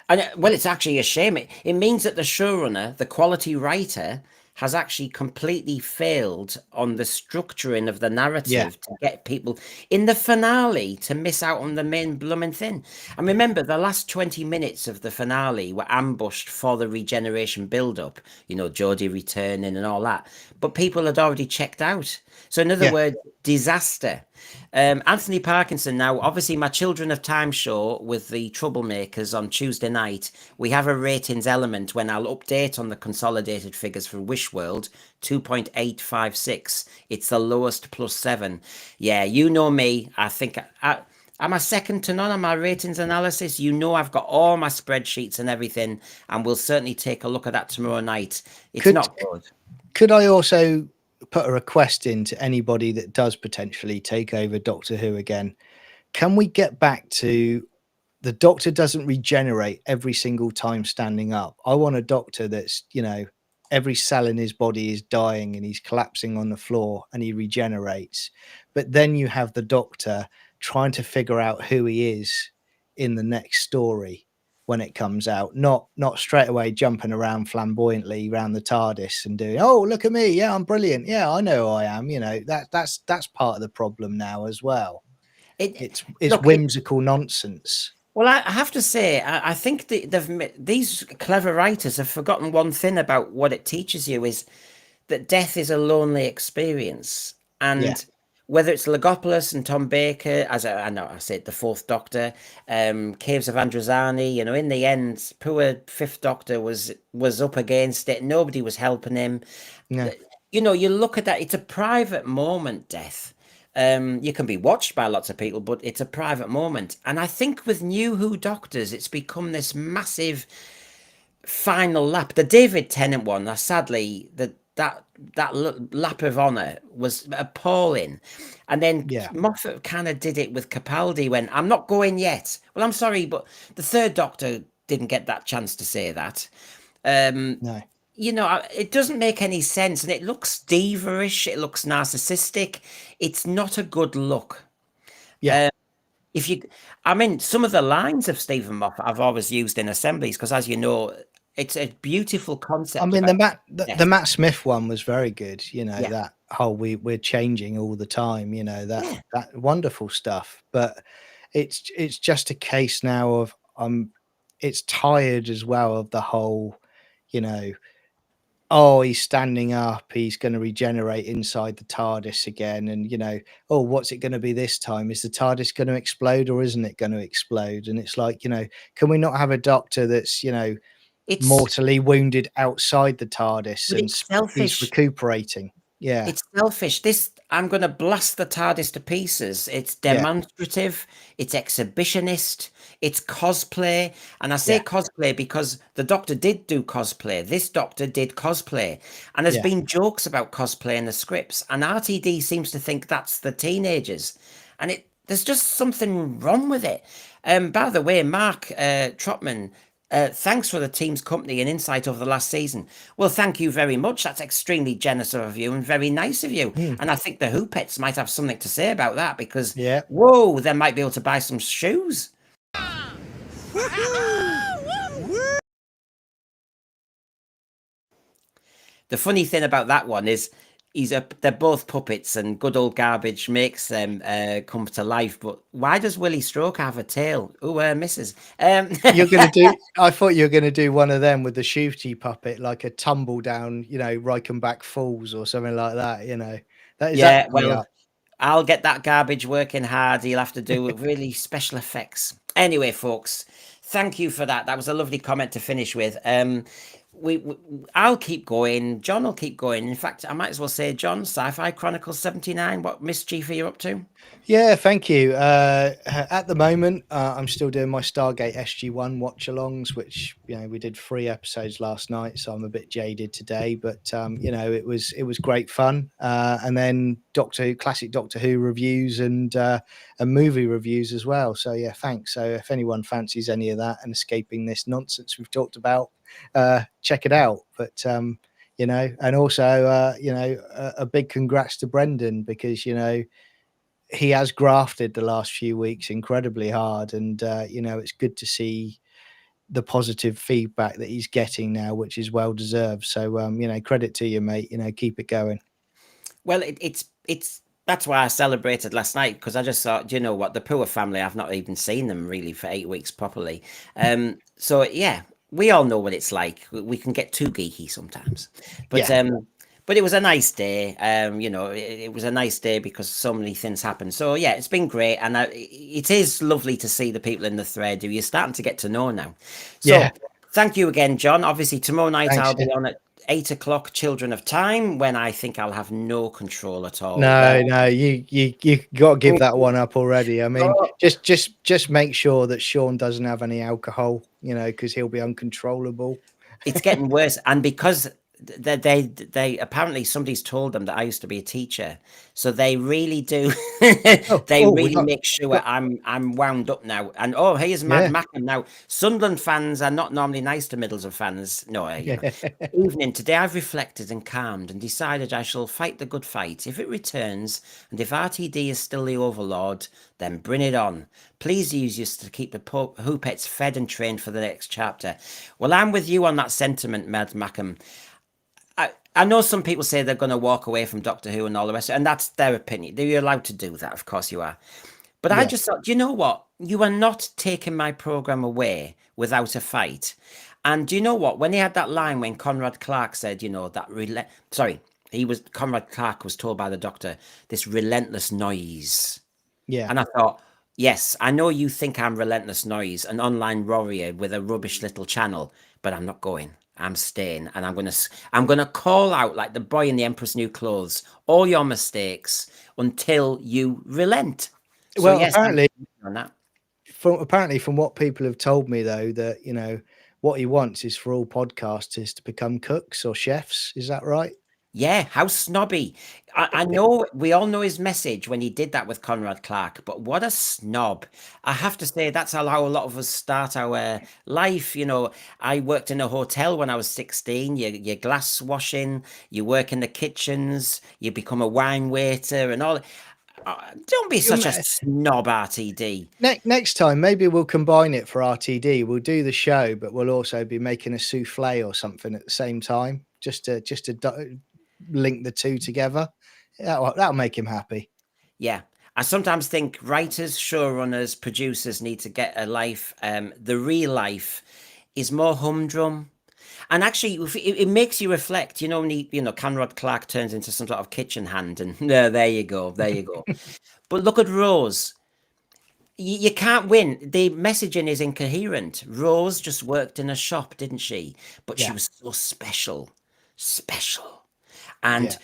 And well, it's actually a shame. It means that the showrunner, the quality writer, has actually completely failed on the structuring of the narrative to get people in the finale to miss out on the main blooming thing. And remember, the last 20 minutes of the finale were ambushed for the regeneration build-up, you know, Jodie returning and all that. But people had already checked out. So in other words, disaster. Anthony Parkinson, now, obviously my Children of Time show with the Troublemakers on Tuesday night, we have a ratings element when I'll update on the consolidated figures for Wish World, 2.856. It's the lowest +7. Yeah, you know me. I think I'm a second to none on my ratings analysis. You know I've got all my spreadsheets and everything, and we'll certainly take a look at that tomorrow night. It's not good. Could I also put a request in to anybody that does potentially take over Doctor Who again. Can we get back to the Doctor doesn't regenerate every single time standing up? I want a Doctor that's, every cell in his body is dying and he's collapsing on the floor and he regenerates. But then you have the Doctor trying to figure out who he is in the next story when it comes out, not straight away jumping around flamboyantly around the TARDIS and doing, oh, look at me, yeah, I'm brilliant, yeah, I know who I am. That's part of the problem now as well. It It's look. whimsical nonsense. Well, I have to say, I think these clever writers have forgotten one thing about what it teaches you is that death is a lonely experience, Yeah. and whether it's Logopoulos and Tom Baker, as I know I said, the Fourth Doctor, Caves of Androzani, in the end, poor Fifth Doctor was up against it. Nobody was helping him. No. You look at that; it's a private moment, death. You can be watched by lots of people, but it's a private moment. And I think with New Who Doctors, it's become this massive final lap. The David Tennant one, sadly, that lap of honor was appalling. And then Yeah. Moffat kind of did it with Capaldi when I'm not going yet. Well, I'm sorry, but the Third Doctor didn't get that chance to say that. No. It doesn't make any sense, and it looks diva-ish, it looks narcissistic. It's not a good look. Yeah. Some of the lines of Stephen Moffat I've always used in assemblies, because as you know, it's a beautiful concept. I mean, about the Matt Smith one was very good. Yeah. That whole we're changing all the time. That wonderful stuff. But it's just a case now of it's tired as well of the whole, oh, he's standing up, he's going to regenerate inside the TARDIS again, and oh, what's it going to be this time? Is the TARDIS going to explode or isn't it going to explode? And it's like, can we not have a Doctor that's It's mortally wounded outside the TARDIS but and it's selfish. he's recuperating? Yeah. It's selfish. I'm going to blast the TARDIS to pieces. It's demonstrative. It's exhibitionist. It's cosplay. And I say cosplay because the Doctor did do cosplay. This Doctor did cosplay. And there's been jokes about cosplay in the scripts. And RTD seems to think that's the teenagers. And there's just something wrong with it. By the way, Mark Trotman, thanks for the team's company and insight over the last season. Well, thank you very much. That's extremely generous of you and very nice of you. And I think the Who Pets might have something to say about that because, whoa, they might be able to buy some shoes. The funny thing about that one is they're both puppets and good old garbage makes them come to life. But why does Willie Stroke have a tail? Oh, misses. You're going to do, I thought you were going to do one of them with the Ncuti puppet, like a tumble down, Reichenbach Falls or something like that, well, I'll get that garbage working hard. You'll have to do really special effects. Anyway, folks, thank you for that. That was a lovely comment to finish with. I'll keep going. John will keep going. In fact, I might as well say, John, Sci-Fi Chronicles 79, what mischief are you up to? Yeah, thank you. At the moment, I'm still doing my Stargate SG-1 watch-alongs, which we did 3 episodes last night, so I'm a bit jaded today. But it was great fun. And then classic Doctor Who reviews and movie reviews as well. So yeah, thanks. So if anyone fancies any of that and escaping this nonsense we've talked about, check it out. But and also a big congrats to Brendan because he has grafted the last few weeks incredibly hard, and it's good to see the positive feedback that he's getting now, which is well deserved. So credit to you, mate. Keep it going. Well, it's that's why I celebrated last night, because I just thought, you know what, the poor family, I've not even seen them really for 8 weeks properly. So yeah, we all know what it's like. We can get too geeky sometimes, but but it was a nice day. It was a nice day because so many things happened. So yeah, it's been great, and it is lovely to see the people in the thread who you're starting to get to know now. So thank you again, John. Obviously, tomorrow night I'll be on at 8 o'clock, Children of Time, when I think I'll have no control at all. No, you got to give that one up already. I mean, just make sure that Sean doesn't have any alcohol, because he'll be uncontrollable. It's getting worse, and because they apparently somebody's told them that I used to be a teacher, so they really do. Oh, They we really got, make sure got I'm wound up now. And here's Mad yeah. Mackham now. Sunderland fans are not normally nice to Middlesbrough fans. No, you know. Yeah. Evening today, I've reflected and calmed and decided I shall fight the good fight. If it returns, and if RTD is still the overlord, then bring it on. Please use this to keep the Hoopettes fed and trained for the next chapter. Well, I'm with you on that sentiment, Mad Mackham. I know some people say they're going to walk away from Doctor Who and all the rest, and that's their opinion. You're allowed to do that, of course you are. But I Yeah. just thought, you know what? You are not taking my program away without a fight. And do you know what? When he had that line when Conrad Clark said, you know, that Conrad Clark was told by the Doctor, this relentless noise. Yeah. And I thought, yes, I know you think I'm relentless noise, an online warrior with a rubbish little channel, but I'm not going. I'm staying, and I'm gonna call out like the boy in the Emperor's New Clothes, all your mistakes until you relent. So Well, yes, I'm apparently, on that. from what people have told me, though, that what he wants is for all podcasters to become cooks or chefs. Is that right? Yeah, how snobby. I know we all know his message when he did that with Conrad Clark, but what a snob. I have to say that's how a lot of us start our life. You know, I worked in a hotel when I was 16. You're glass washing, you work in the kitchens, you become a wine waiter and all. Don't be such a snob, RTD. Next time, maybe we'll combine it for RTD. We'll do the show, but we'll also be making a souffle or something at the same time, just to link the two together. That'll make him happy. Yeah. I sometimes think writers, showrunners, producers need to get a life. The real life is more humdrum. And actually, it makes you reflect. You know, when Conrad Clark turns into some sort of kitchen hand, and there you go, there you go. But look at Rose. You can't win. The messaging is incoherent. Rose just worked in a shop, didn't she? But she Yeah. was so special, special. And Yeah.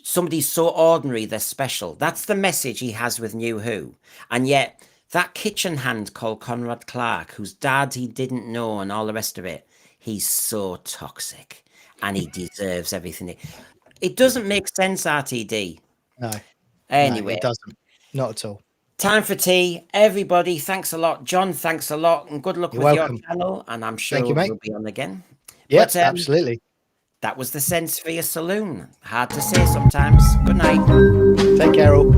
somebody so ordinary, they're special. That's the message he has with New Who. And yet, that kitchen hand called Conrad Clark, whose dad he didn't know and all the rest of it, he's so toxic and he deserves everything. It doesn't make sense, RTD. No. Anyway, No, it doesn't. Not at all. time for tea. Everybody, thanks a lot. John, thanks a lot. And good luck You're with welcome. your channel. And I'm sure Thank you, mate. we'll be on again. Yeah, But, absolutely. that was the Sense for your saloon. Hard to say sometimes. Good night. Take care, all.